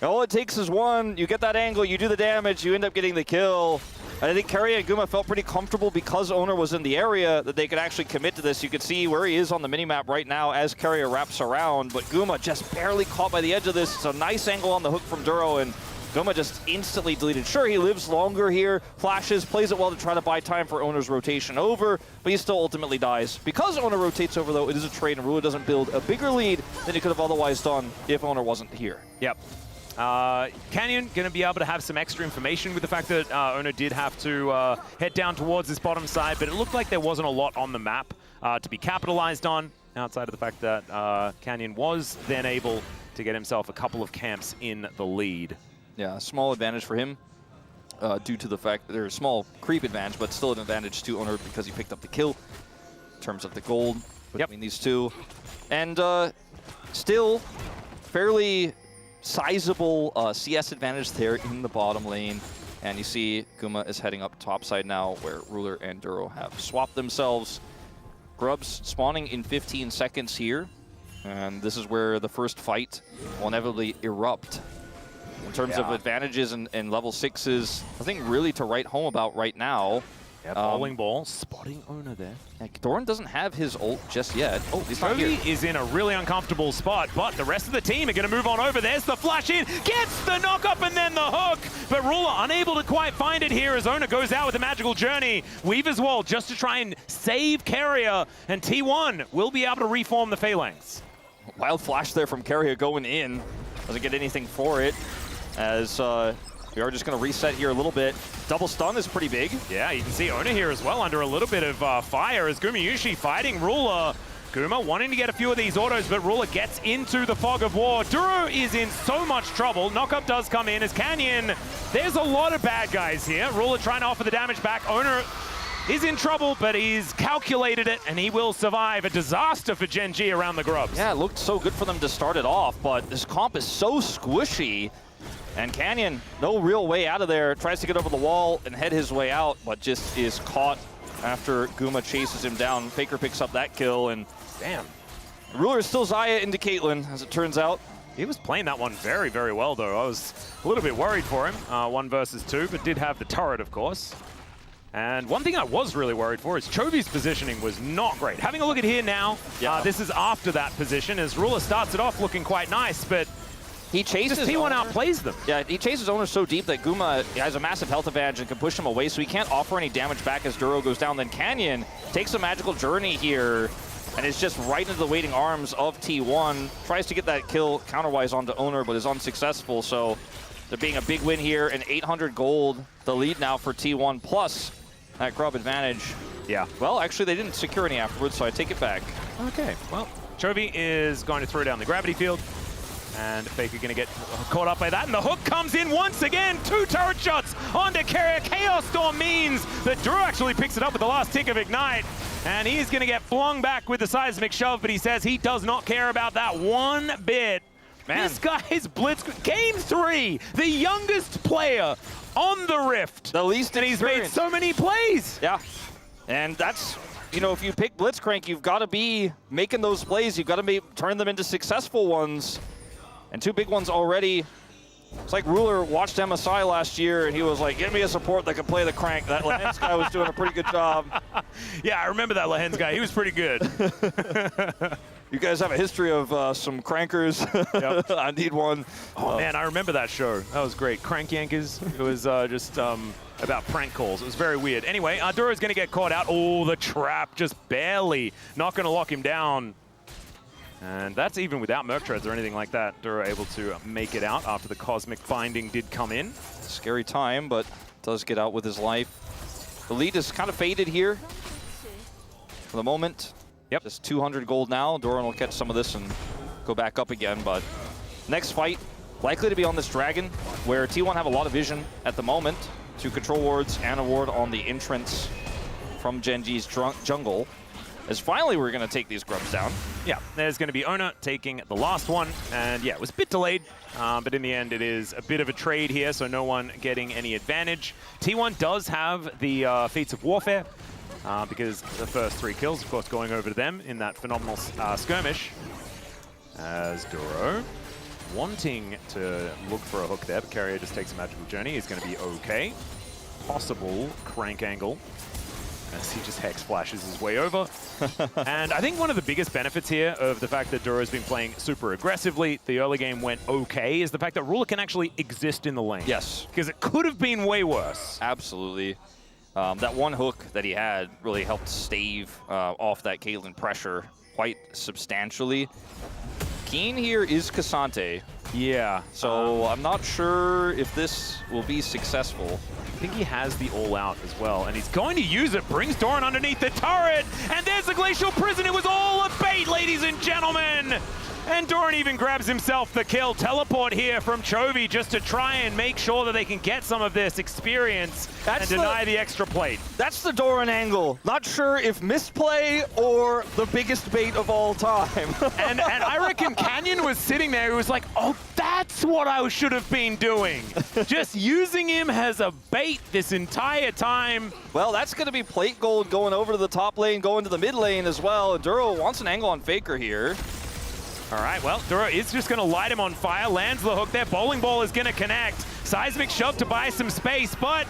All it takes is one. You get that angle, you do the damage, you end up getting the kill. I think Carrier and Guma felt pretty comfortable because Owner was in the area that they could actually commit to this. You can see where he is on the minimap right now as Carrier wraps around, but Guma just barely caught by the edge of this. It's a nice angle on the hook from Duro, and Guma just instantly deleted. Sure, he lives longer here, flashes, plays it well to try to buy time for Owner's rotation over, but he still ultimately dies. Because Owner rotates over, though, it is a trade, and Rua doesn't build a bigger lead than he could have otherwise done if Owner wasn't here. Yep. Canyon going to be able to have some extra information with the fact that Ono did have to head down towards this bottom side, but it looked like there wasn't a lot on the map to be capitalized on, outside of the fact that Canyon was then able to get himself a couple of camps in the lead. Yeah, small advantage for him due to the fact that there's a small creep advantage, but still an advantage to Owner because he picked up the kill in terms of the gold between these two. And still fairly sizable CS advantage there in the bottom lane. And you see Guma is heading up topside now where Ruler and Duro have swapped themselves. Grubs spawning in 15 seconds here. And this is where the first fight will inevitably erupt. In terms of advantages and level 6s, nothing really to write home about right now. Yeah, bowling ball, spotting Owner there. Doran doesn't have his ult just yet. Oh, he's not here. Is in a really uncomfortable spot, but the rest of the team are going to move on over. There's the flash in, gets the knock up and then the hook, but Ruler unable to quite find it here as Owner goes out with a magical journey. Weaver's Wall just to try and save Carrier, and T1 will be able to reform the Phalanx. Wild flash there from Carrier going in. Doesn't get anything for it, as we are just going to reset here a little bit. Double stun is pretty big. Yeah, you can see Owner here as well under a little bit of fire as Gumushi fighting Ruler. Guma wanting to get a few of these autos, but Ruler gets into the fog of war. Duro is in so much trouble. Knockup does come in as Canyon. There's a lot of bad guys here. Ruler trying to offer the damage back. Owner is in trouble, but he's calculated it, and he will survive. A disaster for GENG around the grubs. Yeah, it looked so good for them to start it off, but this comp is so squishy. And Canyon, no real way out of there. Tries to get over the wall and head his way out, but just is caught after Guma chases him down. Faker picks up that kill, and Damn. Ruler is still Xayah into Caitlyn, as it turns out. He was playing that one very, very well, though. I was a little bit worried for him, 1 versus 2, but did have the turret, of course. And one thing I was really worried for is Chovy's positioning was not great. Having a look at here now, this is after that position, as Ruler starts it off looking quite nice, but he chases T1 outplays them. Yeah, he chases Owner so deep that Guma has a massive health advantage and can push him away, so he can't offer any damage back as Duro goes down. Then Canyon takes a magical journey here and is just right into the waiting arms of T1. Tries to get that kill counterwise onto Owner, but is unsuccessful. So there being a big win here, and 800 gold, the lead now for T1, plus that grub advantage. Yeah. Well, actually, they didn't secure any afterwards, so I take it back. Okay, well, Chovy is going to throw down the gravity field. And Faker going to get caught up by that. And the hook comes in once again. 2 turret shots onto Carrier. Chaos Storm means that Drew actually picks it up with the last tick of Ignite. And he's going to get flung back with the seismic shove, but he says he does not care about that one bit. Man. This guy's blitz. Game 3, the youngest player on the Rift. The least and he's made so many plays. Yeah, and that's, you know, if you pick Blitzcrank, you've got to be making those plays. You've got to turn them into successful ones. And 2 big ones already. It's like Ruler watched MSI last year, and he was like, give me a support that can play the crank. That Lehens guy was doing a pretty good job. Yeah, I remember that Lehens guy. He was pretty good. You guys have a history of some crankers. Yep. I need one. Oh, man, I remember that show. That was great. Crank Yankers. It was just about prank calls. It was very weird. Anyway, Duro's going to get caught out. Oh, the trap just barely. Not going to lock him down. And that's even without Merc Treads or anything like that. Duro able to make it out after the Cosmic Binding did come in. Scary time, but does get out with his life. The lead is kind of faded here for the moment. Yep. Just 200 gold now. Doran will catch some of this and go back up again, but next fight likely to be on this Dragon, where T1 have a lot of vision at the moment to control wards and a ward on the entrance from GENG's jungle. As finally we're going to take these grubs down. Yeah, there's going to be Ona taking the last one. And yeah, it was a bit delayed, but in the end it is a bit of a trade here, so no one getting any advantage. T1 does have the Feats of Warfare, because the first 3 kills, of course, going over to them in that phenomenal skirmish. As Duro wanting to look for a hook there, but Carrier just takes a magical journey. He's going to be okay. Possible crank angle, as he just Hex flashes his way over. And I think one of the biggest benefits here of the fact that Duro's been playing super aggressively, the early game went okay, is the fact that Ruler can actually exist in the lane. Yes. Because it could have been way worse. Absolutely. That one hook that he had really helped stave off that Caitlyn pressure quite substantially. Keen here is Cassante. Yeah. So I'm not sure if this will be successful. I think he has the all-out as well, and he's going to use it. Brings Doran underneath the turret, and there's the Glacial Prison. It was all a bait, ladies and gentlemen. And Doran even grabs himself the kill. Teleport here from Chovy just to try and make sure that they can get some of this experience and deny the extra plate. That's the Doran angle. Not sure if misplay or the biggest bait of all time. and I reckon Canyon was sitting there. He was like, oh, that's what I should have been doing. Just using him as a bait this entire time. Well, that's going to be plate gold going over to the top lane, going to the mid lane as well. Duro wants an angle on Faker here. All right, well, Duro is just going to light him on fire. Lands the hook there. Bowling Ball is going to connect. Seismic shove to buy some space, but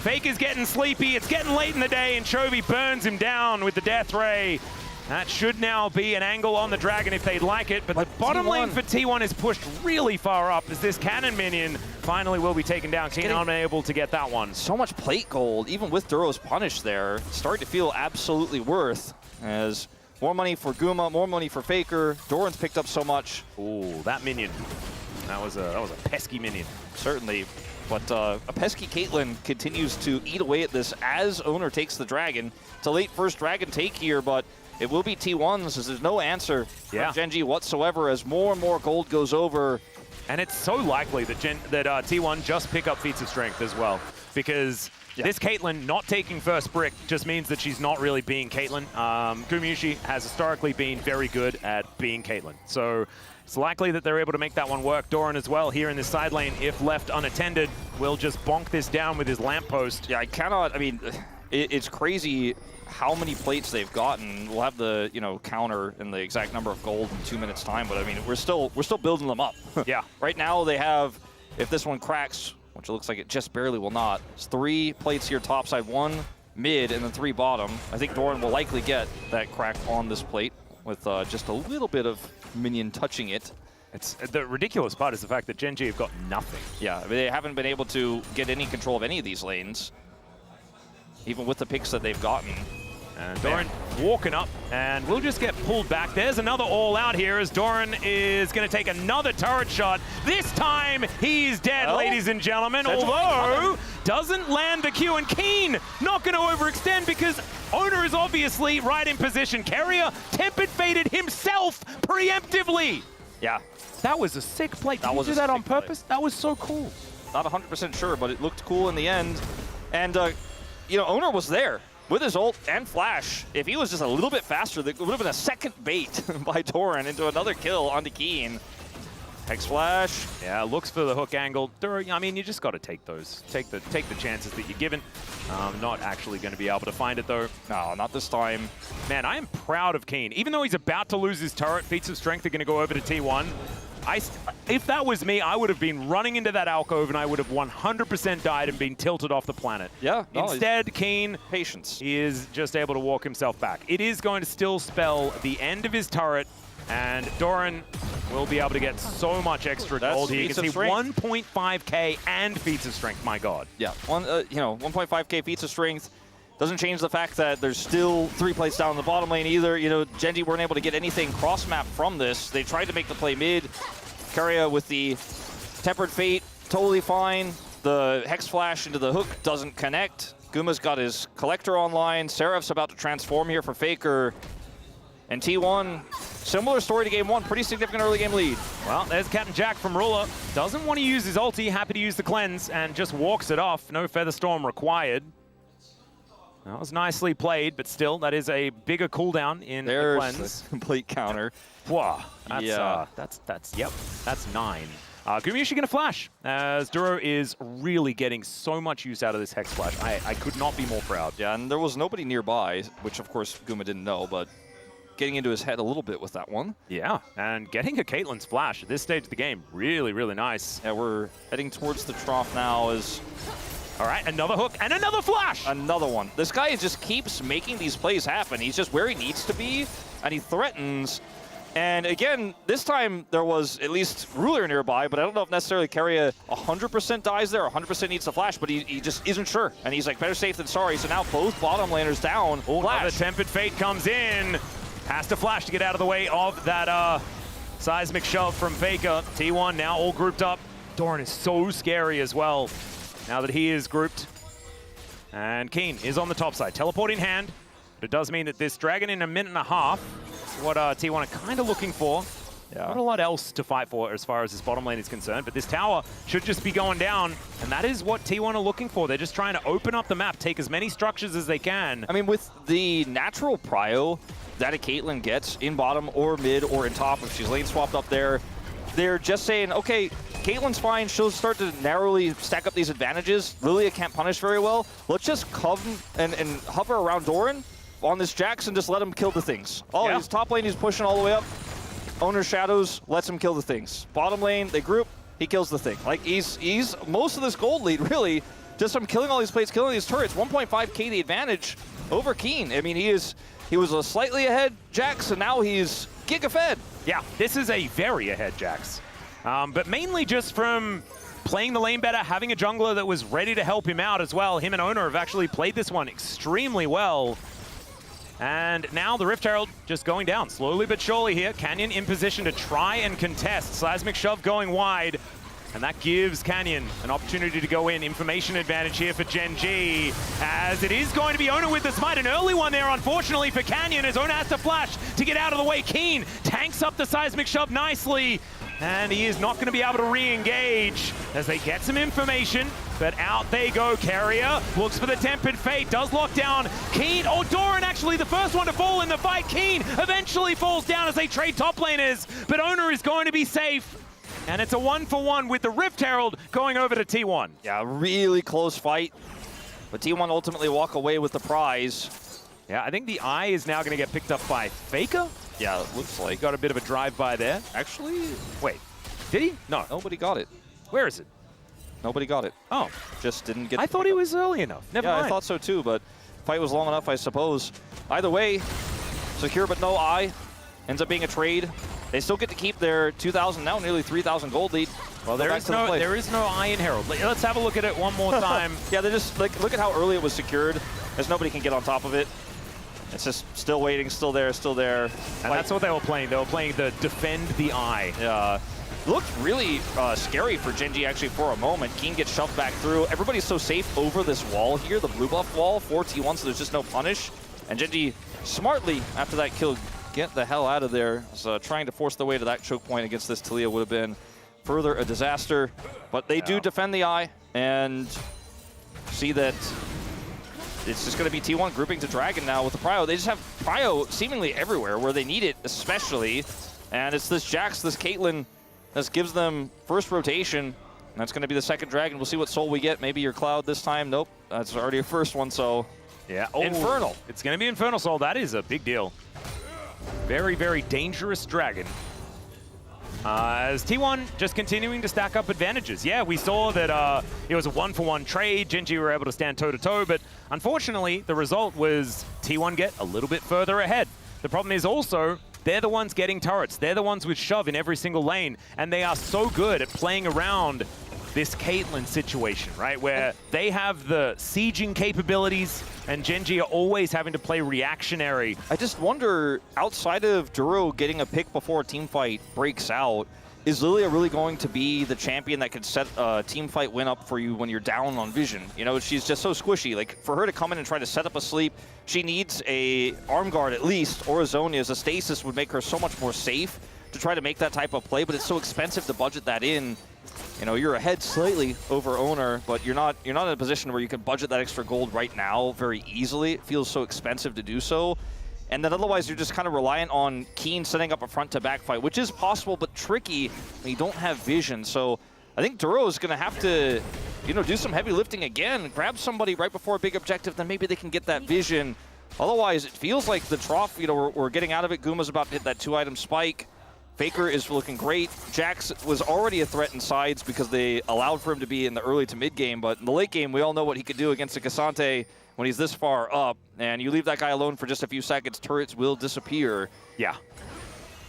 Faker's getting sleepy. It's getting late in the day, and Chovy burns him down with the Death Ray. That should now be an angle on the Dragon if they'd like it, but the bottom lane for T1 is pushed really far up as this cannon minion finally will be taken down. Keen unable to get that one. So much plate gold, even with Duro's punish there, starting to feel absolutely worth as more money for Guma, more money for Faker. Doran's picked up so much. Ooh, that minion. That was a pesky minion. Certainly. But a pesky Caitlyn continues to eat away at this as Owner takes the Dragon. It's a late first Dragon take here, but it will be T1's, as there's no answer Yeah. from GENG whatsoever as more and more gold goes over. And it's so likely that T1 just pick up feats of strength as well, because this Caitlyn not taking first brick just means that she's not really being Caitlyn. Gumayusi has historically been very good at being Caitlyn, so it's likely that they're able to make that one work. Doran as well here in this side lane, if left unattended, will just bonk this down with his lamppost. Yeah, I mean, it's crazy how many plates they've gotten. We'll have the, counter and the exact number of gold in 2 minutes time, but I mean, we're still building them up. Yeah. Right now they have, if this one cracks, which it looks like it just barely will not, it's 3 plates here topside, 1 mid, and then 3 bottom. I think Doran will likely get that crack on this plate with just a little bit of minion touching it. It's the ridiculous part is the fact that GENG have got nothing. Yeah, I mean, they haven't been able to get any control of any of these lanes, even with the picks that they've gotten. And Doran walking up, and we'll just get pulled back. There's another all out here as Doran is going to take another turret shot. This time, he's dead, Well, ladies and gentlemen, although doesn't land the Q, and Keen not going to overextend because Owner is obviously right in position. Carrier tempered faded himself preemptively. Yeah. That was a sick play. Did That you was do a that on sick play. purpose? That was so cool. Not 100% sure, but it looked cool in the end. And, Owner was there with his ult and flash. If he was just a little bit faster, that would have been a second bait by Doran into another kill onto Keen. Hex flash. Yeah, looks for the hook angle. I mean, you just got to take those. Take the chances that you're given. Not actually going to be able to find it, though. No, not this time. Man, I am proud of Keen. Even though he's about to lose his turret, feats of strength are going to go over to T1. If that was me, I would have been running into that alcove and I would have 100% died and been tilted off the planet. Yeah. No, Instead, Keen patience. is just able to walk himself back. It is going to still spell the end of his turret, and Doran will be able to get so much extra gold here. You can see 1.5k and feats of strength, my god. Yeah, 1.5k feats of strength. Doesn't change the fact that there's still 3 plates down in the bottom lane either. GENG weren't able to get anything cross-map from this. They tried to make the play mid. Carrier with the tempered fate, totally fine. The Hex Flash into the hook doesn't connect. Guma's got his collector online. Seraph's about to transform here for Faker. And T1, similar story to game 1, pretty significant early game lead. Well, there's Captain Jack from Ruler. Doesn't want to use his ulti, happy to use the cleanse, and just walks it off. No Featherstorm required. That was nicely played, but still, that is a bigger cooldown in the cleanse. The complete counter. Wow, that's, Yeah. that's 9. Gumayusi gonna flash, as Duro is really getting so much use out of this Hex Flash. I could not be more proud. Yeah, and there was nobody nearby, which of course Guma didn't know, but getting into his head a little bit with that one. Yeah, and getting a Caitlyn's flash at this stage of the game, really, really nice. Yeah, we're heading towards the trough now as... All right, another hook and another flash! Another one. This guy just keeps making these plays happen. He's just where he needs to be, and he threatens. And again, this time there was at least Ruler nearby, but I don't know if necessarily Carrier 100% dies there, 100% needs to flash, but he just isn't sure. And he's like, better safe than sorry. So now both bottom laners down. Another Tempered Fate comes in. Has to flash to get out of the way of that seismic shove from Faker. T1 now all grouped up. Doran is so scary as well now that he is grouped. And Keen is on the top side. Teleport in hand. But it does mean that this dragon in a minute and a half, what T1 are kind of looking for. Yeah. Not a lot else to fight for as far as this bottom lane is concerned, but this tower should just be going down, and that is what T1 are looking for. They're just trying to open up the map, take as many structures as they can. I mean, with the natural prio that a Caitlyn gets in bottom or mid or in top, if she's lane swapped up there, they're just saying, okay, Caitlyn's fine, she'll start to narrowly stack up these advantages. Lilia can't punish very well. Let's just come and hover around Doran on this Jax and just let him kill the things. Oh, Yeah. He's top lane, he's pushing all the way up. Owner shadows, lets him kill the things. Bottom lane, they group, he kills the thing. Like, he's most of this gold lead, really, just from killing all these plates, killing these turrets. 1.5k the advantage over Keen. I mean, he was a slightly ahead Jax, and now he's giga-fed. Yeah, this is a very ahead Jax. But mainly just from playing the lane better, having a jungler that was ready to help him out as well. Him and Owner have actually played this one extremely well. And now the Rift Herald just going down slowly but surely here. Canyon in position to try and contest. Seismic shove going wide. And that gives Canyon an opportunity to go in. Information advantage here for GENG, as it is going to be Ona with the smite. An early one there, unfortunately, for Canyon, as Ona has to flash to get out of the way. Keen tanks up the seismic shove nicely, and he is not going to be able to re-engage as they get some information. But out they go. Carrier looks for the Tempered Fate, does lock down Keen. Oh, Doran actually the first one to fall in the fight. Keen eventually falls down as they trade top laners, but Ona is going to be safe. And it's a 1-for-1 with the Rift Herald going over to T1. Yeah, really close fight. But T1 ultimately walk away with the prize. Yeah, I think the eye is now going to get picked up by Faker. Yeah, it looks like. Got a bit of a drive-by there. Actually, Wait, did he? No. nobody got it. Where is it? Nobody got it. Oh, Just didn't get I thought he was early enough. Never Yeah, mind. I thought so too, but fight was long enough, I suppose. Either way, secure but no eye. Ends up being a trade. They still get to keep their 2,000, now nearly 3,000 gold lead. Well, there is no eye in Herald. Let's have a look at it one more time. Yeah, they just, like, look at how early it was secured. There's nobody can get on top of it. It's just still waiting, still there, still there. And that's what they were playing. They were playing the defend the eye. Yeah. Looked really scary for GENG actually for a moment. Keen gets shoved back through. Everybody's so safe over this wall here, the blue buff wall, 4T1, so there's just no punish. And GENG smartly, after that kill, get the hell out of there. So trying to force the way to that choke point against this Talia would have been further a disaster. But they do defend the eye and see that it's just going to be T1 grouping to Dragon now with the Prio. They just have Prio seemingly everywhere where they need it, especially. And it's this Jax, this Caitlyn, that gives them first rotation. That's going to be the second Dragon. We'll see what soul we get. Maybe your Cloud this time. Nope, that's already a first one, so... Yeah. Oh, Infernal. It's going to be Infernal Soul. That is a big deal. Very, very dangerous Dragon. As T1 just continuing to stack up advantages. Yeah, we saw that it was a 1-for-1 trade. GENG were able to stand toe-to-toe, but unfortunately, the result was T1 get a little bit further ahead. The problem is also, they're the ones getting turrets. They're the ones with shove in every single lane, and they are so good at playing around this Caitlyn situation, right? Where they have the sieging capabilities, and GENG are always having to play reactionary. I just wonder, outside of Duro getting a pick before a team fight breaks out, is Lilia really going to be the champion that could set a team fight win up for you when you're down on vision? You know, she's just so squishy. Like, for her to come in and try to set up a sleep, she needs a arm guard at least, or a Zhonya's. A stasis would make her so much more safe to try to make that type of play, but it's so expensive to budget that in. You know, you're ahead slightly over Owner, but you're not in a position where you can budget that extra gold right now very easily. It feels so expensive to do so. And then otherwise, you're just kind of reliant on Keen setting up a front-to-back fight, which is possible, but tricky when you don't have vision. So I think Duro is going to have to, you know, do some heavy lifting again, grab somebody right before a big objective, then maybe they can get that vision. Otherwise, it feels like the trough, you know, we're getting out of it. Guma's about to hit that 2-item spike. Faker is looking great. Jax was already a threat in sides because they allowed for him to be in the early to mid game, but in the late game, we all know what he could do against a Cassante when he's this far up, and you leave that guy alone for just a few seconds, turrets will disappear. Yeah.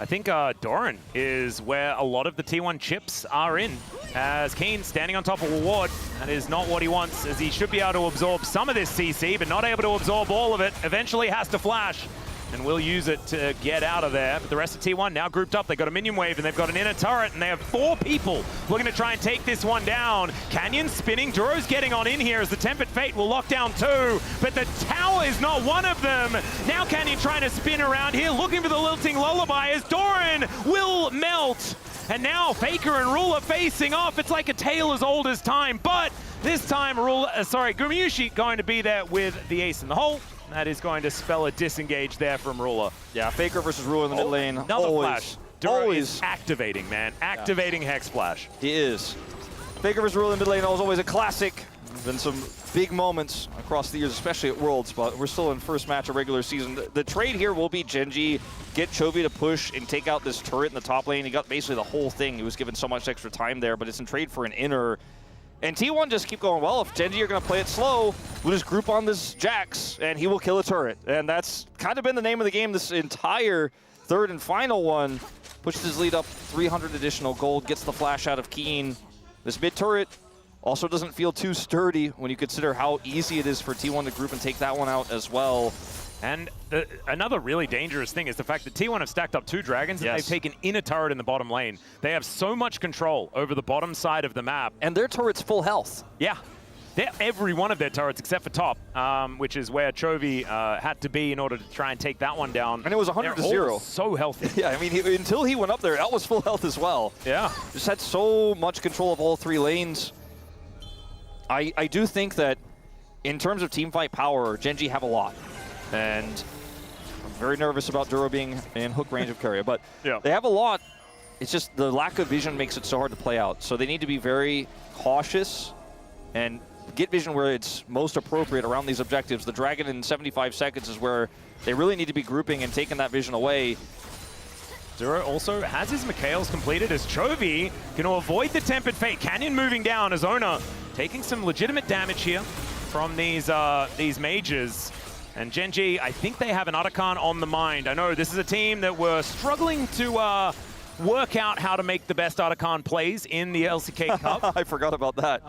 I think Doran is where a lot of the T1 chips are in, as Keen standing on top of a ward. That is not what he wants, as he should be able to absorb some of this CC, but not able to absorb all of it. Eventually has to flash, and will use it to get out of there. But the rest of T1 now grouped up. They've got a minion wave, and they've got an inner turret, and they have 4 people looking to try and take this one down. Canyon spinning. Duro's getting on in here as the Tempered Fate will lock down 2, but the tower is not one of them. Now Canyon trying to spin around here, looking for the lilting lullaby as Doran will melt. And now Faker and Rula facing off. It's like a tale as old as time, but this time Gumayushi going to be there with the ace in the hole. That is going to spell a disengage there from Rula. Yeah, Faker versus Rula in the mid lane. Another flash. Duro Always is activating, man. Activating Hex Splash. He is. Faker versus Rula in mid lane is always a classic. Been some big moments across the years, especially at Worlds, but we're still in first match of regular season. The trade here will be GENG, get Chovy to push and take out this turret in the top lane. He got basically the whole thing. He was given so much extra time there, but it's in trade for an inner. And T1 just keep going, well, if GENG are going to play it slow, we'll just group on this Jax, and he will kill a turret. And that's kind of been the name of the game this entire third and final one. Pushes his lead up 300 additional gold, gets the flash out of Keen. This mid turret Also doesn't feel too sturdy when you consider how easy it is for T1 to group and take that one out as well. And another really dangerous thing is the fact that T1 have stacked up 2 dragons and they've taken in a turret in the bottom lane. They have so much control over the bottom side of the map. And their turret's full health. Yeah. Every one of their turrets except for top, which is where Chovy had to be in order to try and take that one down. And it was 100 to 0. So healthy. Yeah, I mean, until he went up there, that was full health as well. Yeah. Just had so much control of all 3 lanes. I do think that in terms of teamfight power, GENG have a lot. And I'm very nervous about Duro being in hook range of Keria, but they have a lot. It's just the lack of vision makes it so hard to play out. So they need to be very cautious and get vision where it's most appropriate around these objectives. The Dragon in 75 seconds is where they really need to be grouping and taking that vision away. Duro also has his Mikhails completed as Chovy going to avoid the Tempered Fate. Canyon moving down as Ona taking some legitimate damage here from these mages. And GENG, I think they have an Otacon on the mind. I know this is a team that were struggling to work out how to make the best Otacon plays in the LCK Cup. I forgot about that.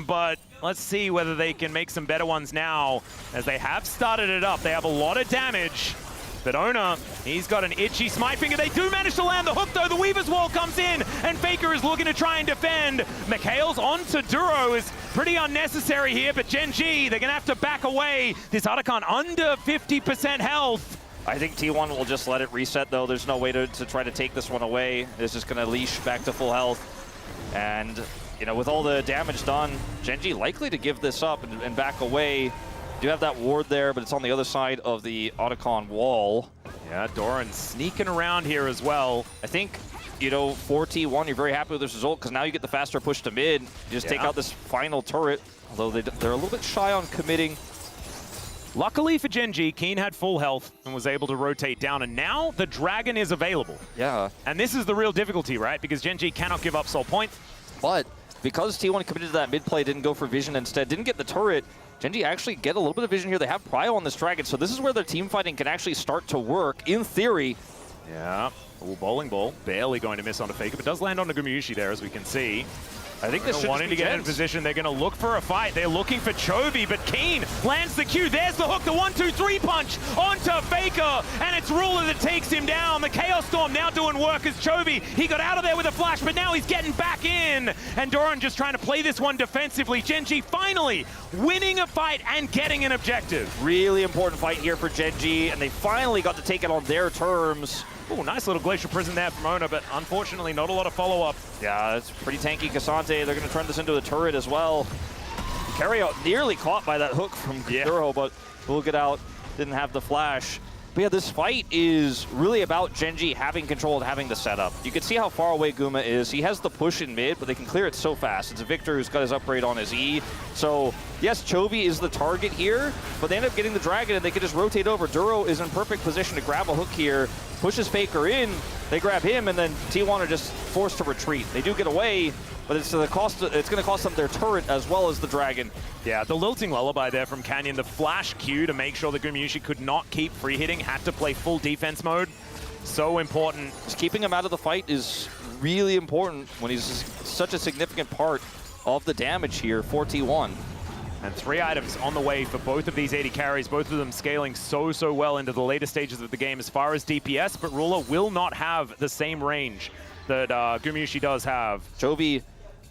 But let's see whether they can make some better ones now, as they have started it up. They have a lot of damage. But Ona, he's got an itchy smite finger. They do manage to land the hook, though. The Weaver's Wall comes in, and Faker is looking to try and defend. Mikhails onto Duro is pretty unnecessary here, but GENG, they're going to have to back away. This Otacon under 50% health. I think T1 will just let it reset, though. There's no way to try to take this one away. It's just going to leash back to full health. And, you know, with all the damage done, GENG likely to give this up and back away. Do have that ward there, but it's on the other side of the Otacon wall. Yeah, Doran sneaking around here as well. I think, you know, for T1, you're very happy with this result because now you get the faster push to mid. You just take out this final turret, although they're a little bit shy on committing. Luckily for GENG, Keen had full health and was able to rotate down, and now the Dragon is available. Yeah. And this is the real difficulty, right? Because GENG cannot give up soul point. But because T1 committed to that mid play, didn't go for vision instead, didn't get the turret, GENG actually get a little bit of vision here. They have Prio on this Dragon, so this is where their team fighting can actually start to work, in theory. Yeah. Ooh, bowling ball. Barely going to miss on a Faker, but does land on a Gumyushi there, as we can see. I think this should wanting to get in position. They're going to look for a fight. They're looking for Chovy, but Keen lands the Q. There's the hook, the 1-2-3 punch onto Faker, and it's Ruler that takes him down. The Chaos Storm now doing work as Chovy. He got out of there with a flash, but now he's getting back in. And Doran just trying to play this one defensively. GENG finally winning a fight and getting an objective. Really important fight here for GENG, and they finally got to take it on their terms. Oh, nice little Glacial Prison there from Ona, but unfortunately not a lot of follow-up. Yeah, it's pretty tanky. Cassante, they're going to turn this into a turret as well. Keria nearly caught by that hook from Duro, but we'll get out. Didn't have the flash. But yeah, this fight is really about GENG having control and having the setup. You can see how far away Guma is. He has the push in mid, but they can clear it so fast. It's a Victor who's got his upgrade on his E. So yes, Chovy is the target here, but they end up getting the Dragon and they can just rotate over. Duro is in perfect position to grab a hook here, pushes Faker in, they grab him, and then T1 are just forced to retreat. They do get away, but it's going to cost them their turret as well as the Dragon. Yeah, the lilting lullaby there from Canyon, the flash Q to make sure that Gumyushi could not keep free hitting, had to play full defense mode. So important. Just keeping him out of the fight is really important when he's such a significant part of the damage here for T1. And 3 items on the way for both of these 80 carries, both of them scaling so well into the later stages of the game as far as DPS, but Ruler will not have the same range that Gumyushi does have. Chovy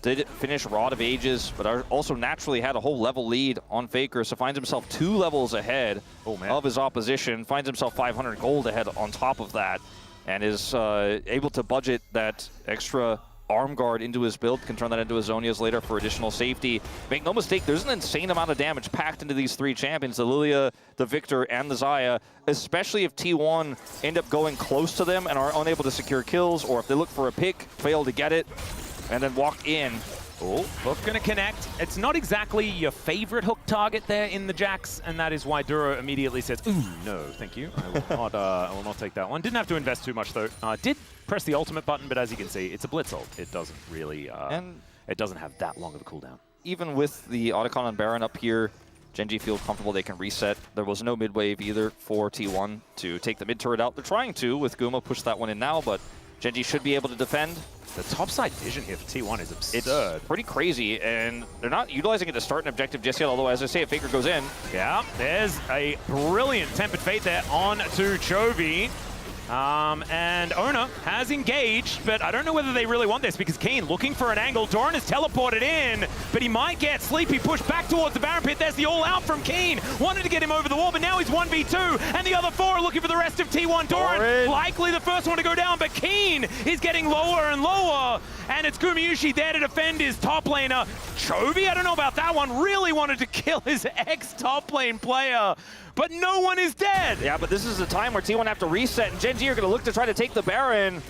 did finish Rod of Ages, but also naturally had a whole level lead on Faker, so finds himself 2 levels ahead of his opposition, finds himself 500 gold ahead on top of that, and is able to budget that extra arm guard into his build, can turn that into his Zonias later for additional safety. Make no mistake, there's an insane amount of damage packed into these 3 champions, the Lilia, the Victor, and the Xayah, especially if T1 end up going close to them and are unable to secure kills, or if they look for a pick, fail to get it, and then walk in. Oh, hook gonna connect. It's not exactly your favorite hook target there in the Jax, and that is why Duro immediately says, ooh, no, thank you. I will not take that one. Didn't have to invest too much, though. Did press the ultimate button, but as you can see, it's a blitz ult. It doesn't really, it doesn't have that long of a cooldown. Even with the Otacon and Baron up here, GENG feel comfortable they can reset. There was no mid wave either for T1 to take the mid turret out. They're trying to with Guma, push that one in now, but GENG should be able to defend. The topside vision here for T1 is It's absurd. pretty crazy, and they're not utilizing it to start an objective just yet, although, as I say, if Faker goes in. Yeah, there's a brilliant Tempered Fate there on to Chovy. And Owner has engaged, but I don't know whether they really want this because Keen looking for an angle. Doran is teleported in, but he might get Sleepy pushed back towards the Baron Pit. There's the all-out from Keen. Wanted to get him over the wall, but now he's 1v2, and the other 4 are looking for the rest of T1. Doran, likely the first one to go down, but Keen is getting lower and lower, and it's Gumayushi there to defend his top laner. Chovy, I don't know about that one, really wanted to kill his ex-top lane player, but no one is dead. Yeah, but this is the time where T1 have to reset, and GENG are going to look to try to take the Baron.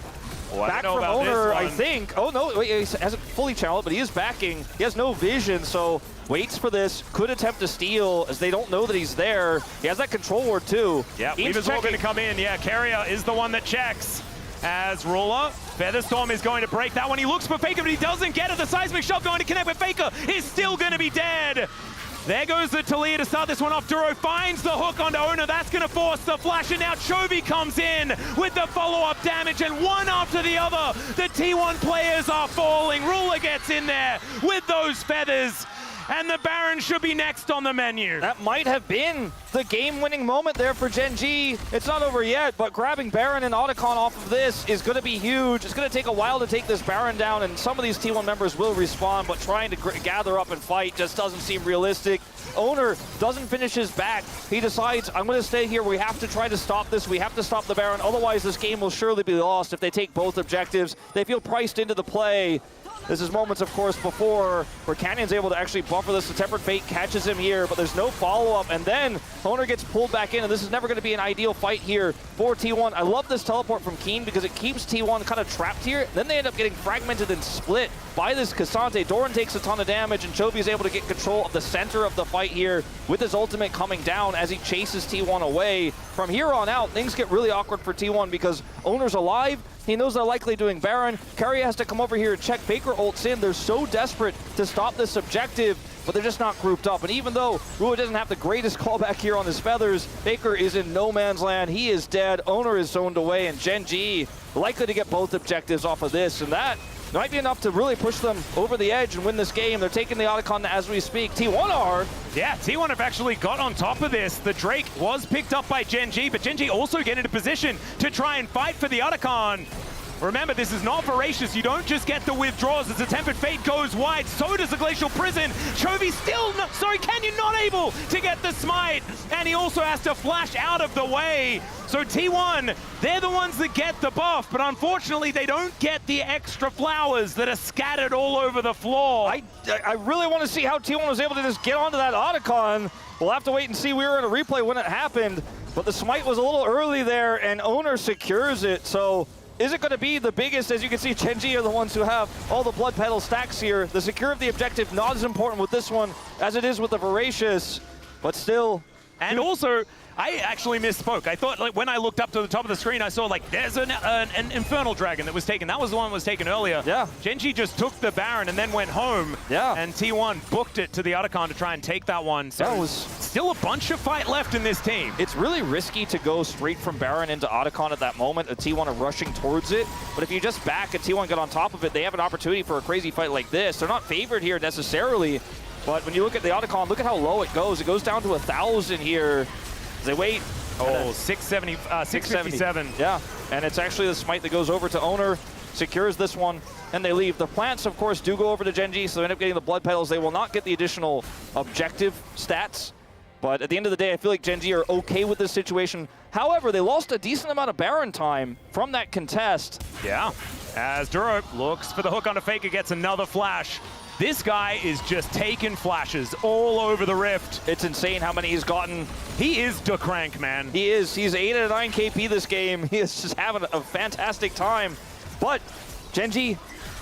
Back from Owner, I think. Oh, no, wait, he hasn't fully channeled, but he is backing. He has no vision, so waits for this. Could attempt to steal, as they don't know that he's there. He has that control ward, too. Yeah, Weaver's all going to come in. Yeah, Carrier is the one that checks. As Ruler, Featherstorm is going to break that one. He looks for Faker, but he doesn't get it. The Seismic Shot going to connect, but Faker is still going to be dead. There goes the Talia to start this one off. Duro finds the hook onto Owner. That's going to force the flash, and now Chovy comes in with the follow-up damage, and one after the other, the T1 players are falling. Ruler gets in there with those feathers, and the Baron should be next on the menu. That might have been the game-winning moment there for GENG. It's not over yet, but grabbing Baron and Otacon off of this is going to be huge. It's going to take a while to take this Baron down, and some of these T1 members will respawn, but trying to gather up and fight just doesn't seem realistic. Owner doesn't finish his back. He decides, I'm going to stay here. We have to try to stop this. We have to stop the Baron. Otherwise, this game will surely be lost if they take both objectives. They feel priced into the play. This is moments, of course, before where Canyon's able to actually buffer this. The Tempered Fate catches him here, but there's no follow-up. And then Owner gets pulled back in, and this is never going to be an ideal fight here for T1. I love this teleport from Keen because it keeps T1 kind of trapped here. Then they end up getting fragmented and split by this Cassante. Doran takes a ton of damage, and Chovy is able to get control of the center of the fight here with his ultimate coming down as he chases T1 away. From here on out, things get really awkward for T1 because Owner's alive. He knows they're likely doing Baron. Carrier has to come over here and check. Faker ults in. They're so desperate to stop this objective, but they're just not grouped up. And even though Rua doesn't have the greatest callback here on his feathers, Faker is in no man's land. He is dead. Owner is zoned away, and GENG likely to get both objectives off of this. And that might be enough to really push them over the edge and win this game. They're taking the Otacon as we speak. T1 are. Yeah, T1 have actually got on top of this. The Drake was picked up by GENG, but GENG also get into position to try and fight for the Otacon. Remember, this is not voracious. You don't just get the withdrawals as the Tempered Fate goes wide. So does the Glacial Prison. Chovy still, Canyon not able to get the smite. And he also has to flash out of the way. So T1, they're the ones that get the buff, but unfortunately they don't get the extra flowers that are scattered all over the floor. I really want to see how T1 was able to just get onto that Otacon. We'll have to wait and see. We were in a replay when it happened, but the smite was a little early there, and Owner secures it. So is it going to be the biggest? As you can see, GENG are the ones who have all the blood petal stacks here. The secure of the objective not as important with this one as it is with the Voracious, but still. And also, I actually misspoke. I thought, like, when I looked up to the top of the screen, I saw, like, there's an Infernal Dragon that was taken. That was the one that was taken earlier. Yeah. GENG just took the Baron and then went home. Yeah. And T1 booked it to the Otacon to try and take that one. So that was still a bunch of fight left in this team. It's really risky to go straight from Baron into Otacon at that moment. A T1 are rushing towards it. But if you just back and T1 get on top of it, they have an opportunity for a crazy fight like this. They're not favored here necessarily. But when you look at the Otacon, look at how low it goes. It goes down to 1,000 here. They wait. Oh, 657. Yeah, and it's actually the smite that goes over to Owner, secures this one, and they leave. The plants, of course, do go over to GENG, so they end up getting the blood petals. They will not get the additional objective stats, but at the end of the day, I feel like GENG are okay with this situation. However, they lost a decent amount of Baron time from that contest. Yeah, as Duro looks for the hook onto Faker, gets another flash. This guy is just taking flashes all over the Rift. It's insane how many he's gotten. He is the crank, man. He is. He's 8 out of 9 KP this game. He is just having a fantastic time. But GENG,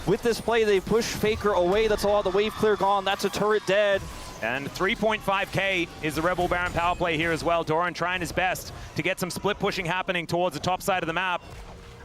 with this play, they push Faker away. That's a lot of the wave clear gone. That's a turret dead. And 3.5k is the Rebel Baron power play here as well. Doran trying his best to get some split pushing happening towards the top side of the map.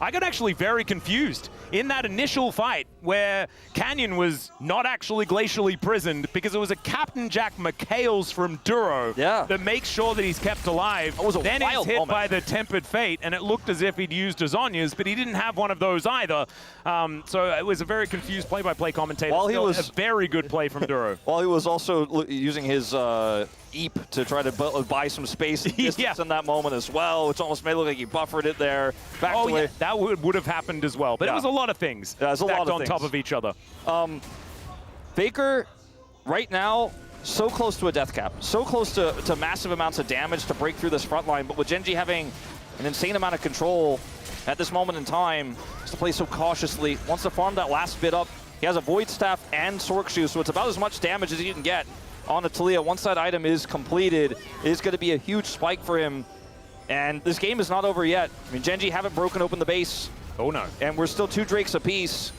I got actually very confused. in that initial fight where Canyon was not actually glacially prisoned because it was a Captain Jack McHale's from Duro that makes sure that he's kept alive. That was a then he's wild hit moment. by the Tempered Fate, and it looked as if he'd used his Onyas, but he didn't have one of those either. So it was a very confused play-by-play commentator. While he Still was a very good play from Duro. While he was also using his Eep to try to buy some space and distance in that moment as well, which almost made it look like he buffered it there. Back away. Yeah, that would have happened as well. But it was a lot of things stacked on top of each other. Faker, right now, so close to a death cap. So close to massive amounts of damage to break through this front line. But with GENG having an insane amount of control at this moment in time, just to play so cautiously, wants to farm that last bit up. He has a Void Staff and Sork Shoe, so it's about as much damage as he can get on a Talia. Once that item is completed, it is going to be a huge spike for him. And this game is not over yet. I mean, GENG haven't broken open the base. Oh, no. And we're still 2 Drakes apiece.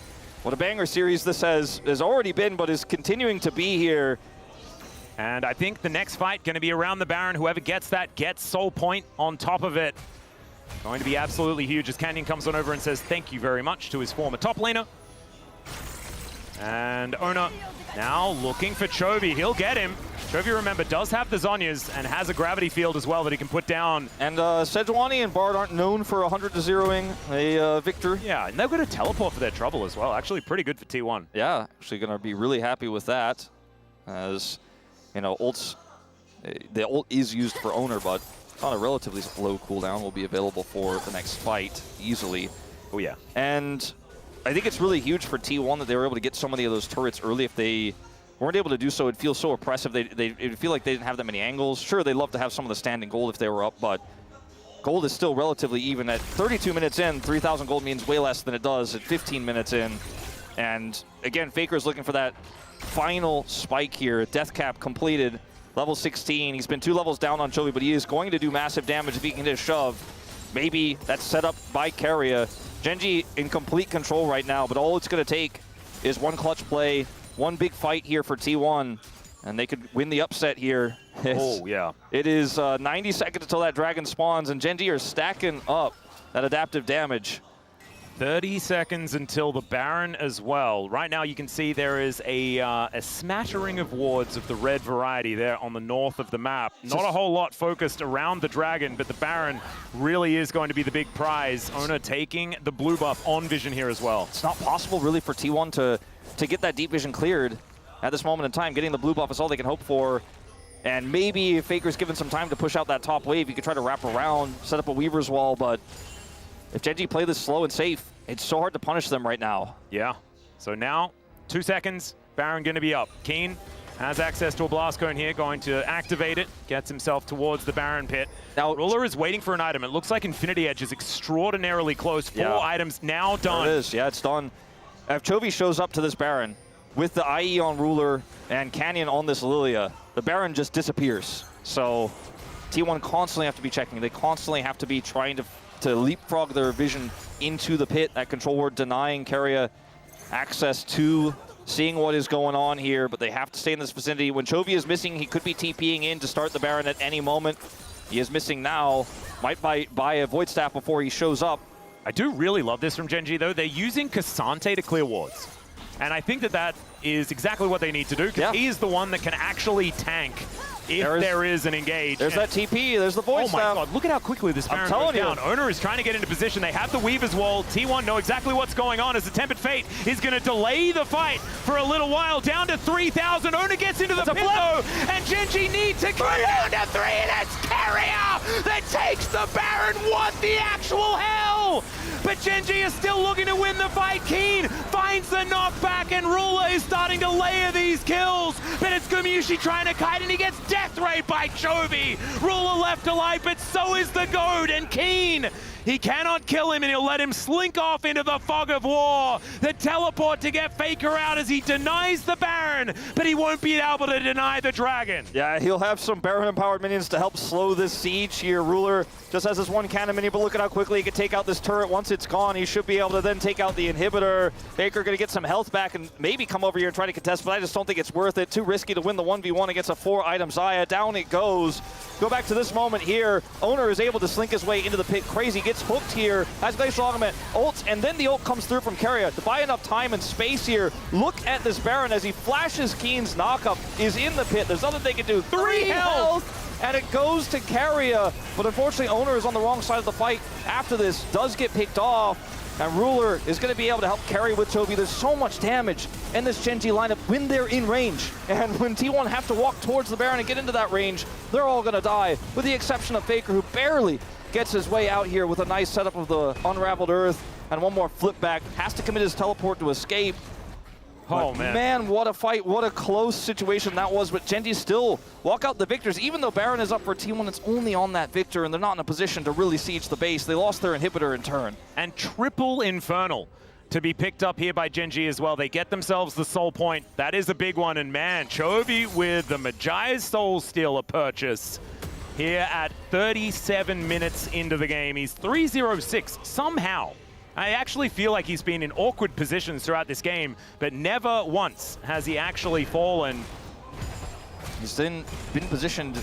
What a banger series this has already been, but is continuing to be here. And I think the next fight going to be around the Baron. Whoever gets that gets Soul Point on top of it. Going to be absolutely huge as Canyon comes on over and says thank you very much to his former top laner. And Ona now looking for Chovy. He'll get him. Chovy, remember, does have the Zhonya's and has a gravity field as well that he can put down. And Sejuani and Bard aren't known for 100-0ing a victor. Yeah, and they're going to teleport for their trouble as well. Actually pretty good for T1. Yeah, actually going to be really happy with that. As, you know, ults, the ult is used for Owner, but it's on a relatively low cooldown. Will be available for the next fight easily. Oh, yeah. And I think it's really huge for T1 that they were able to get so many of those turrets early. If they weren't able to do so, it'd feel so oppressive. It'd feel like they didn't have that many angles. Sure, they'd love to have some of the standing gold if they were up, but gold is still relatively even. At 32 minutes in, 3,000 gold means way less than it does at 15 minutes in. And again, Faker's looking for that final spike here. Death cap completed, level 16. He's been 2 levels down on Chovy, but he is going to do massive damage if he can just shove. Maybe that's set up by Keria. GENG in complete control right now, but all it's going to take is one clutch play, one big fight here for T1, and they could win the upset here. Oh, yeah. It is 90 seconds until that dragon spawns, and GENG are stacking up that adaptive damage. 30 seconds until the Baron as well. Right now you can see there is a smattering of wards of the red variety there on the north of the map. Not a whole lot focused around the Dragon, but the Baron really is going to be the big prize. Ona taking the blue buff on vision here as well. It's not possible really for T1 to get that deep vision cleared at this moment in time. Getting the blue buff is all they can hope for. And maybe if Faker's given some time to push out that top wave, you could try to wrap around, set up a Weaver's Wall, but if GENG play this slow and safe, it's so hard to punish them right now. Yeah. So now, 2 seconds, Baron going to be up. Keen has access to a blast cone here, going to activate it, gets himself towards the Baron pit. Now, Ruler is waiting for an item. It looks like Infinity Edge is extraordinarily close. 4 items now done. There it is. Yeah, it's done. If Chovy shows up to this Baron with the IE on Ruler and Canyon on this Lilia, the Baron just disappears. So T1 constantly have to be checking. They constantly have to be trying to leapfrog their vision into the pit. That control ward denying Keria access to seeing what is going on here, but they have to stay in this vicinity. When Chovy is missing, he could be TPing in to start the Baron at any moment. He is missing now. Might buy a Void Staff before he shows up. I do really love this from GENG, though. They're using Cassante to clear wards. And I think that is exactly what they need to do, because he is the one that can actually tank if there is an engage. There's that TP, there's the Void Staff. Oh my god, look at how quickly this Baron goes down. Owner is trying to get into position. They have the Weaver's Wall. T1 know exactly what's going on as the Tempered Fate is going to delay the fight for a little while. Down to 3,000. Owner gets into the pit though, and GENG need to go down to 3, and it's Keria that takes the Baron. What the actual hell? But GENG is still looking to win the fight. Keen finds the knockback, and Ruler is starting to layer these kills. But it's Gumushi trying to kite, and he gets death rayed by Chovy. Ruler left alive, but so is the Goad, and Keen, he cannot kill him, and he'll let him slink off into the fog of war. The teleport to get Faker out as he denies the Baron, but he won't be able to deny the Dragon. Yeah, he'll have some Baron-empowered minions to help slow this siege here. Ruler just has this one cannon minion, but look at how quickly he can take out this turret. Once it's gone, he should be able to then take out the inhibitor. Faker going to get some health back and maybe come over here and try to contest, but I just don't think it's worth it. Too risky to win the 1v1 against a 4-item Xayah. Down it goes. Go back to this moment here. Owner is able to slink his way into the pit. Crazy gets hooked here. Has Glacial Augment. Ult hits, and then the ult comes through from Keria to buy enough time and space here. Look at this Baron as he flashes Keen's knockup, is in the pit. There's nothing they can do. 3 health, and it goes to Keria, but unfortunately Owner is on the wrong side of the fight. After this, does get picked off, and Ruler is going to be able to help carry with Toby. There's so much damage in this GENG lineup when they're in range. And when T1 have to walk towards the Baron and get into that range, they're all going to die, with the exception of Faker, who barely gets his way out here with a nice setup of the Unraveled Earth and one more flip back. Has to commit his teleport to escape. Oh, but man, what a fight, what a close situation that was, but GENG still walk out the victors. Even though Baron is up for T1, it's only on that victor, and they're not in a position to really siege the base. They lost their inhibitor in turn. And triple Infernal to be picked up here by GENG as well. They get themselves the soul point. That is a big one, and man, Chovy with the Magi's Soul Stealer purchase here at 37 minutes into the game. He's 306 somehow. I actually feel like he's been in awkward positions throughout this game, but never once has he actually fallen. He's been positioned,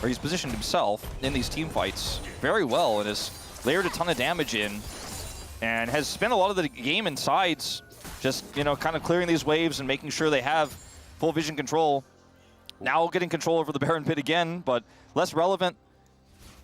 or he's positioned himself in these team fights very well and has layered a ton of damage in and has spent a lot of the game in sides, just, you know, kind of clearing these waves and making sure they have full vision control. Now getting control over the Baron pit again, but less relevant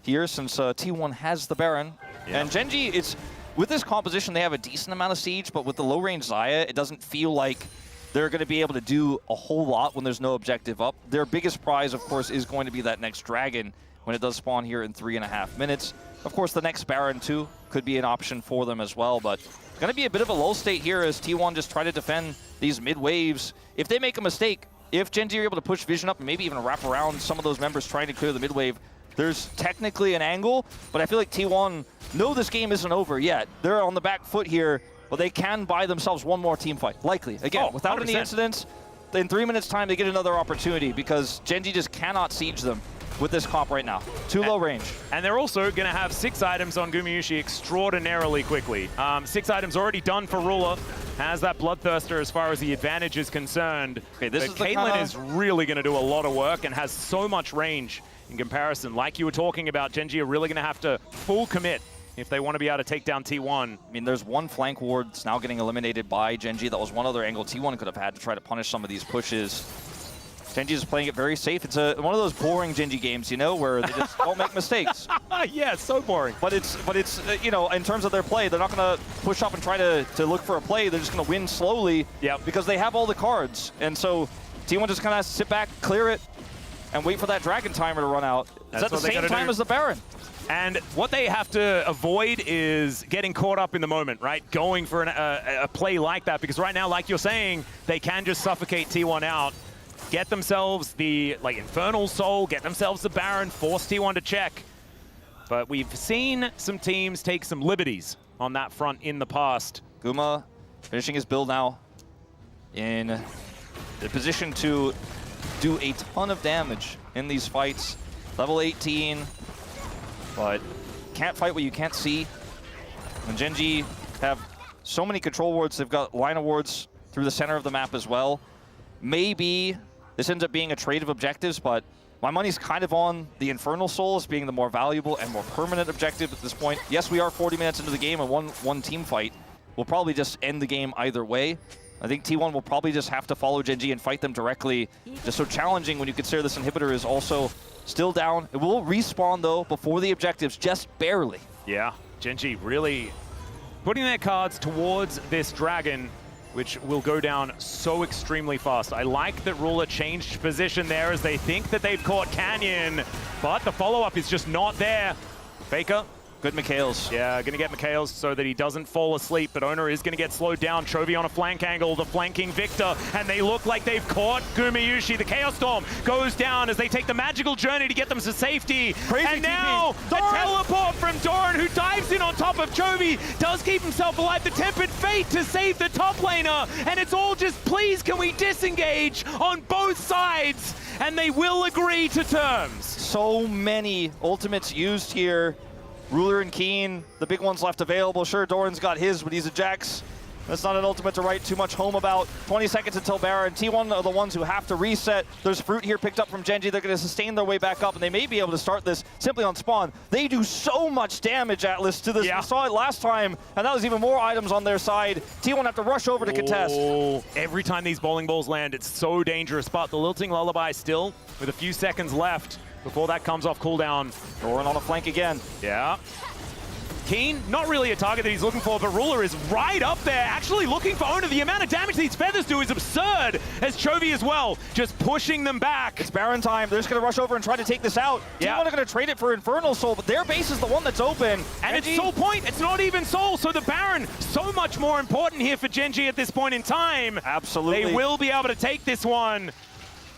here since T1 has the Baron. Yeah. And GENG, it's, with this composition, they have a decent amount of siege, but with the low-range Xayah, it doesn't feel like they're going to be able to do a whole lot when there's no objective up. Their biggest prize, of course, is going to be that next Dragon when it does spawn here in 3.5 minutes. Of course, the next Baron, too, could be an option for them as well, but it's going to be a bit of a lull state here as T1 just try to defend these mid-waves. If they make a mistake, if GENG are able to push vision up and maybe even wrap around some of those members trying to clear the mid-wave, there's technically an angle, but I feel like T1 know this game isn't over yet. They're on the back foot here, but they can buy themselves one more team fight, likely. Again, without 100%. Any incidents, in 3 minutes' time, they get another opportunity because GENG just cannot siege them with this comp right now. Too low range. And they're also going to have 6 items on Gumayusi extraordinarily quickly. 6 items already done for Ruler. Has that Bloodthirster as far as the advantage is concerned. Okay, this is Caitlyn is really going to do a lot of work and has so much range in comparison. Like you were talking about, GENG are really going to have to full commit if they want to be able to take down T1. I mean, there's one flank ward that's now getting eliminated by GENG. That was one other angle T1 could have had to try to punish some of these pushes. GENG is playing it very safe. It's one of those boring GENG games, you know, where they just don't make mistakes. Yeah, it's so boring. But it's you know, in terms of their play, they're not going to push up and try to look for a play. They're just going to win slowly because they have all the cards. And so T1 just kind of sit back, clear it, and wait for that Dragon timer to run out. It's at the same time as the Baron. And what they have to avoid is getting caught up in the moment, right? Going for a play like that, because right now, like you're saying, they can just suffocate T1 out, get themselves the Infernal Soul, get themselves the Baron, force T1 to check. But we've seen some teams take some liberties on that front in the past. Guma finishing his build now in the position to do a ton of damage in these fights. Level 18. But can't fight what you can't see. And GENG have so many control wards. They've got line of wards through the center of the map as well. Maybe this ends up being a trade of objectives, but my money's kind of on the Infernal Soul as being the more valuable and more permanent objective at this point. Yes, we are 40 minutes into the game, and one team fight will probably just end the game either way. I think T1 will probably just have to follow GENG and fight them directly. Just so challenging when you consider this inhibitor is also still down. It will respawn, though, before the objectives, just barely. Yeah, GENG really putting their cards towards this Dragon, which will go down so extremely fast. I like that Ruler changed position there as they think that they've caught Canyon, but the follow-up is just not there. Faker. Good Mikhails. Yeah, going to get Mikhails so that he doesn't fall asleep, but Owner is going to get slowed down. Chovy on a flank angle, the flanking Victor, and they look like they've caught Gumayusi. The Chaos Storm goes down as they take the magical journey to get them to safety. Crazy and now, a teleport from Doran, who dives in on top of Chovy, does keep himself alive. The Tempered Fate to save the top laner, and it's all just, please, can we disengage on both sides? And they will agree to terms. So many ultimates used here. Ruler and Keen, the big ones left available. Sure, Doran's got his, but he's a Jax. That's not an ultimate to write too much home about. 20 seconds until Baron. T1 are the ones who have to reset. There's fruit here picked up from GENG. They're going to sustain their way back up, and they may be able to start this simply on spawn. They do so much damage, Atlas, to this. Yeah. We saw it last time, and that was even more items on their side. T1 have to rush over to contest. Oh, every time these bowling balls land, it's so dangerous. But the Lilting Lullaby still with a few seconds left before that comes off cooldown. Doran on a flank again. Yeah. Keen, not really a target that he's looking for, but Ruler is right up there, actually looking for Owner. The amount of damage these feathers do is absurd, as Chovy as well, just pushing them back. It's Baron time. They're just going to rush over and try to take this out. Yeah. T1 are going to trade it for Infernal Soul, but their base is the one that's open. And it's Soul Point, it's not even Soul, so the Baron, so much more important here for GENG at this point in time. Absolutely. They will be able to take this one.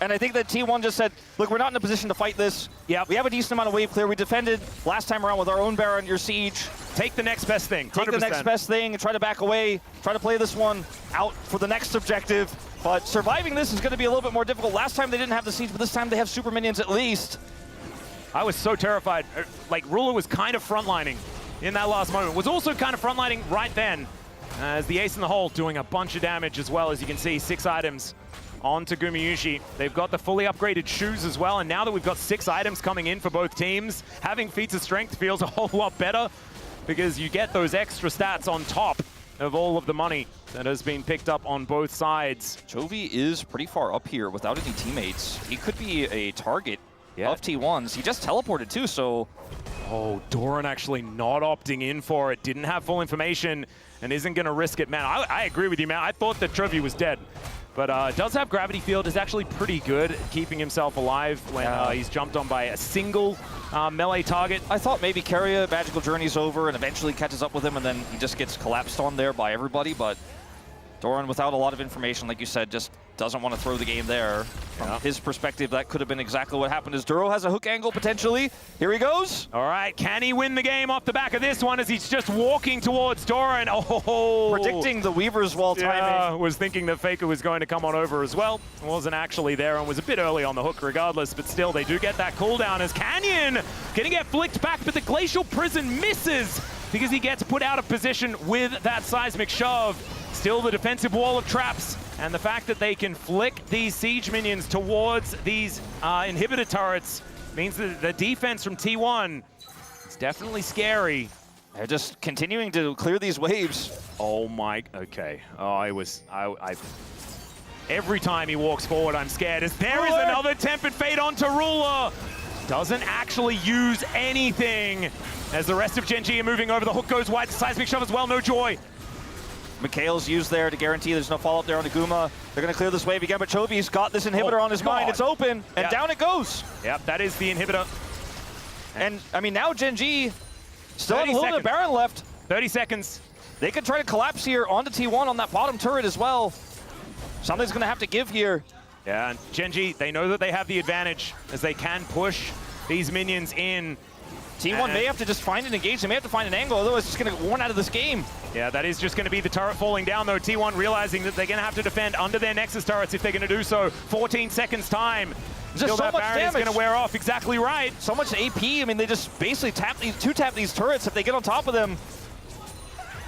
And I think that T1 just said, look, we're not in a position to fight this. Yeah, we have a decent amount of wave clear. We defended last time around with our own Baron, your Siege. Take the next best thing, 100%. Take the next best thing and try to back away. Try to play this one out for the next objective. But surviving this is going to be a little bit more difficult. Last time they didn't have the Siege, but this time they have super minions at least. I was so terrified. Like, Ruler was kind of frontlining in that last moment. Was also kind of frontlining right then, as the ace in the hole doing a bunch of damage as well. As you can see, 6 items onto Gumayusi. They've got the fully upgraded shoes as well, and now that we've got 6 items coming in for both teams, having feats of strength feels a whole lot better because you get those extra stats on top of all of the money that has been picked up on both sides. Chovy is pretty far up here without any teammates. He could be a target of T1s. He just teleported too, so... Oh, Doran actually not opting in for it. Didn't have full information and isn't going to risk it. Man, I agree with you, man. I thought that Chovy was dead. But does have Gravity Field, is actually pretty good at keeping himself alive when he's jumped on by a single melee target. I thought maybe Carrier Magical Journey's over and eventually catches up with him and then he just gets collapsed on there by everybody, but Doran, without a lot of information, like you said, just doesn't want to throw the game there. From his perspective, that could have been exactly what happened as Duro has a hook angle potentially. Here he goes. All right, can he win the game off the back of this one as he's just walking towards Doran? Oh! Predicting the Weaver's wall timing. Yeah, was thinking that Faker was going to come on over as well. Wasn't actually there and was a bit early on the hook regardless, but still they do get that cooldown as Canyon gonna get flicked back, but the Glacial Prison misses because he gets put out of position with that seismic shove. Still the defensive wall of traps, and the fact that they can flick these siege minions towards these inhibitor turrets means that the defense from T1 is definitely scary. They're just continuing to clear these waves. Oh my, okay. Oh, every time he walks forward, I'm scared. As there is another Tempered Fate onto Ruler. Doesn't actually use anything. As the rest of GENG are moving over, the hook goes wide, the seismic shove as well, no joy. Mikhail's used there to guarantee there's no follow-up there on Aguma. They're going to clear this wave again, but Chovy's got this inhibitor on his mind. It's open, and down it goes. Yep, that is the inhibitor. And, I mean, now GENG still have a little bit of Baron left. 30 seconds. They could try to collapse here onto T1 on that bottom turret as well. Something's going to have to give here. Yeah, and GENG, they know that they have the advantage as they can push these minions in. T1 may have to just find an engage. They may have to find an angle, otherwise it's going to get worn out of this game. Yeah, that is just going to be the turret falling down, though. T1 realizing that they're going to have to defend under their Nexus turrets if they're going to do so. 14 seconds time. Just so much damage. Is going to wear off. Exactly right. So much AP. I mean, they just basically two-tap these turrets if they get on top of them.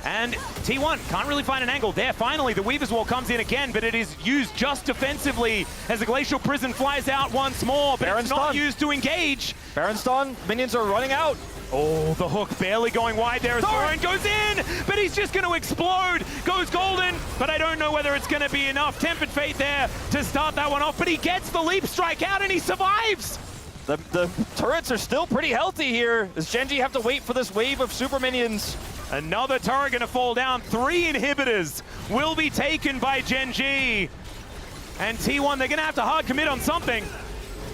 And T1 can't really find an angle there. Finally, the Weaver's Wall comes in again, but it is used just defensively as the Glacial Prison flies out once more, but it's not used to engage. Baron's done. Minions are running out. Oh, the hook barely going wide there as Doran goes in, but he's just going to explode. Goes golden, but I don't know whether it's going to be enough. Tempered Fate there to start that one off, but he gets the leap strike out and he survives. The turrets are still pretty healthy here as GENG have to wait for this wave of super minions. Another turret going to fall down. 3 inhibitors will be taken by GENG. And T1, they're going to have to hard commit on something.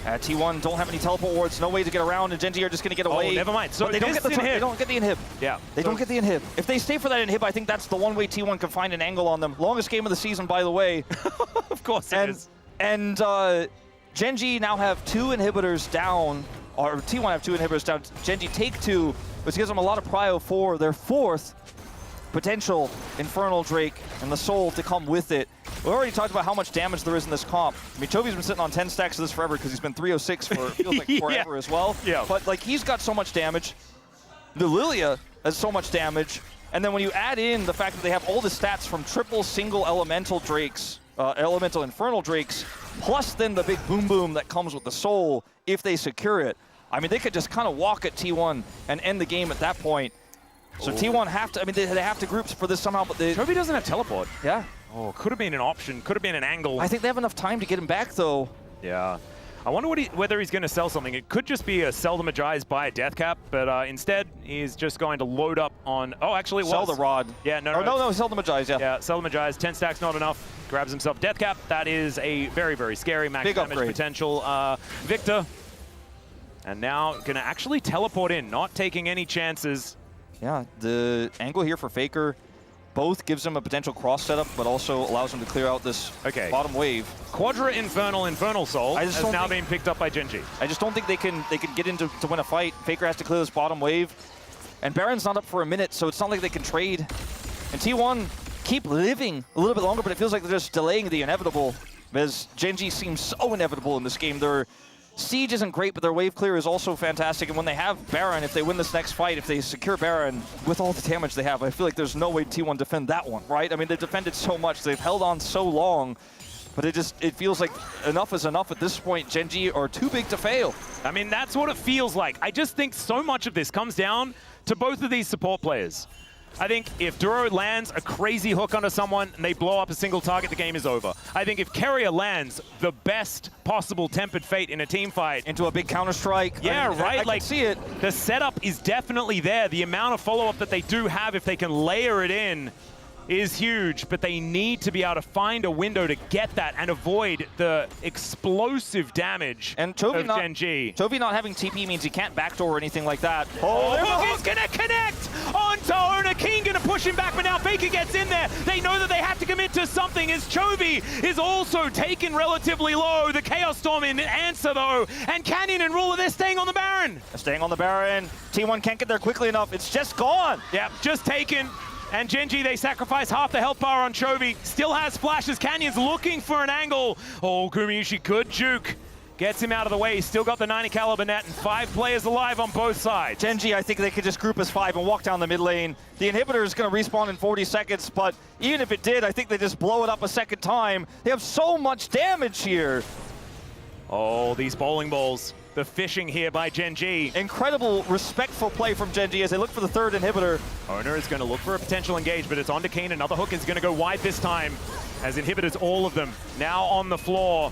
T1 don't have any teleport wards, no way to get around, and GENG are just going to get away. Oh, never mind. So they don't get the inhib. They don't get the inhib. Yeah. They don't get the inhib. If they stay for that inhib, I think that's the one way T1 can find an angle on them. Longest game of the season, by the way. Of course it is. And GENG now have 2 inhibitors down, or T1 have 2 inhibitors down. GENG take 2, which gives them a lot of prio for their 4th potential Infernal Drake and the Soul to come with it. We already talked about how much damage there is in this comp. I mean, Chovy's been sitting on 10 stacks of this forever because he's been 306 for feels like forever as well. Yeah. But like he's got so much damage. The Lilia has so much damage. And then when you add in the fact that they have all the stats from triple single elemental drakes, elemental infernal drakes, plus then the big boom boom that comes with the soul if they secure it. I mean, they could just kind of walk at T1 and end the game at that point. So T1 have to, I mean, they have to group for this somehow, but they... Chovy doesn't have teleport. Yeah. Oh, could have been an option, could have been an angle. I think they have enough time to get him back, though. Yeah. I wonder whether he's going to sell something. It could just be a sell the Magi's, buy a death cap, but instead he's just going to load up on... Oh, actually it was. Sell the rod. Yeah, no, sell the Magi's, yeah. Yeah, sell the Magi's. 10 stacks not enough. Grabs himself death cap. That is a very, very scary max Big damage upgrade. potential. Victor. And now going to actually teleport in, not taking any chances. Yeah, the angle here for Faker both gives him a potential cross setup, but also allows him to clear out this bottom wave. Quadra Infernal Soul has now been picked up by GENG. I just don't think they can get into to win a fight. Faker has to clear this bottom wave. And Baron's not up for a minute, so it's not like they can trade. And T1 keep living a little bit longer, but it feels like they're just delaying the inevitable. Because GENG seems so inevitable in this game. Their siege isn't great, but their wave clear is also fantastic. And when they have Baron, if they win this next fight, if they secure Baron with all the damage they have, I feel like there's no way T1 defend that one, right? I mean, they've defended so much, they've held on so long, but it feels like enough is enough at this point. GENG are too big to fail. I mean, that's what it feels like. I just think so much of this comes down to both of these support players. I think if Duro lands a crazy hook onto someone and they blow up a single target, the game is over. I think if Carrier lands the best possible Tempered Fate in a team fight into a big counter-strike. Yeah, right? I like, see it. The setup is definitely there. The amount of follow-up that they do have, if they can layer it in, is huge, but they need to be able to find a window to get that and avoid the explosive damage of GENG. Chovy not having TP means he can't backdoor or anything like that. He's gonna connect onto Owner. King gonna push him back, but now Faker gets in there. They know that they have to commit to something as Chovy is also taken relatively low. The Chaos Storm in answer though, and Canyon and Ruler, they're staying on the Baron. Staying on the Baron. T1 can't get there quickly enough. It's just gone. Yep, just taken. And GENG, they sacrifice half the health bar on Chovy. Still has flashes. Canyon's looking for an angle. Oh, Gumayusi could juke. Gets him out of the way. He's still got the 90 caliber net and 5 players alive on both sides. GENG, I think they could just group as 5 and walk down the mid lane. The inhibitor is going to respawn in 40 seconds, but even if it did, I think they just blow it up a second time. They have so much damage here. Oh, these bowling balls. The fishing here by GENG. Incredible, respectful play from GENG as they look for the third inhibitor. Owner is going to look for a potential engage, but it's onto Keen. Another hook is going to go wide this time as inhibitors, all of them, now on the floor.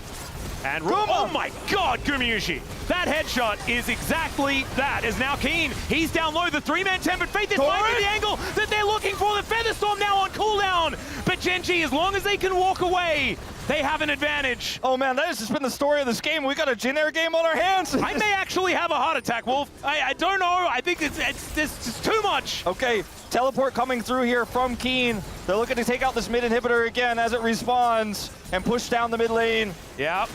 And oh my God, Gumayusi. That headshot is exactly that. Is now Keen. He's down low. The 3-man Tempered Fate. This might be the angle that they're looking for. The Featherstorm now on cooldown. But GENG, as long as they can walk away, they have an advantage. Oh man, that has just been the story of this game. We got a Jin Air game on our hands. I may actually have a heart attack, Wolf. I don't know. I think it's just too much. Okay, teleport coming through here from Keen. They're looking to take out this mid inhibitor again as it respawns and push down the mid lane. Yep.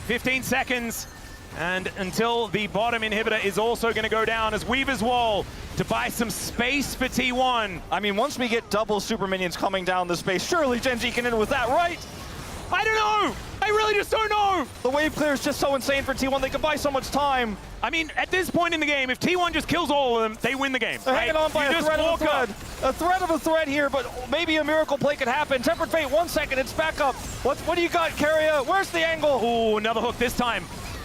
15 seconds. And until the bottom inhibitor is also going to go down as Weaver's Wall to buy some space for T1. I mean, once we get double super minions coming down the space, surely GENG can end with that, right? I don't know. I really just don't know. The wave clear is just so insane for T1. They can buy so much time. I mean, at this point in the game, if T1 just kills all of them, they win the game. They're hanging on by a thread of a thread. A thread of a thread here, but maybe a miracle play could happen. Tempered Fate, 1 second, it's back up. What do you got, Carrier? Where's the angle? Oh, another hook this time.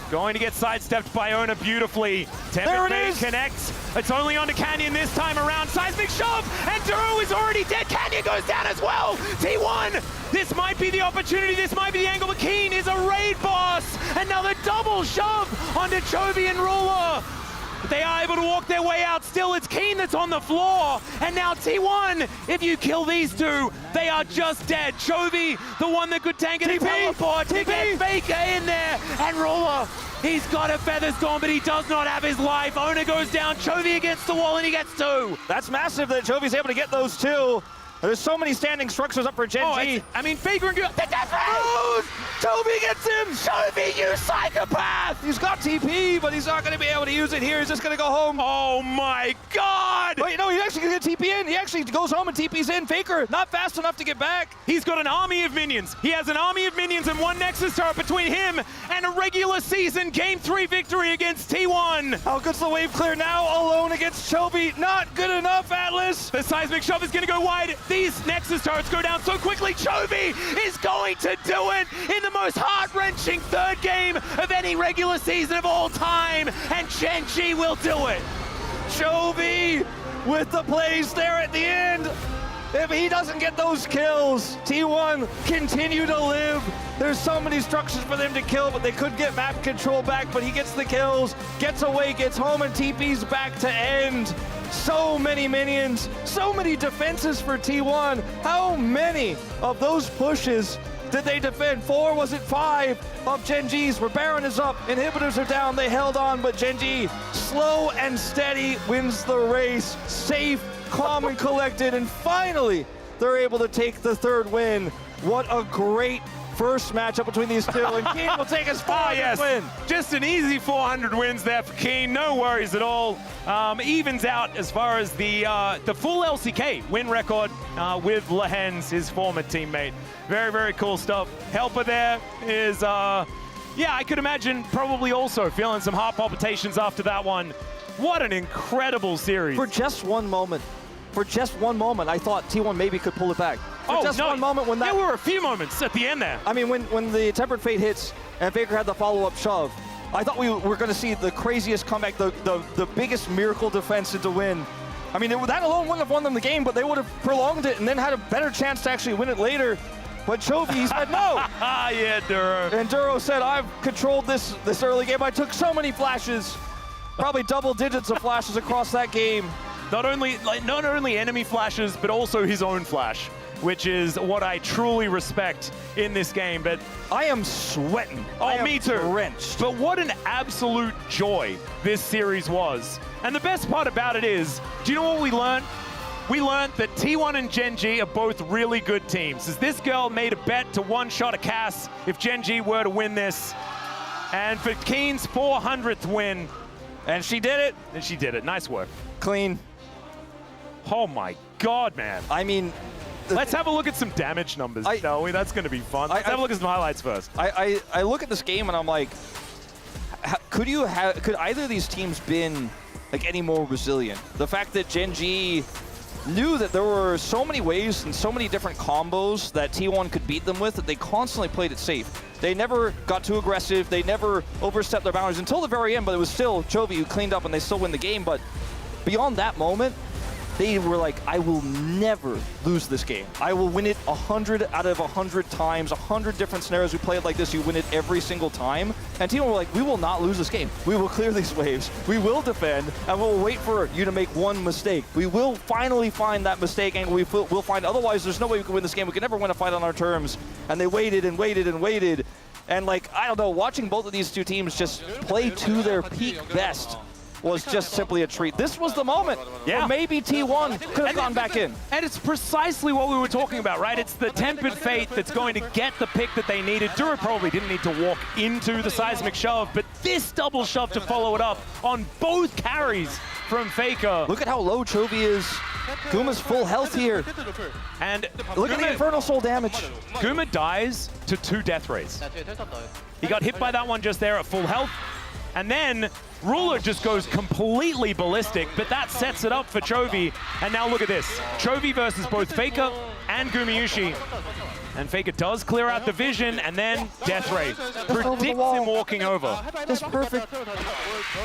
Going to get sidestepped by Ona beautifully. Tempered Fate connects. It's only onto Canyon this time around. Seismic shove, and Duro is already dead. Canyon goes down as well. T1, this might be the opportunity. This might be the angle, but Keen is a raid boss. Another double shove onto Chovy and Ruler. They are able to walk their way out. Still, it's Keen that's on the floor. And now T1, if you kill these two, they are just dead. Chovy, the one that could tank and teleport to get Faker in there. And Ruler, he's got a Featherstorm, but he does not have his life. Owner goes down, Chovy against the wall, and he gets 2. That's massive that Chovy's able to get those 2. There's so many standing structures up for Gen G. I mean, Faker and The death ray! Toby gets him! Toby, you psychopath! He's got TP, but he's not going to be able to use it here. He's just going to go home. Oh my God! Wait, no, he's actually going to get TP in. He actually goes home and TP's in. Faker, not fast enough to get back. He's got an army of minions. He has an army of minions and one Nexus turret between him and a regular season Game 3 victory against T1. How good's the wave clear now? Alone against Chobi. Not good enough, Atlas. The seismic shove is going to go wide. These Nexus turrets go down so quickly. Chovy is going to do it in the most heart-wrenching third game of any regular season of all time, and Gen G will do it. Chovy with the plays there at the end. If he doesn't get those kills, T1 continue to live. There's so many structures for them to kill, but they could get map control back, but he gets the kills, gets away, gets home, and TP's back to end. So many minions, so many defenses for T1. How many of those pushes did they defend? 4, was it 5 of Gen G's, where Baron is up, inhibitors are down, they held on, but Gen G, slow and steady, wins the race, safe, calm and collected, and finally, they're able to take the third win. What a great first matchup between these two, and Keen will take his 400th win. Just an easy 400 wins there for Keen, no worries at all. Evens out as far as the full LCK win record with Lehens, his former teammate. Very, very cool stuff. Helper there is, yeah, I could imagine probably also feeling some heart palpitations after that one. What an incredible series. For just one moment, I thought T1 maybe could pull it back. For just one moment when that... There were a few moments at the end there. I mean, when the Tempered Fate hits and Faker had the follow-up shove, I thought we were going to see the craziest comeback, the biggest miracle defense to win. I mean, that alone wouldn't have won them the game, but they would have prolonged it and then had a better chance to actually win it later. But Chovy said no. Yeah, Duro. And Duro said, I've controlled this early game. I took so many flashes, probably double digits of flashes across that game. Not only enemy flashes, but also his own flash, which is what I truly respect in this game. But I am sweating. Oh, me too. Drenched. But what an absolute joy this series was. And the best part about it is, do you know what we learned? We learned that T1 and Gen G are both really good teams. As this girl made a bet to one-shot a Cass if Gen G were to win this. And for Keen's 400th win. And she did it. And she did it. Nice work. Clean. Oh my God, man. I mean... Let's have a look at some damage numbers, shall we? That's going to be fun. Let's have a look at some highlights first. I look at this game and I'm like, could either of these teams been like any more resilient? The fact that Gen G knew that there were so many ways and so many different combos that T1 could beat them with that they constantly played it safe. They never got too aggressive. They never overstepped their boundaries until the very end, but it was still Chovy who cleaned up and they still win the game. But beyond that moment, they were like, I will never lose this game. I will win it 100 out of 100 times, 100 different scenarios we play it like this, you win it every single time. And T1 were like, we will not lose this game. We will clear these waves. We will defend, and we'll wait for you to make one mistake. We will finally find that mistake, and we'll find, otherwise there's no way we can win this game. We can never win a fight on our terms. And they waited and waited and waited. And like, I don't know, watching both of these two teams just play to their peak best was just simply a treat. This was the moment where maybe T1 could have gone back in. And it's precisely what we were talking about, right? It's the Tempered Fate that's going to get the pick that they needed. Duro probably didn't need to walk into the seismic shove, but this double shove to follow it up on both carries from Faker. Look at how low Chovy is. Guma's full health here. And look at the Infernal Soul damage. Guma dies to 2 death rays. He got hit by that one just there at full health. And then Ruler just goes completely ballistic, but that sets it up for Chovy. And now look at this. Chovy versus both Faker and Gumayushi. And Faker does clear out the vision, and then Death Ray predicts him walking over. Just perfect.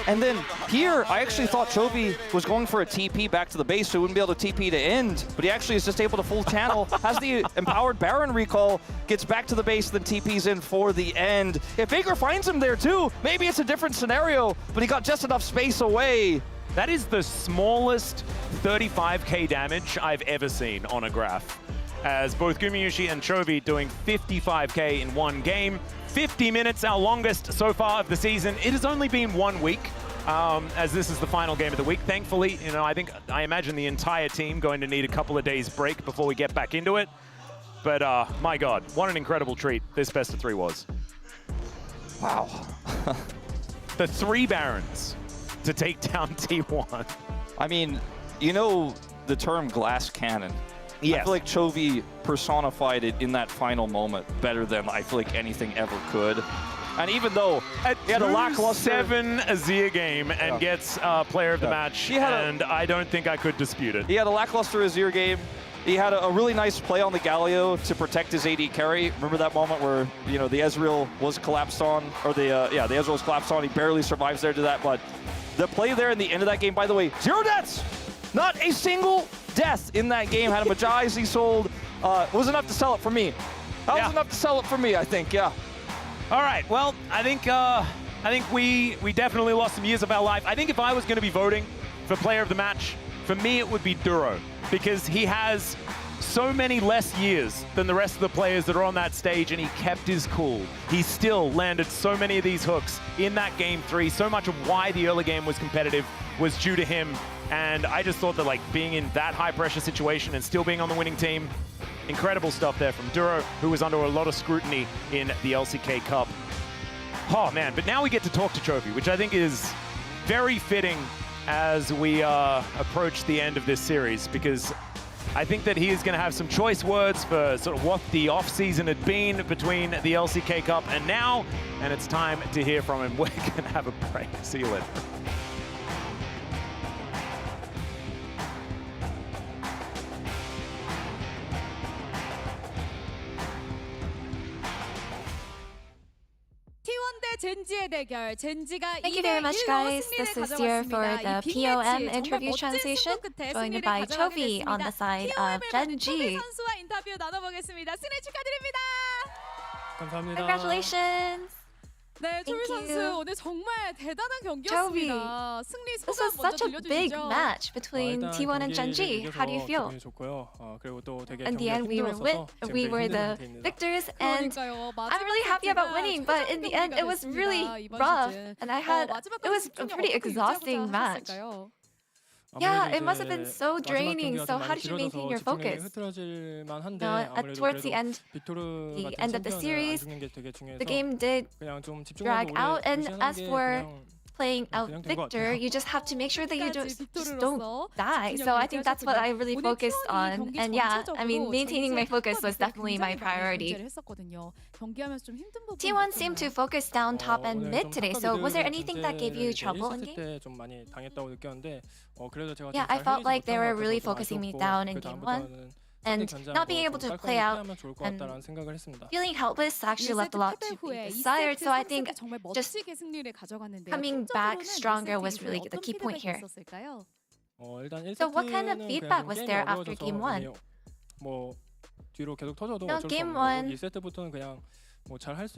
And then here, I actually thought Chovy was going for a TP back to the base, so he wouldn't be able to TP to end. But he actually is just able to full channel, has the empowered Baron recall, gets back to the base, then TPs in for the end. If Faker finds him there too, maybe it's a different scenario, but he got just enough space away. That is the smallest 35k damage I've ever seen on a graph, as both Gumayushi and Chovy doing 55k in one game. 50 minutes, our longest so far of the season. It has only been 1 week as this is the final game of the week. Thankfully, you know, I imagine the entire team going to need a couple of days break before we get back into it. But my God, what an incredible treat this best of 3 was. Wow. The 3 Barons to take down T1. I mean, you know the term glass cannon. Yes. I feel like Chovy personified it in that final moment better than I feel like anything ever could. And even though he had a lackluster 7 Azir game and gets player of the match, and I don't think I could dispute it. He had a lackluster Azir game. He had a really nice play on the Galio to protect his AD carry. Remember that moment where, you know, the Ezreal was collapsed on, or the Ezreal was collapsed on. He barely survives there to that, but the play there in the end of that game, by the way, 0 deaths! Not a single death in that game. Had a Majais he sold. Was enough to sell it for me. That was enough to sell it for me, I think, yeah. All right, well, I think we definitely lost some years of our life. I think if I was going to be voting for player of the match, for me it would be Duro, because he has so many less years than the rest of the players that are on that stage, and he kept his cool. He still landed so many of these hooks in that game 3. So much of why the early game was competitive was due to him, and I just thought that, like, being in that high pressure situation and still being on the winning team, incredible stuff there from Duro, who was under a lot of scrutiny in the LCK Cup. Oh man, but now we get to talk to Chovy, which I think is very fitting as we approach the end of this series, because I think that he is going to have some choice words for sort of what the off-season had been between the LCK Cup and now, and it's time to hear from him. We're going to have a break. See you later. Thank you very much, guys. This is here for the POM interview translation, joined by Chovy on the side of GENG. Congratulations! 네, Thank 초비 선수 you. 오늘 정말 대단한 경기였습니다. 승리 This 소감 was 먼저 such a big 들려주시죠. match between T1 and GENG. How do you feel? In the end, we were the victors, and 그러니까요. I'm really happy about winning. But in the end, it was really rough, and it was a pretty exhausting match. Yeah, it must have been so draining. So how did you maintain your focus? Towards the end of the series, the game did drag out, and as for playing out Victor, you just have to make sure that you just don't die. So I think that's what I really focused on. And yeah, I mean, maintaining my focus was definitely my priority. T1 seemed to focus down top and mid today. So was there anything that gave you trouble in game? Yeah, I felt like they were really focusing me down in game 1. And not being able to play out and feeling helpless actually left a lot to be desired. So I think just coming back stronger was really the key point here. So what kind of feedback was there after game 1? No, game 1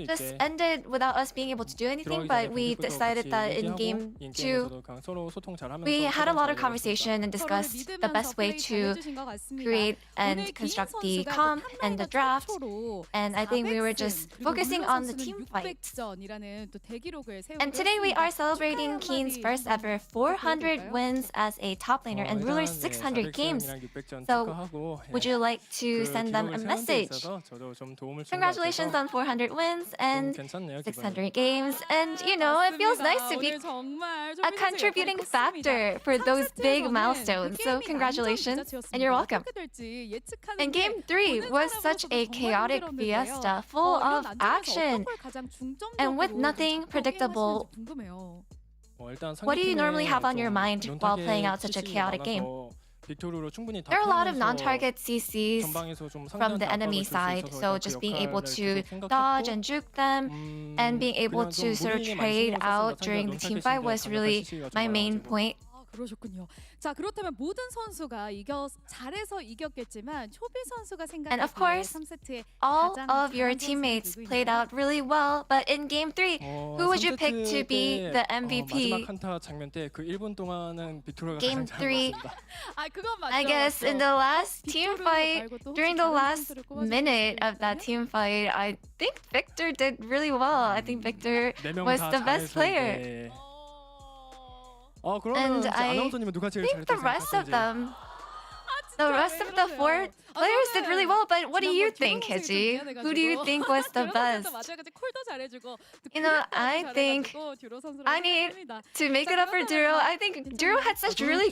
just ended without us being able to do anything, but we decided that in game 2, we had a lot of conversation and discussed the best way to create and construct the comp and the draft, and I think we were just focusing on the team fight. And today we are celebrating Keen's first ever 400 wins as a top laner and Ruler's 600 games. So would you like to send them a message? Congratulations on 400 wins and 600 games, and you know, it feels nice to be a contributing factor for those big milestones. So congratulations, and you're welcome. And game 3 was such a chaotic fiesta full of action and with nothing predictable. What do you normally have on your mind while playing out such a chaotic game? There are a lot of non-target CCs from the enemy side, so just being able to dodge and juke them and being able to sort of trade out during the team fight was really my main point. 그러셨군요. 자, 그렇다면 모든 선수가 잘해서 이겼겠지만 초비 선수가 And of 생각하기에 course, 3세트에 all of your teammates played out really well, but in game 3, who would you pick to be the MVP? Game 3, 아, 그건 맞죠. I guess in the last team fight, during the last minute of that team fight, I think Victor did really well. I think Victor was the best player. And I think the rest of them, the rest of the 4 players did really well. But what do you think, Heji? Who do you think was the best? You know, I think I need to make it up for Duro. I think Duro had such really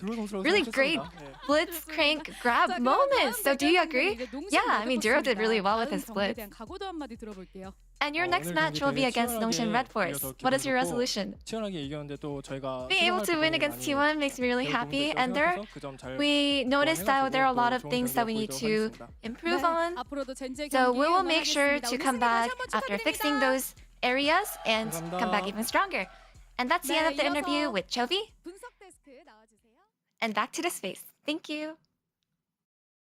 great blitz crank grab moments. So do you agree? Yeah, I mean Duro did really well with his blitz. And your next match will be against Nongshin Red Force. What is your resolution? Being able to win against T1 makes me really happy. And we noticed that there are a lot of things that we need to improve on. So we will make sure to come back after fixing those areas and come back even stronger. And that's the end of the interview with Chovy. And back to the space. Thank you.